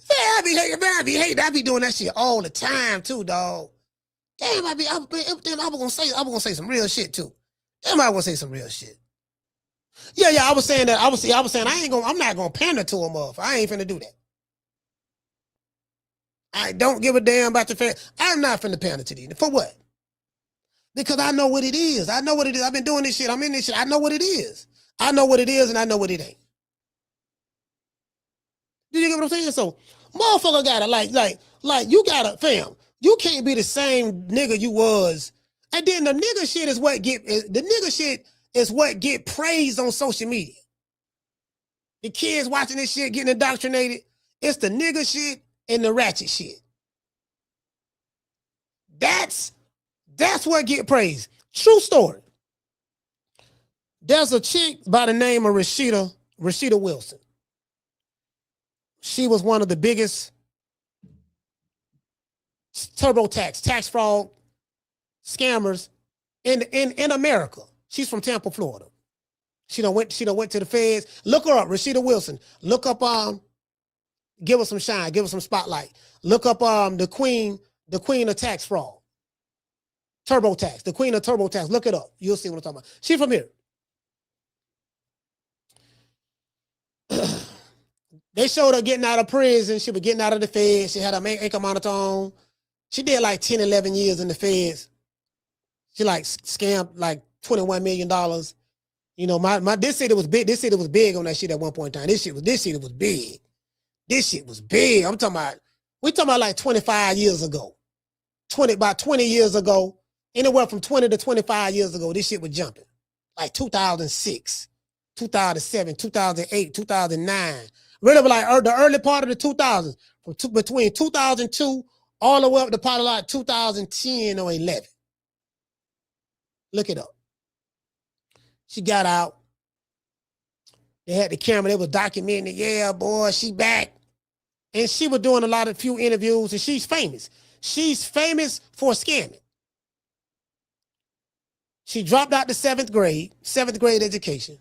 I be hating. I be doing that shit all the time too, dog. Damn, I was gonna say some real shit too. Damn, I was gonna say some real shit. Yeah, I was saying that. I was saying I'm not gonna pander to him off. I ain't finna do that. I don't give a damn about the fact. I'm not finna pander to these. For what? Because I know what it is. I've been doing this shit. I'm in this shit. I know what it is. I know what it is, and I know what it ain't. Did you get what I'm saying? So, motherfucker gotta like you gotta, fam. You can't be the same nigga you was. And then the nigga shit is what get praised on social media. The kids watching this shit getting indoctrinated. It's the nigga shit and the ratchet shit. That's what get praised. True story. There's a chick by the name of Rashida Wilson. She was one of the biggest TurboTax, tax fraud scammers in America. She's from Tampa, Florida. She done went to the feds. Look her up, Rashida Wilson. Look up, give her some shine, give her some spotlight. Look up the queen of tax fraud. TurboTax, the queen of TurboTax. Look it up. You'll see what I'm talking about. She from here. They showed her getting out of prison. She was getting out of the feds. She had her ankle monitor on. She did like 10, 11 years in the feds. She like scammed like $21 million. You know, this city was big. This city was big on that shit at one point in time. This shit was big. This shit was big. We talking about like 25 years ago. About 20 years ago. Anywhere from 20 to 25 years ago, this shit was jumping. Like 2006, 2007, 2008, 2009. Really like the early part of the 2000s. Between 2002 all the way up to probably like 2010 or 11. Look it up. She got out. They had the camera. They was documenting it. Yeah, boy, she back. And she was doing a few interviews, and she's famous. She's famous for scamming. She dropped out the seventh grade education.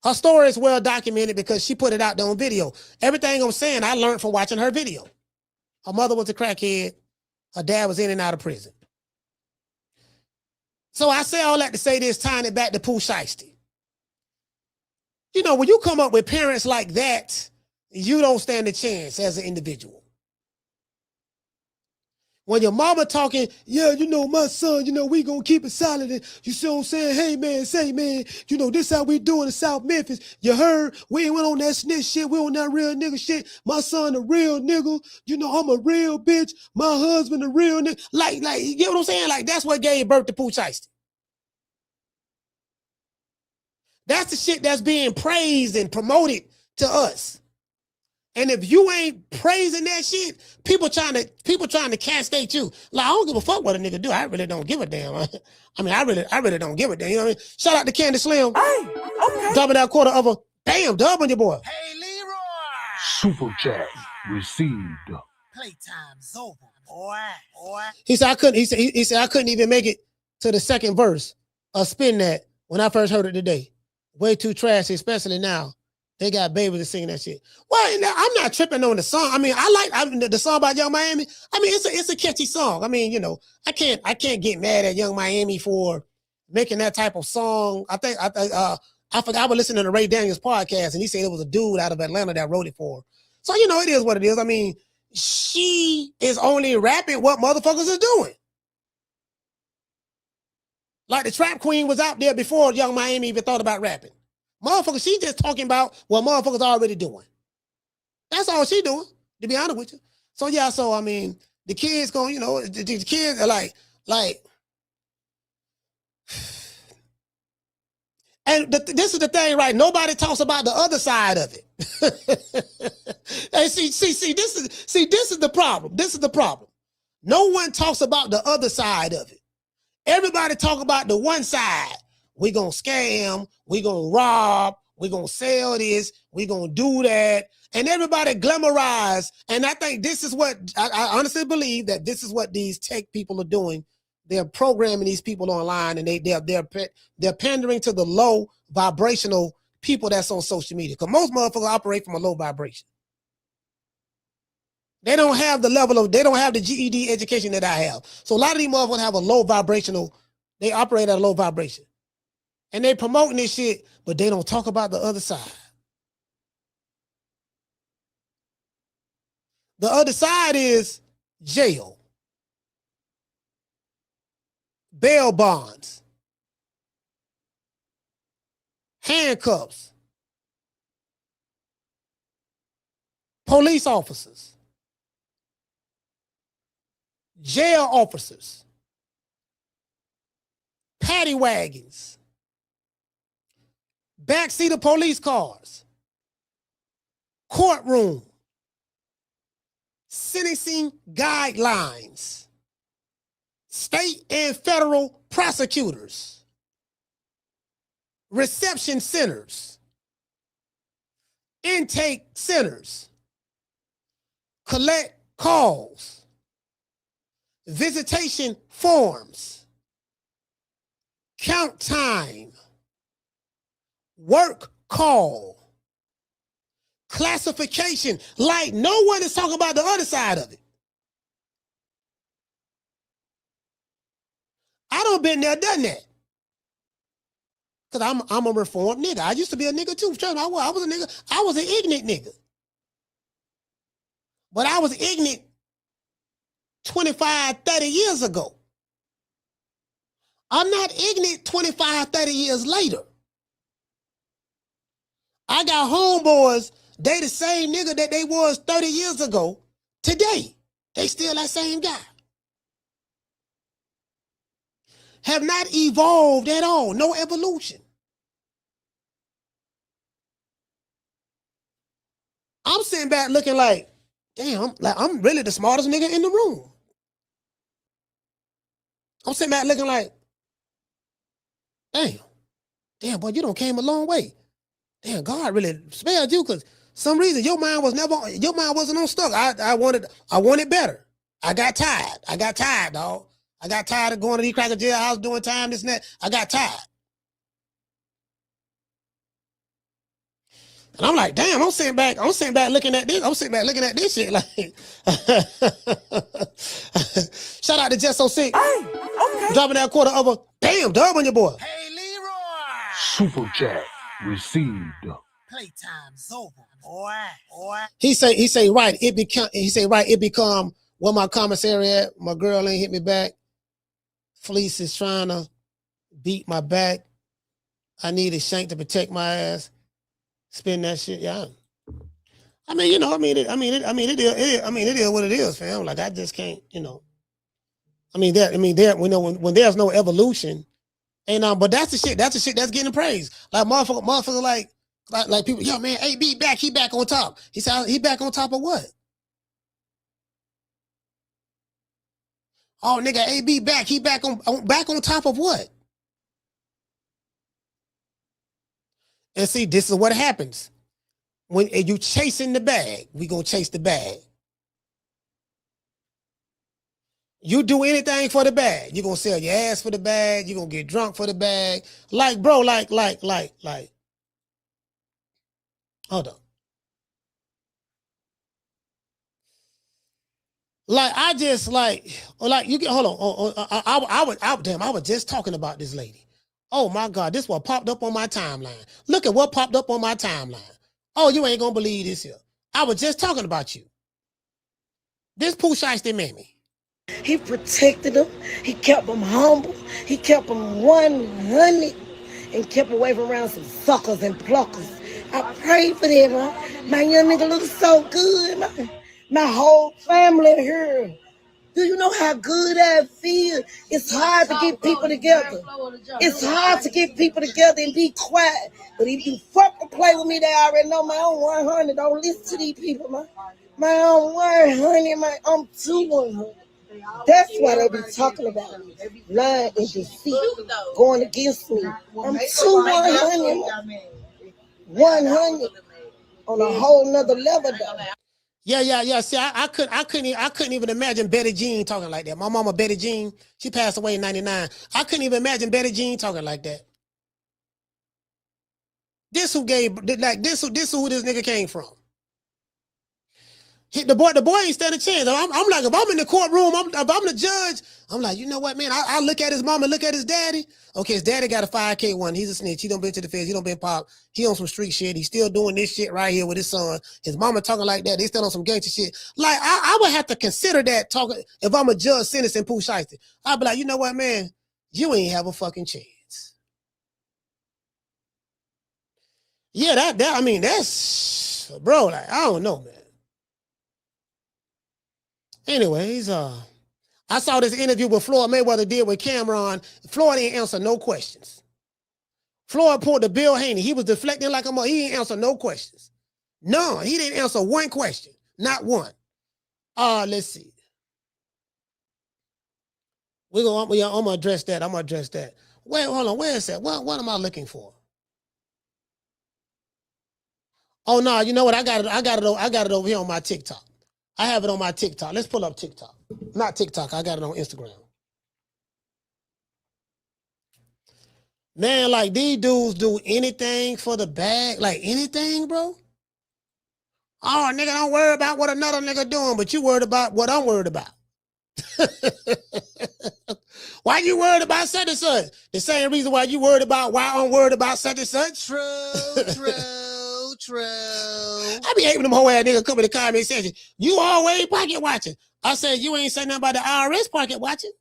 Her story is well documented because she put it out there on video. Everything I'm saying, I learned from watching her video. Her mother was a crackhead. Her dad was in and out of prison. So I say all that to say this, tying it back to Pooh Shiesty. You know, when you come up with parents like that, you don't stand a chance as an individual. When your mama talking, yeah, you know, my son, you know, we gonna keep it solid. And you see what I'm saying? Hey, man, say, man, you know, this how we doing in South Memphis. You heard? We ain't went on that snitch shit. We on that real nigga shit. My son a real nigga. You know, I'm a real bitch. My husband a real nigga. Like, you get what I'm saying? Like, that's what gave birth to Pooh Shiesty. That's the shit that's being praised and promoted to us. And if you ain't praising that shit, people trying to castigate you. Like, I don't give a fuck what a nigga do. I really don't give a damn. I mean, I really don't give a damn. You know what I mean? Shout out to Candy Slim. Hey, okay. Dubbing that quarter of a bam, dub on your boy. Hey, Leroy. Super chat received. Playtime's over, boy. He said I couldn't even make it to the second verse of Spin That when I first heard it today. Way too trashy, especially now. They got babies to sing that shit. Well, I'm not tripping on the song. I mean, I like the song by Young Miami. I mean, it's a catchy song. I mean, you know, I can't get mad at Young Miami for making that type of song. I forgot. I was listening to Ray Daniels podcast, and he said it was a dude out of Atlanta that wrote it for her. So, you know, it is what it is. I mean, she is only rapping what motherfuckers are doing. Like the Trap Queen was out there before Young Miami even thought about rapping. Motherfucker, she just talking about what motherfuckers already doing. That's all she doing, to be honest with you. So yeah, so I mean, the kids going, you know, the kids are like, and this is the thing, right? Nobody talks about the other side of it. And this is the problem. This is the problem. No one talks about the other side of it. Everybody talk about the one side. We gonna scam, we gonna rob, we gonna sell this, we gonna do that. And everybody glamorize. And I think this is what, I honestly believe that this is what these tech people are doing. They're programming these people online, and they're pandering to the low vibrational people that's on social media. Because most motherfuckers operate from a low vibration. They don't have the level of, they don't have the GED education that I have. So a lot of these motherfuckers have a low vibrational, they operate at a low vibration. And they promoting this shit, but they don't talk about the other side. The other side is jail, bail bonds, handcuffs, police officers, jail officers, paddy wagons, backseat of police cars, courtroom, sentencing guidelines, state and federal prosecutors, reception centers, intake centers, collect calls, visitation forms, count time, work call, classification. Like, no one is talking about the other side of it. I done been there, done that. Because I'm a reformed nigga. I used to be a nigga too. Trust me, I was a nigga. I was an ignorant nigga. But I was ignorant 25, 30 years ago. I'm not ignorant 25, 30 years later. I got homeboys, they the same nigga that they was 30 years ago today. They still that same guy. Have not evolved at all. No evolution. I'm sitting back looking like, damn, like I'm really the smartest nigga in the room. I'm sitting back looking like, damn, boy, you done came a long way. Damn, God really spared you because some reason your mind wasn't on stuck. I wanted better. I got tired, dog. I got tired of going to these cracker jailhouse doing time, this and that. I got tired. And I'm like, damn, I'm sitting back looking at this. I'm sitting back looking at this shit like shout out to Just So Sick. Hey, okay. Dropping that quarter of a damn dub on your boy. Hey, Leroy. Super chat received. Playtime's over, boy. He say right, it become where my commissary at. My girl ain't hit me back. Fleece is trying to beat my back. I need a shank to protect my ass. Spin that shit, yeah. I mean, you know, it is what it is, fam. Like I just can't, you know. When there's no evolution, and but that's the shit that's getting praised. Like motherfucker like people, yo man, AB back, he back on top. He said he back on top of what? Oh nigga, AB back, he back on top of what? And see, this is what happens. When you chasing the bag, we gonna chase the bag. You do anything for the bag. You're gonna sell your ass for the bag, you're gonna get drunk for the bag. Like, bro, like. Hold on. Like I just like you get hold on. I was just talking about this lady. Oh my God, this what popped up on my timeline. Look at what popped up on my timeline. Oh, you ain't gonna believe this here. I was just talking about you. This Pooh Shiesty Mammy. He protected them. He kept them humble. He kept them 100 and kept away from around some suckers and pluckers. I pray for them, man. My young nigga looks so good, man. My whole family here. Do you know how good I feel? It's hard to get people together. It's hard to get people together and be quiet. But if you fucking play with me, they already know my own 100. Don't listen to these people, man. My own 100, I'm 200. That's what they be talking about. Lying and deceit. Going against me. I'm 200. 100 on a whole nother level, though. Yeah. See, I couldn't even imagine Betty Jean talking like that. My mama Betty Jean, she passed away in '99. I couldn't even imagine Betty Jean talking like that. This who who this nigga came from. The boy ain't stand a chance. I'm like, if I'm in the courtroom, if I'm the judge, I'm like, you know what, man? I look at his mama, look at his daddy. Okay, his daddy got a 5K one. He's a snitch. He done been to the feds. He done been popped. He on some street shit. He's still doing this shit right here with his son. His mama talking like that. They still on some gangster shit. Like, I would have to consider that talking if I'm a judge sentencing Pooh Shiesty. I'd be like, you know what, man? You ain't have a fucking chance. Yeah, that's, bro, like, I don't know, man. Anyways, I saw this interview with Floyd Mayweather did with Cameron. Floyd didn't answer no questions. Floyd pulled the Bill Haney. He was deflecting like a mother. He didn't answer no questions. No, he didn't answer one question. Not one. Let's see. I'm gonna address that. Wait, hold on. Where is that? What am I looking for? Oh no, you know what? I got it over here on my TikTok. I have it on my TikTok. Let's pull up TikTok. Not TikTok. I got it on Instagram. Man, like these dudes do anything for the bag. Like anything, bro. Oh, nigga, don't worry about what another nigga doing, but you worried about what I'm worried about. Why you worried about such and such? The same reason why you worried about why I'm worried about such and such. True. I be hating them whole ass niggas come in the comment section. You always pocket watching. I said, you ain't saying nothing about the IRS pocket watching.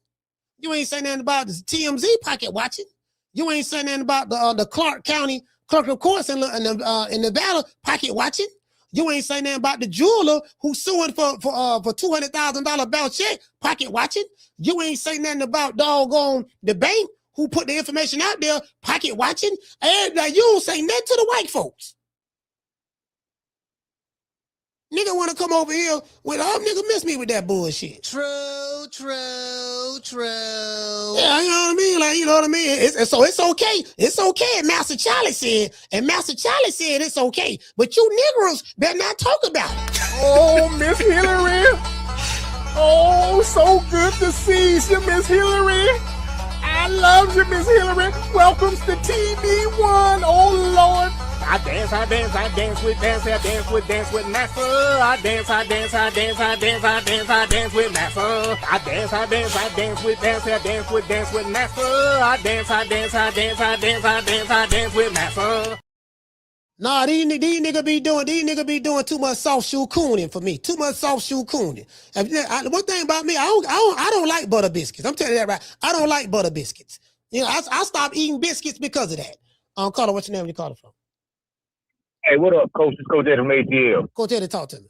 You ain't saying nothing about the TMZ pocket watching. You ain't saying nothing about the Clark County Clerk of Courts in Nevada pocket watching. You ain't saying nothing about the jeweler who's suing for $200,000 bail check pocket watching. You ain't saying nothing about doggone the bank who put the information out there pocket watching. And you don't say nothing to the white folks. Nigga want to come over here with, nigga miss me with that bullshit. True. Yeah, you know what I mean? Like, you know what I mean? So it's okay. It's okay. Master Charlie said it's okay. But you Negroes better not talk about it. Oh, Miss Hillary. Oh, so good to see you, Miss Hillary. I love you, Miss Hillary. Welcome to TV1. Oh, Lord. I dance with Master. I dance with Master. I dance with Master. I dance with Master. Nah, these niggas be doing too much soft shoe cooning for me. Too much soft shoe cooning. One thing about me, I don't like butter biscuits. I'm telling you that right. I don't like butter biscuits. You know, I stopped eating biscuits because of that. Carter, what's your name? Where you calling from? Hey, what up, Coach? It's Coach Eddie from ATL. Coach Eddie, talk to me.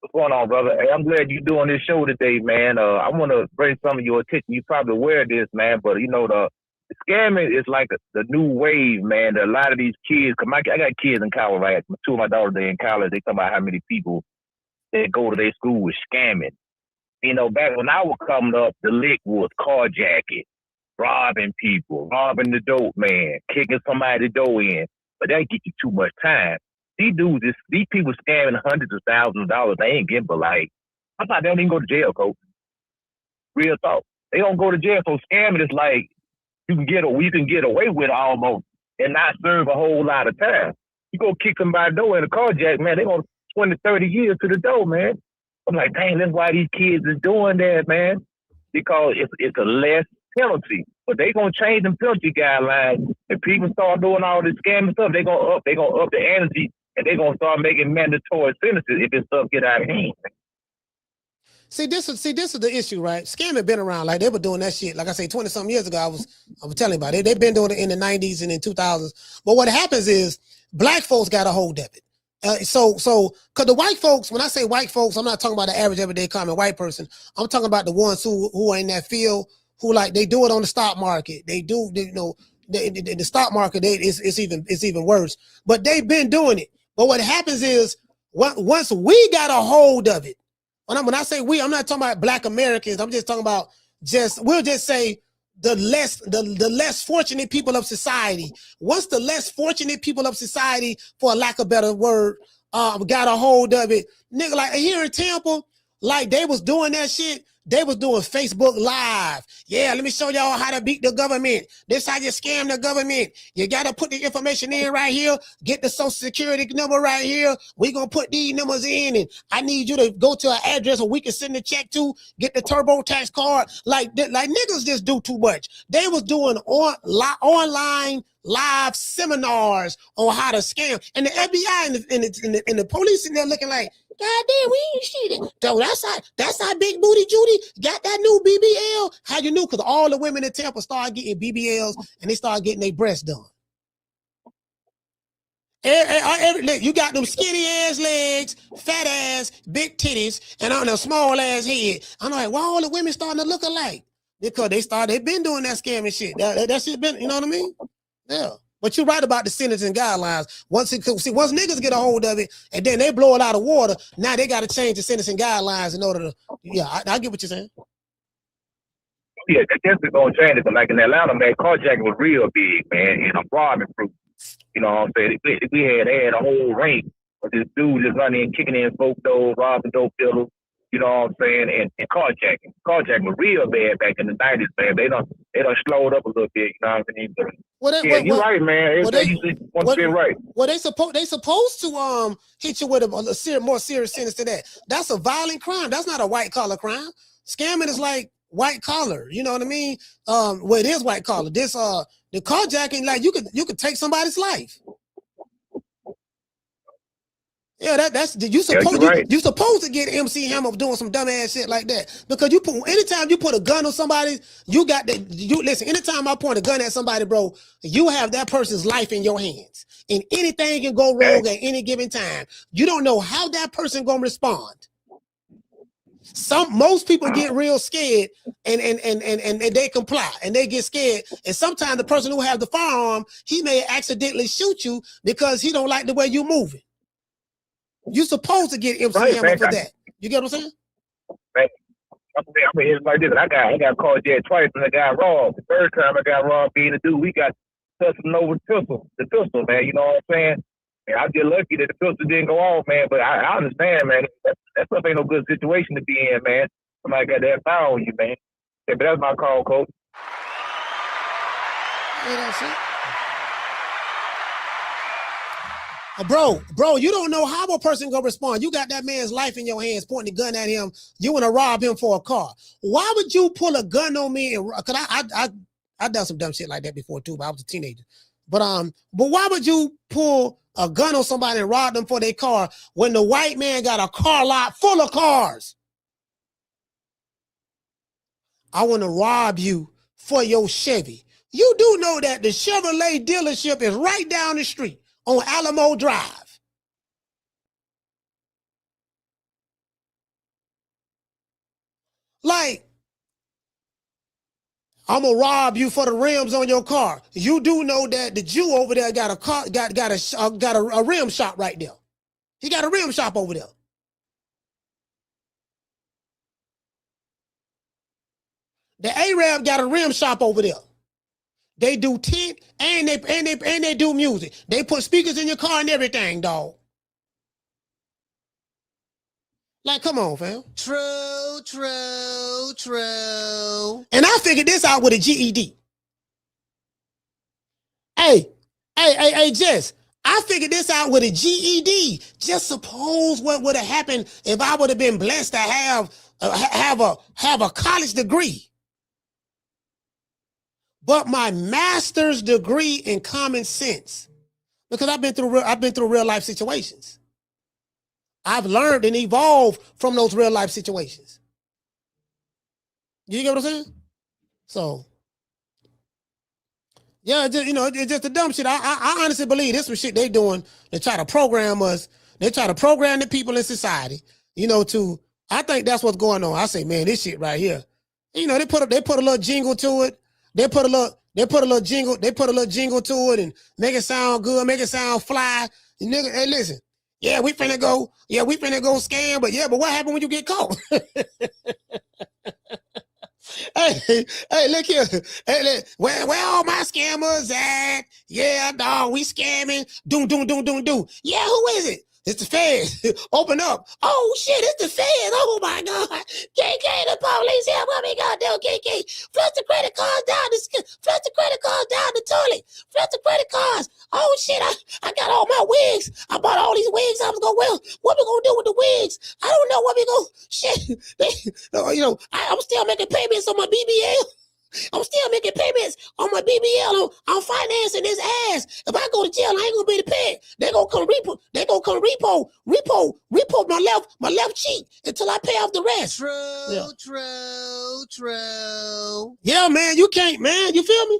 What's going on, brother? Hey, I'm glad you're doing this show today, man. I want to bring some of your attention. You probably aware of this, man, but you know, the scamming is like the new wave, man. A lot of these kids, I got kids in college, right? Two of my daughters, they in college. They talk about how many people that go to their school with scamming. You know, back when I was coming up, the lick was carjacking, robbing people, robbing the dope man, kicking somebody's door in. But that get you too much time. These people scamming hundreds of thousands of dollars. They ain't getting but like, I thought they don't even go to jail, Coach. Real talk. They don't go to jail. So scamming is like you can get away with almost and not serve a whole lot of time. You go kick somebody's door in a carjack, man, they going 20, 30 years to the door, man. I'm like, dang, that's why these kids is doing that, man. Because it's a less penalty. But they gonna change them penalty guidelines. If people start doing all this scamming stuff, they gonna up the energy and they gonna start making mandatory sentences if this stuff get out of hand. this is the issue, right? Scamming been around. Like they were doing that shit. Like I say, 20-something years ago, I was telling you about it. They've been doing it in the 90s and in 2000s. But what happens is black folks got a hold of it. So, cause the white folks, when I say white folks, I'm not talking about the average everyday common white person. I'm talking about the ones who are in that field, who like they do it on the stock market. They do, the stock market. It's even worse. But they've been doing it. But what happens is once we got a hold of it, when I say we, I'm not talking about black Americans. I'm just talking about we'll just say the less fortunate people of society. Once the less fortunate people of society, for a lack of a better word, got a hold of it, nigga, like here in Tampa, like they was doing that shit. They was doing Facebook Live. Yeah, let me show y'all how to beat the government. This how you scam the government. You got to put the information in right here. Get the social security number right here. We going to put these numbers in, and I need you to go to an address where we can send the check to, get the TurboTax card. Like niggas just do too much. They was doing online live seminars on how to scam. And the FBI and the police in there looking like, God damn, we ain't shit. So that's how Big Booty Judy got that new BBL. How you knew? Because all the women in Tampa started getting BBLs and they started getting their breasts done. You got them skinny ass legs, fat ass, big titties, and on a small ass head. I'm like, why all the women starting to look alike? Because they've been doing that scamming shit. That shit been, you know what I mean? Yeah. But you're right about the sentencing guidelines. Once niggas get a hold of it and then they blow it out of water, now they got to change the sentencing guidelines in order to. Yeah, I get what you're saying. Yeah, that definitely gonna change it. But like in Atlanta, man, carjacking was real big, man, and I'm robbing proof. You know what I'm saying? They had a whole ring of this dude just running in, kicking in folk doors, robbing dope dealers. You know what I'm saying? And carjacking. Carjacking was real bad back in the 90s, man. They done slowed up a little bit. You know what I mean? You're right, man. Right. Well, they supposed to hit you with a more serious sentence to that. That's a violent crime. That's not a white collar crime. Scamming is like white collar. You know what I mean? Well, it is white collar. This the carjacking, like you could take somebody's life. Yeah, that's you supposed to get MC Hammer doing some dumbass shit like that, because anytime you put a gun on somebody, listen. Anytime I point a gun at somebody, bro, you have that person's life in your hands, and anything can go wrong at any given time. You don't know how that person gonna respond. Most people get real scared and they comply and they get scared, and sometimes the person who has the firearm, he may accidentally shoot you because he don't like the way you moving. You supposed to get MC Hammer for that. You get what I'm saying? Man, I mean, it's like this. I got carjacked twice and I got robbed. The third time I got robbed, being a dude, we got tussling over the pistol, man. You know what I'm saying? And I get lucky that the pistol didn't go off, man. But I understand, man. That stuff ain't no good situation to be in, man. Somebody got that fire on you, man. Yeah, but that's my call, coach. Yeah, that's it. Bro, you don't know how a person gonna respond. You got that man's life in your hands, pointing the gun at him. You want to rob him for a car. Why would you pull a gun on me? Cause I done some dumb shit like that before too, but I was a teenager. But why would you pull a gun on somebody and rob them for their car when the white man got a car lot full of cars? I want to rob you for your Chevy. You do know that the Chevrolet dealership is right down the street on Alamo Drive. Like, I'm gonna rob you for the rims on your car. You do know that the Jew over there got a rim shop right there. He got a rim shop over there. The Arab got a rim shop over there. They do tent and they do music. They put speakers in your car and everything, dog. Like, come on, fam. True. And I figured this out with a GED. Hey, Jess, I figured this out with a GED. Just suppose what would have happened if I would have been blessed to have a college degree. But my master's degree in common sense, because I've been through real life situations. I've learned and evolved from those real life situations. You get what I'm saying? So, yeah, it's just the dumb shit. I honestly believe this was shit they doing to try to program us. They try to program the people in society, I think that's what's going on. I say, man, this shit right here. They put a little jingle to it. They put a little jingle to it and make it sound good, make it sound fly. Nigga, hey, listen. Yeah, we finna go scam, but what happened when you get caught? Hey, look here. Hey, where all my scammers at? Yeah, dog, we scamming. Doom. Yeah, who is it? It's the feds. Open up. Oh, shit, it's the feds. Oh, my God. KK, the police here. What we gonna do, KK? Flush the credit cards down the toilet. Flush the credit cards. Oh, shit, I got all my wigs. I bought all these wigs. I was going, well, what we gonna do with the wigs? I don't know what we gonna, shit. I'm still making payments on my BBL. I'm still making payments on my BBL. I'm financing this ass. If I go to jail, I ain't gonna be able to pay. They gonna come repo my left cheek until I pay off the rest. True. Yeah, man, you can't, man. You feel me?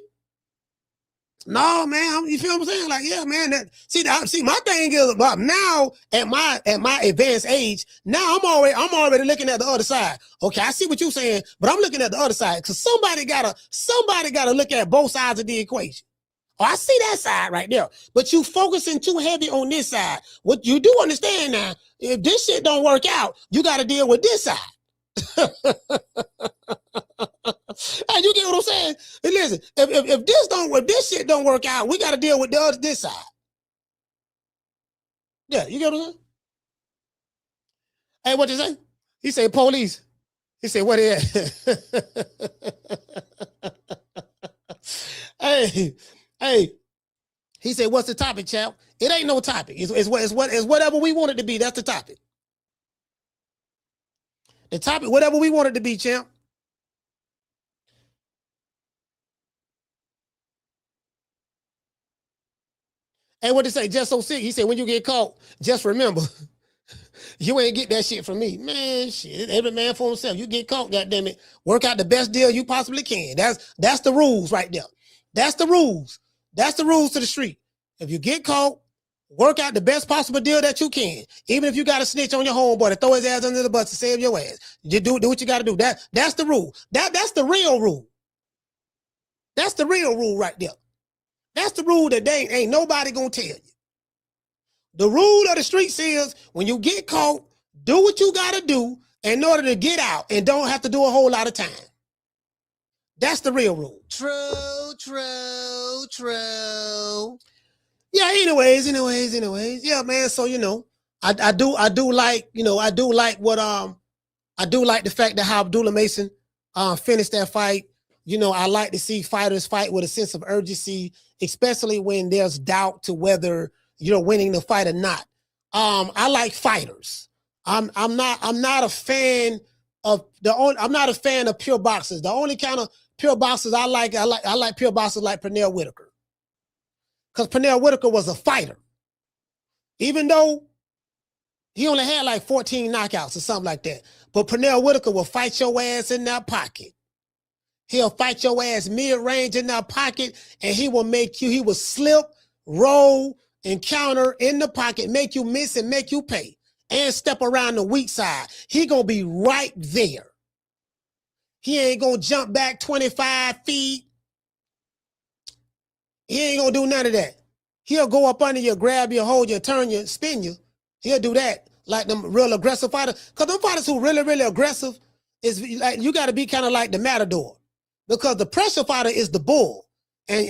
No, man, you feel what I'm saying? Like, yeah, man. See, my thing is about now at my advanced age. Now I'm already looking at the other side. Okay, I see what you're saying, but I'm looking at the other side because somebody gotta look at both sides of the equation. Oh, I see that side right there, but you focusing too heavy on this side. What you do understand now? If this shit don't work out, you got to deal with this side. Hey, you get what I'm saying? And listen, if this shit don't work out, we got to deal with this side. Yeah, you get what I'm saying? Hey, what you say? He said police. He said, what is that? Hey. He said, what's the topic, chap? It ain't no topic. It's whatever we want it to be. That's the topic. The topic, whatever we want it to be, champ. Hey, what did he say? Just so sick. He said, when you get caught, just remember, you ain't get that shit from me. Man, shit. Every man for himself. You get caught, goddammit. Work out the best deal you possibly can. That's the rules right there. That's the rules. That's the rules to the street. If you get caught, work out the best possible deal that you can. Even if you got to snitch on your homeboy to throw his ass under the bus to save your ass. You do what you got to do. That's the rule. That's the real rule. That's the real rule right there. That's the rule that ain't nobody gonna tell you. The rule of the streets is when you get caught, do what you gotta do in order to get out and don't have to do a whole lot of time. That's the real rule. True. Yeah, anyways. Yeah, man. So, I do like the fact that how Abdullah Mason finished that fight. I like to see fighters fight with a sense of urgency, especially when there's doubt to whether you're winning the fight or not. I like fighters. I'm not a fan of pure boxers. The only kind of pure boxers I like pure boxers like Pernell Whitaker. Because Pernell Whitaker was a fighter. Even though he only had like 14 knockouts or something like that. But Pernell Whitaker will fight your ass in that pocket. He'll fight your ass mid-range in that pocket, and he will slip, roll, and counter in the pocket, make you miss and make you pay, and step around the weak side. He gonna be right there. He ain't gonna jump back 25 feet. He ain't gonna do none of that. He'll go up under you, grab you, hold you, turn you, spin you. He'll do that like them real aggressive fighters. Because them fighters who really, really aggressive, is like you got to be kind of like the matador. Because the pressure fighter is the bull. And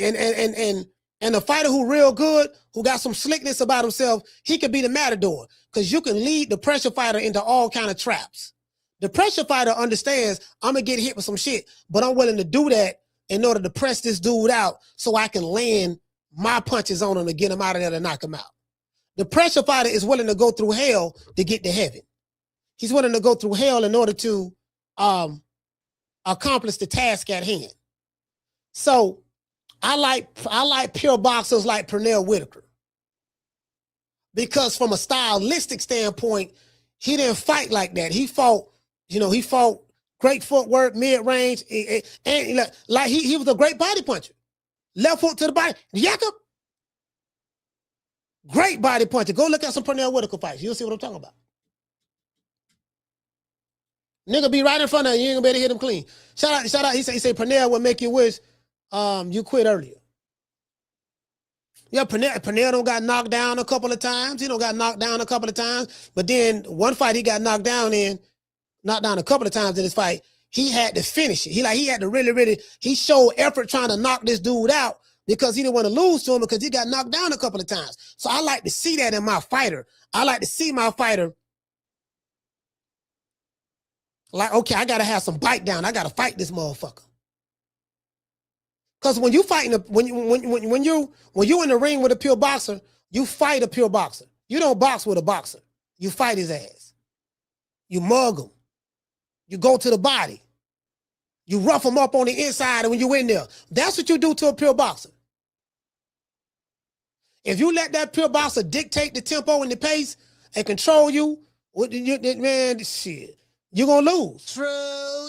the fighter who real good, who got some slickness about himself, he could be the matador. Because you can lead the pressure fighter into all kind of traps. The pressure fighter understands, I'm going to get hit with some shit, but I'm willing to do that in order to press this dude out so I can land my punches on him to get him out of there to knock him out. The pressure fighter is willing to go through hell to get to heaven. He's willing to go through hell in order to accomplish the task at hand. So I like pure boxers like Pernell Whitaker. Because from a stylistic standpoint, he didn't fight like that. He fought great footwork, mid-range, and like he was a great body puncher. Left hook to the body. Jacob, great body puncher. Go look at some Pernell Whitaker fights. You'll see what I'm talking about. Nigga be right in front of you. You ain't gonna be able to hit him clean. Shout out. He say Pernell will make you wish you quit earlier. Yeah, Pernell don't got knocked down a couple of times. He don't got knocked down a couple of times. But then one fight he got knocked down a couple of times in his fight. He had to finish it. He had to really, he showed effort trying to knock this dude out because he didn't want to lose to him because he got knocked down a couple of times. So I like to see that in my fighter. I like to see my fighter like, okay, I gotta have some bite down. I gotta fight this motherfucker. Because when you fighting, when you in the ring with a pure boxer, you fight a pure boxer. You don't box with a boxer. You fight his ass. You mug him. You go to the body. You rough him up on the inside and when you in there. That's what you do to a pure boxer. If you let that pure boxer dictate the tempo and the pace and control you, man, shit, you're going to lose. True.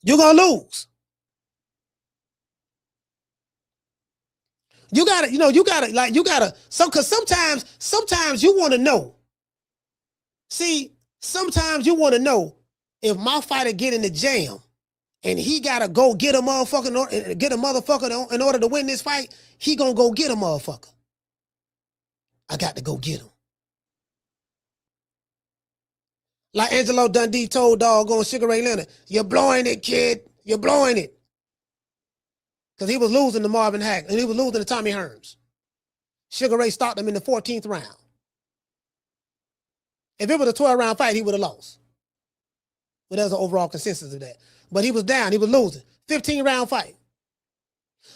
You're going to lose. You gotta, because sometimes you want to know. See, sometimes you want to know if my fighter get in the jam and he gotta go get a motherfucker in order to win this fight, he gonna go get a motherfucker. I got to go get him. Like Angelo Dundee told doggone Sugar Ray Leonard, you're blowing it, kid. You're blowing it. Because he was losing to Marvin Hagler and he was losing to Tommy Hearns. Sugar Ray stopped him in the 14th round. If it was a 12-round fight, he would have lost. But there's an overall consensus of that. But he was down. He was losing. 15-round fight.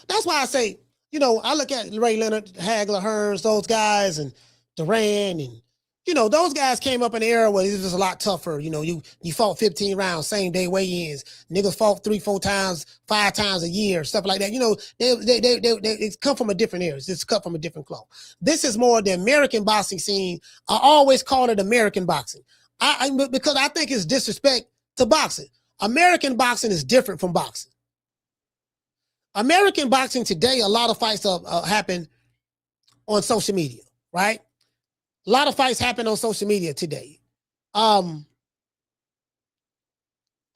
That's why I say, I look at Ray Leonard, Hagler, Hearns, those guys, and Duran, and, those guys came up in the era where it was a lot tougher. You fought 15 rounds, same day weigh-ins. Niggas fought 3-4 times, 5 times a year, stuff like that. They come from a different era. It's cut from a different cloth. This is more the American boxing scene. I always call it American boxing. Because I think it's disrespect to boxing. American boxing is different from boxing. American boxing today, a lot of fights happen on social media, right? A lot of fights happen on social media today. And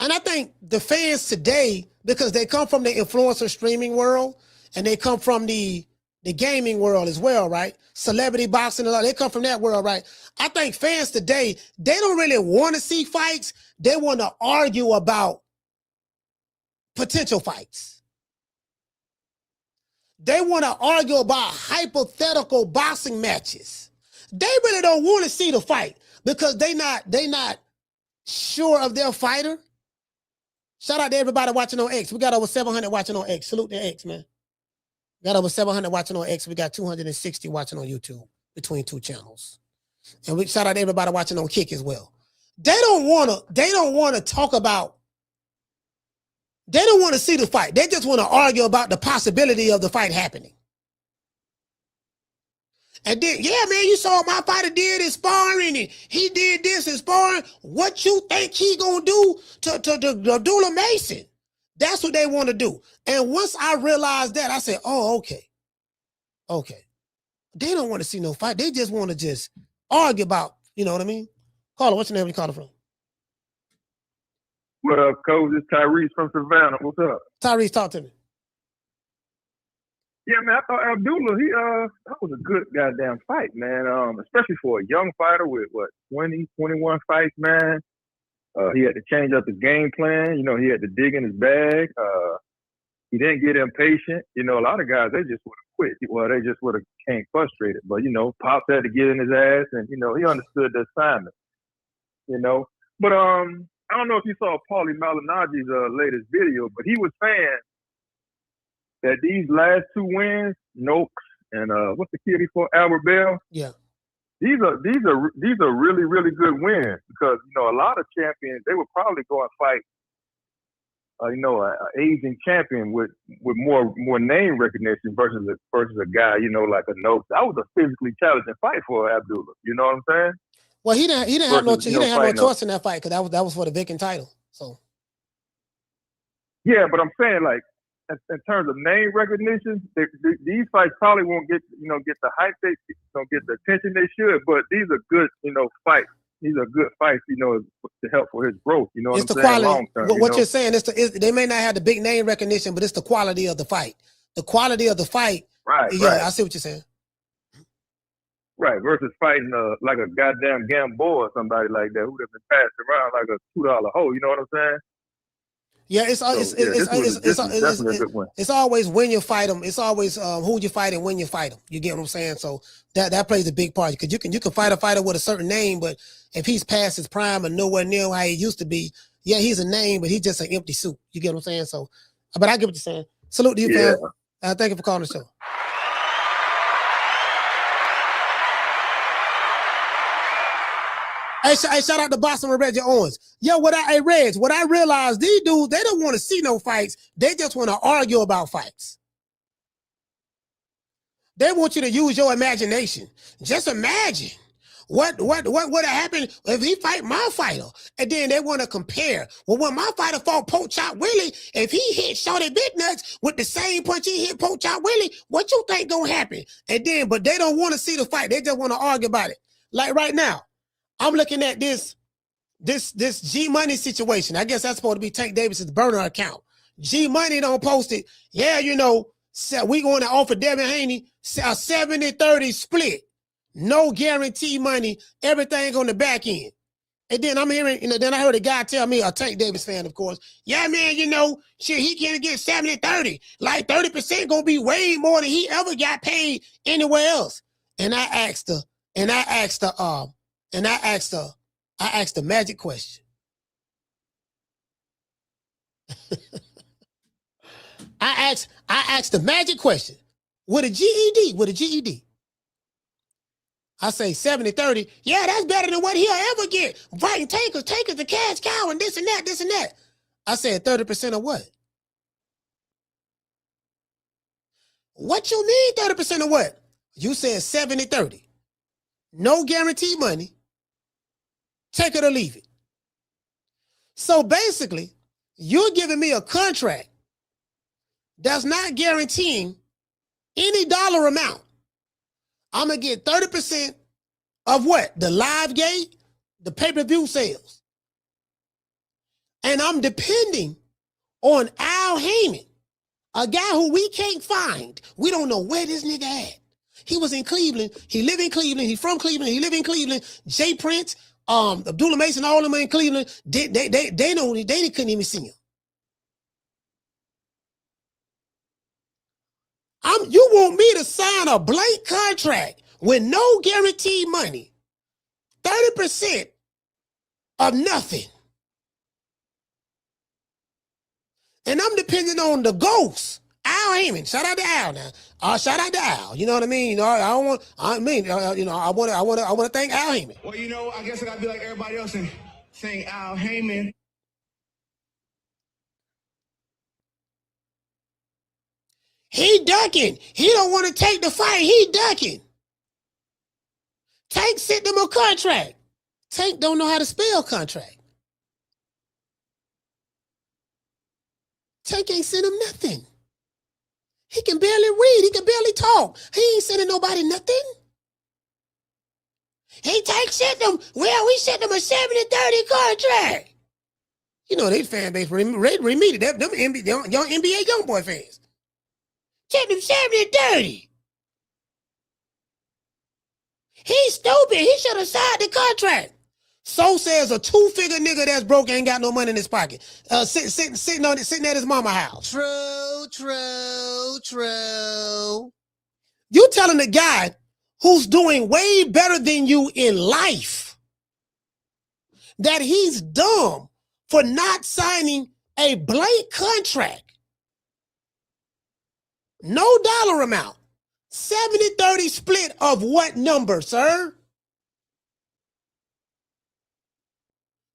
I think the fans today, because they come from the influencer streaming world and they come from the gaming world as well, right? Celebrity boxing, they come from that world, right? I think fans today, they don't really want to see fights. They want to argue about potential fights. They want to argue about hypothetical boxing matches. They really don't want to see the fight because they not sure of their fighter. Shout out to everybody watching on X. We got over 700 watching on X. Salute to X, man. We got over 700 watching on X. We got 260 watching on YouTube between 2 channels. And we shout out to everybody watching on Kick as well. They don't want to talk about, they don't want to see the fight. They just want to argue about the possibility of the fight happening. And then, yeah, man, you saw my fighter did in sparring and he did this in sparring. What you think he gonna do to Abdullah Mason? That's what they want to do. And once I realized that, I said, oh, okay. Okay. They don't want to see no fight. They just want to just argue about, you know what I mean? Caller, what's your name? Where you calling from? What up, Coach? It's Tyrese from Savannah. What's up? Tyrese, talk to me. Yeah, man, I thought Abdullah, that was a good goddamn fight, man. Especially for a young fighter with 20, 21 fights, man. He had to change up his game plan. He had to dig in his bag. He didn't get impatient. A lot of guys, they just would have quit. Well, they just would have came frustrated. But, Pops had to get in his ass and, he understood the assignment, But I don't know if you saw Paulie Malignaggi's latest video, but he was saying that these last 2 wins, Noakes and what's the kid for Albert Bell? Yeah. These are really, really good wins because, a lot of champions, they would probably go and fight, an Asian champion with more name recognition versus a guy, like a Noakes. That was a physically challenging fight for Abdullah. You know what I'm saying? Well, he didn't have versus, no choice in that fight because that was for the vacant title. So yeah, but I'm saying like in terms of name recognition, these fights probably won't get the hype they don't get the attention they should. But these are good fights. These are good fights, to help for his growth. You know what it's I'm the saying? quality. Long term, What you're saying is they may not have the big name recognition, but it's the quality of the fight. The quality of the fight. Right. Yeah, right. I see what you're saying. Right, versus fighting like a goddamn Gamboa or somebody like that who'd have been passed around like a $2 hoe. You know what I'm saying? Yeah, This is definitely a good one. It's always when you fight them. It's always who you fight and when you fight them. You get what I'm saying? So that plays a big part because you can fight a fighter with a certain name, but if he's past his prime and nowhere near how he used to be, yeah, he's a name, but he's just an empty suit. You get what I'm saying? So, but I get what you're saying. Salute to you, fam. Thank you for calling the show. Hey, shout out to Boston and Reggie Owens. Yo, what I realized these dudes, they don't want to see no fights. They just want to argue about fights. They want you to use your imagination. Just imagine what would have happened if he fight my fighter. And then they want to compare. Well, when my fighter fought Poke Chop Willie, if he hit Shorty Big Nuts with the same punch he hit Poke Chop Willie, what you think gonna happen? And then, but they don't want to see the fight. They just want to argue about it. Like right now, I'm looking at this G Money situation. I guess that's supposed to be Tank Davis's burner account. G Money don't post it. Yeah, we going to offer Devin Haney a 70-30 split. No guarantee money, everything on the back end. And then I'm hearing, then I heard a guy tell me, a Tank Davis fan, of course, yeah, man, shit, he can't get 70-30. Like 30% gonna be way more than he ever got paid anywhere else. And I asked the magic question. I asked the magic question. With a GED. I say 70-30. Yeah, that's better than what he'll ever get. Fighting Taker's the cash cow and this and that. I said 30% of what? What you mean 30% of what? You said 70-30. No guaranteed money. Take it or leave it. So basically, you're giving me a contract that's not guaranteeing any dollar amount. I'm going to get 30% of what? The live gate, the pay-per-view sales. And I'm depending on Al Heyman, a guy who we can't find. We don't know where this nigga at. He was in Cleveland. He live in Cleveland. He from Cleveland. He live in Cleveland. Jay Prince, Abdullah Mason, all of them in Cleveland. They couldn't even see him. You want me to sign a blank contract with no guaranteed money, 30% of nothing. And I'm depending on the ghost, Al Heyman. Shout out to Al now. Shout out to Al. You know what I mean? I want to thank Al Heyman. Well, I guess I gotta be like everybody else and thank Al Heyman. He ducking. He don't want to take the fight. He ducking. Tank sent them a contract. Tank don't know how to spell contract. Tank ain't sent him nothing. He can barely read. He can barely talk. He ain't sending nobody nothing. Tank sent them. Well, we sent them a 70-30 contract. They fan base remeted them young NBA young boy fans. Sent them 70-30. He's stupid. He should have signed the contract. So says a 2-figure nigga that's broke ain't got no money in his pocket. Sitting at his mama house. True. You telling the guy who's doing way better than you in life that he's dumb for not signing a blank contract. No dollar amount. 70-30 split of what number, sir?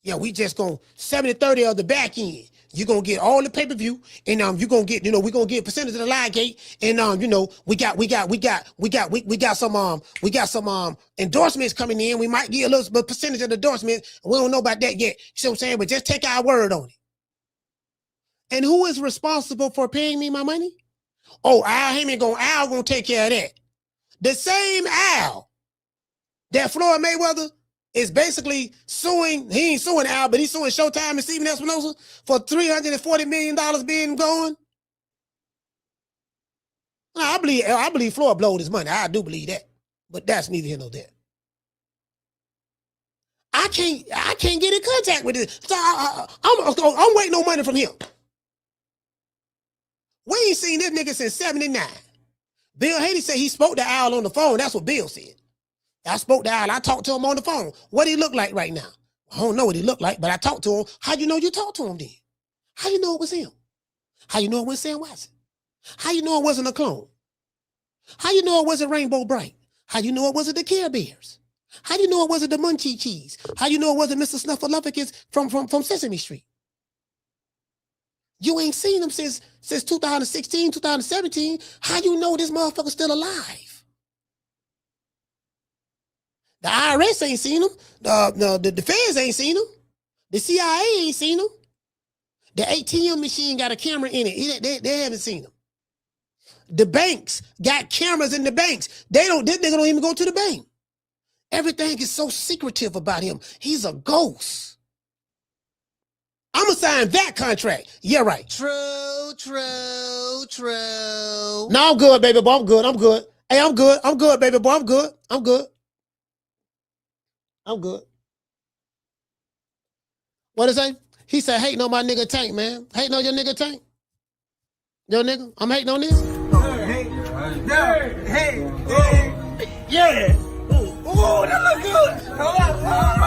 Yeah, we just going 70-30 of the back end. You're gonna get all the pay-per-view, and you're gonna get, we're gonna get a percentage of the live gate, and we got some endorsements coming in. We might get a little percentage of the endorsements. We don't know about that yet. You see what I'm saying? But just take our word on it. And who is responsible for paying me my money? Oh, Al gonna take care of that. The same Al that Floyd Mayweather is basically suing. He ain't suing Al, but he's suing Showtime and Steven Espinosa for $340 million being gone. I believe Floyd blowed his money. I do believe that, but that's neither here nor there. I can't get in contact with this. So I'm waiting on money from him. We ain't seen this nigga since '79. Bill Hader said he spoke to Al on the phone. That's what Bill said. I spoke to Al. I talked to him on the phone. What he look like right now? I don't know what he looked like, but I talked to him. How you know you talked to him then? How you know it was him? How you know it was Sam Watson? How you know it wasn't a clone? How you know it wasn't Rainbow Bright? How you know it wasn't the Care Bears? How you know it wasn't the Munchie Cheese? How you know it wasn't Mr. Snuffleupagus from Sesame Street? You ain't seen him since 2016, 2017. How you know this motherfucker's still alive? The IRS ain't seen him. The feds ain't seen him. The CIA ain't seen him. The ATM machine got a camera in it. They haven't seen him. The banks got cameras in the banks. This nigga don't even go to the bank. Everything is so secretive about him. He's a ghost. I'm going to sign that contract. Yeah, right. True. No, I'm good, baby boy. I'm good. Hey, I'm good, baby boy. I'm good. What is it say? He said, hating on my nigga Tank, man. Hating on your nigga Tank? Yo, nigga, I'm hating on this? Yeah. Ooh, that look good. How much fun?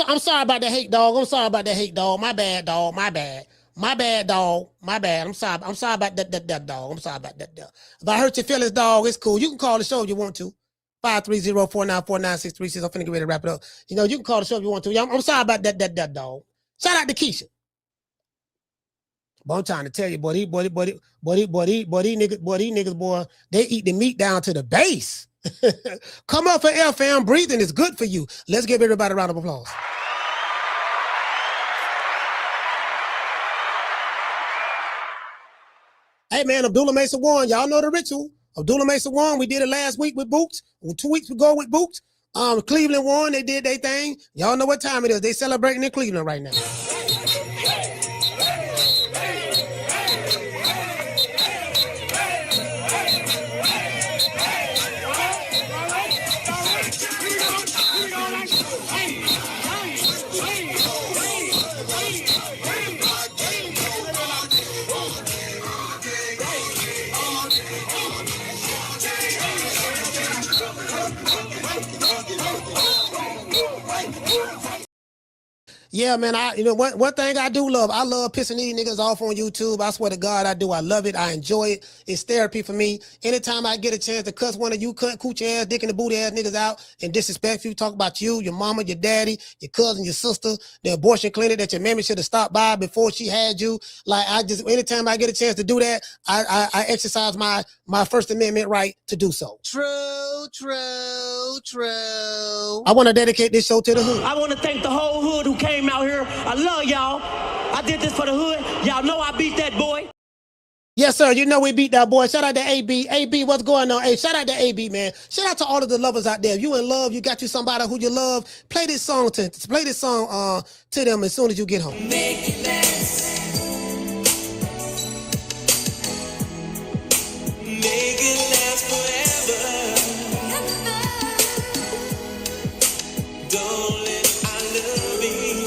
I'm sorry about the hate, dog. I'm sorry about the hate, dog. My bad, dog. My bad, dog. My bad. I'm sorry about that, dog. I'm sorry about that, dog. If I hurt your feelings, dog, it's cool. You can call the show if you want to. 530-494-9636. I'm finna get ready to wrap it up. You can call the show if you want to. I'm sorry about that, dog. Shout out to Keisha. But I'm trying to tell you, boy, these niggas, they eat the meat down to the base. Come up for air, fam. Breathing is good for you. Let's give everybody a round of applause. Hey, man, Abdullah Mason won. Y'all know the ritual. Abdullah Mason won. We did it last week with Boots. 2 weeks ago with Boots. Cleveland won. They did their thing. Y'all know what time it is. They celebrating in Cleveland right now. Yeah, man, one thing I do love, I love pissing these niggas off on YouTube. I swear to God, I do. I love it. I enjoy it. It's therapy for me. Anytime I get a chance to cuss one of you coochie ass, dick in the booty ass niggas out and disrespect you, talk about you, your mama, your daddy, your cousin, your sister, the abortion clinic that your mammy should have stopped by before she had you. Like, anytime I get a chance to do that, I exercise my First Amendment right to do so. True. I want to dedicate this show to the hood. I want to thank the whole hood who came out here. I love y'all. I did this for the hood. Y'all know I beat that boy. Yes, sir. You know we beat that boy. Shout out to AB. AB, what's going on? Hey, shout out to AB, man. Shout out to all of the lovers out there. If you in love, you got you somebody who you love. Play this song to them as soon as you get home. Make it last. Make it last forever. Don't let I love you.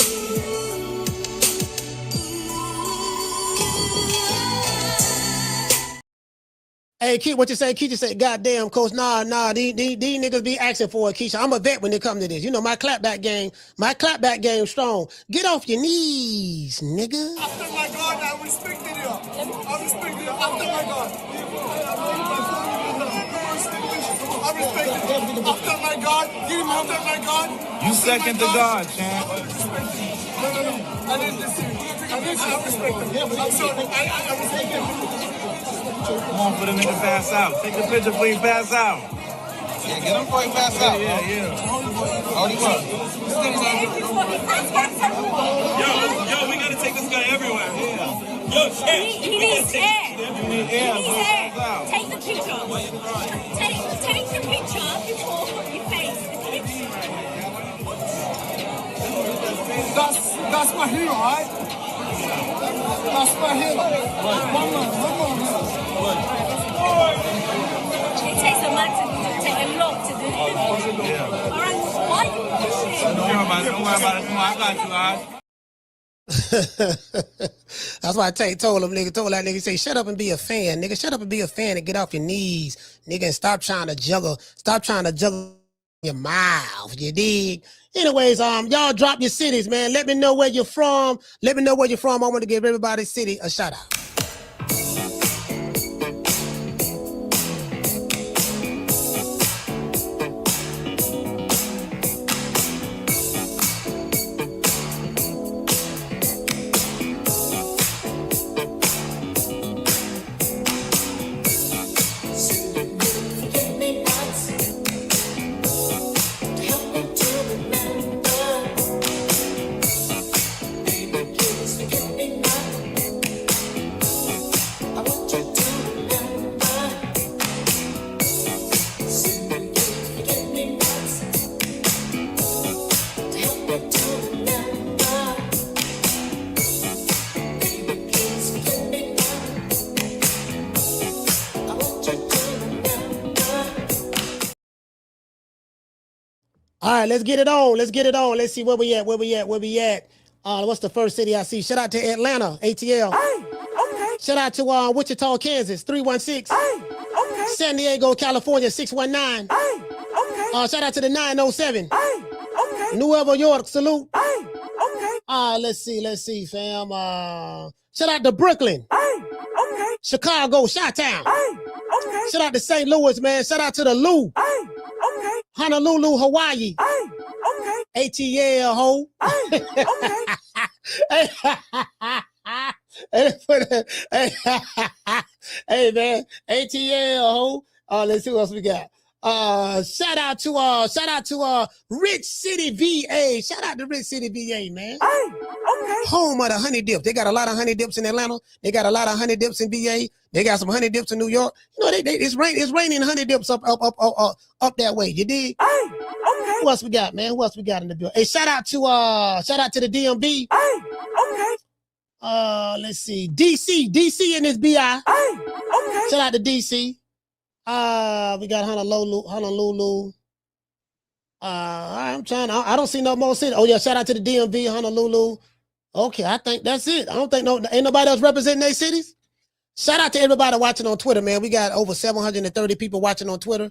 Hey, Keith, what you say? Keith said, goddamn, coach, nah, these niggas be asking for it, Keisha. I'm a vet when it comes to this. You know, my clapback game strong. Get off your knees, nigga. After my God, I respected you. I respect you. After my God. I respect you. After my God. Give him after my God. You second to God, champ. No. I didn't listen. I respect him. I'm sorry. I respect him. Come on for the nigga pass out. Take the picture before you pass out. Yeah, get him before he pass out. Yeah. Hold him up. Yo, we gotta take this guy everywhere. Yo, shit. He needs air. You need air. Take the picture. Take the picture before you face the picture. That's my hero, right? That's my hero. One more. It takes a lot to take a lot to do. All right, why you pushing? Don't worry about it. Come on, I got you, all right? That's why Tate told that nigga, say, shut up and be a fan, nigga. Shut up and be a fan and get off your knees, nigga, and stop trying to juggle your mouth, you dig? Anyways, y'all drop your cities, man. Let me know where you're from. I want to give everybody's city a shout out. All right, let's get it on. Let's see where we at. What's the first city I see? Shout out to Atlanta, ATL. Hey, okay. Shout out to Wichita, Kansas, 316. Hey, okay. San Diego, California, 619. Hey, okay. Shout out to the 907. Hey, okay. Nueva York, salute. Hey, okay. Let's see, fam. Shout out to Brooklyn. Hey, okay. Chicago, Chi-Town. Hey, okay. Shout out to St. Louis, man. Shout out to the Lou. Hey, okay. Honolulu, Hawaii. Hey, okay. ATL, ho. Hey, okay. Hey, man. ATL, ho. Let's see what else we got. Shout out to Rich City, VA. Shout out to Rich City, VA, man. Hey, okay. Home of the honey dip. They got a lot of honey dips in Atlanta. They got a lot of honey dips in VA. They got some honey dips in New York. You know, it's raining honey dips up that way. You dig? Hey, okay. Who else we got, man? Who else we got in the building? Hey, shout out to the DMV. Hey, okay. Let's see. DC in this BI. Hey, okay. Shout out to DC. We got Honolulu. I don't see no more cities. Oh yeah, shout out to the DMV, Honolulu. Okay, I think that's it. I don't think ain't nobody else representing their cities. Shout out to everybody watching on Twitter, man. We got over 730 people watching on Twitter.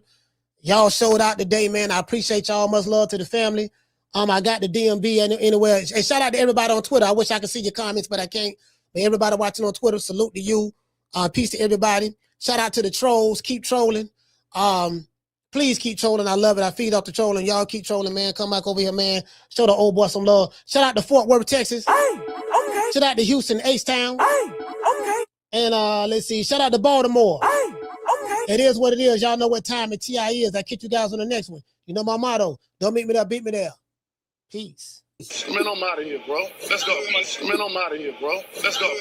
Y'all showed out today, man. I appreciate y'all. Much love to the family. I got the DMV anywhere. And shout out to everybody on Twitter. I wish I could see your comments, but I can't. But everybody watching on Twitter, salute to you. Peace to everybody. Shout out to the trolls. Keep trolling. Please keep trolling. I love it. I feed off the trolling. Y'all keep trolling, man. Come back over here, man. Show the old boy some love. Shout out to Fort Worth, Texas. Hey, okay. Shout out to Houston, H-Town. Hey, okay. And let's see. Shout out to Baltimore. Hey, okay. It is what it is. Y'all know what time and TI is. I catch you guys on the next one. You know my motto. Don't meet me there, beat me there. Peace. Man, I'm out of here, bro. Let's go. Man, I'm out of here, bro. Let's go.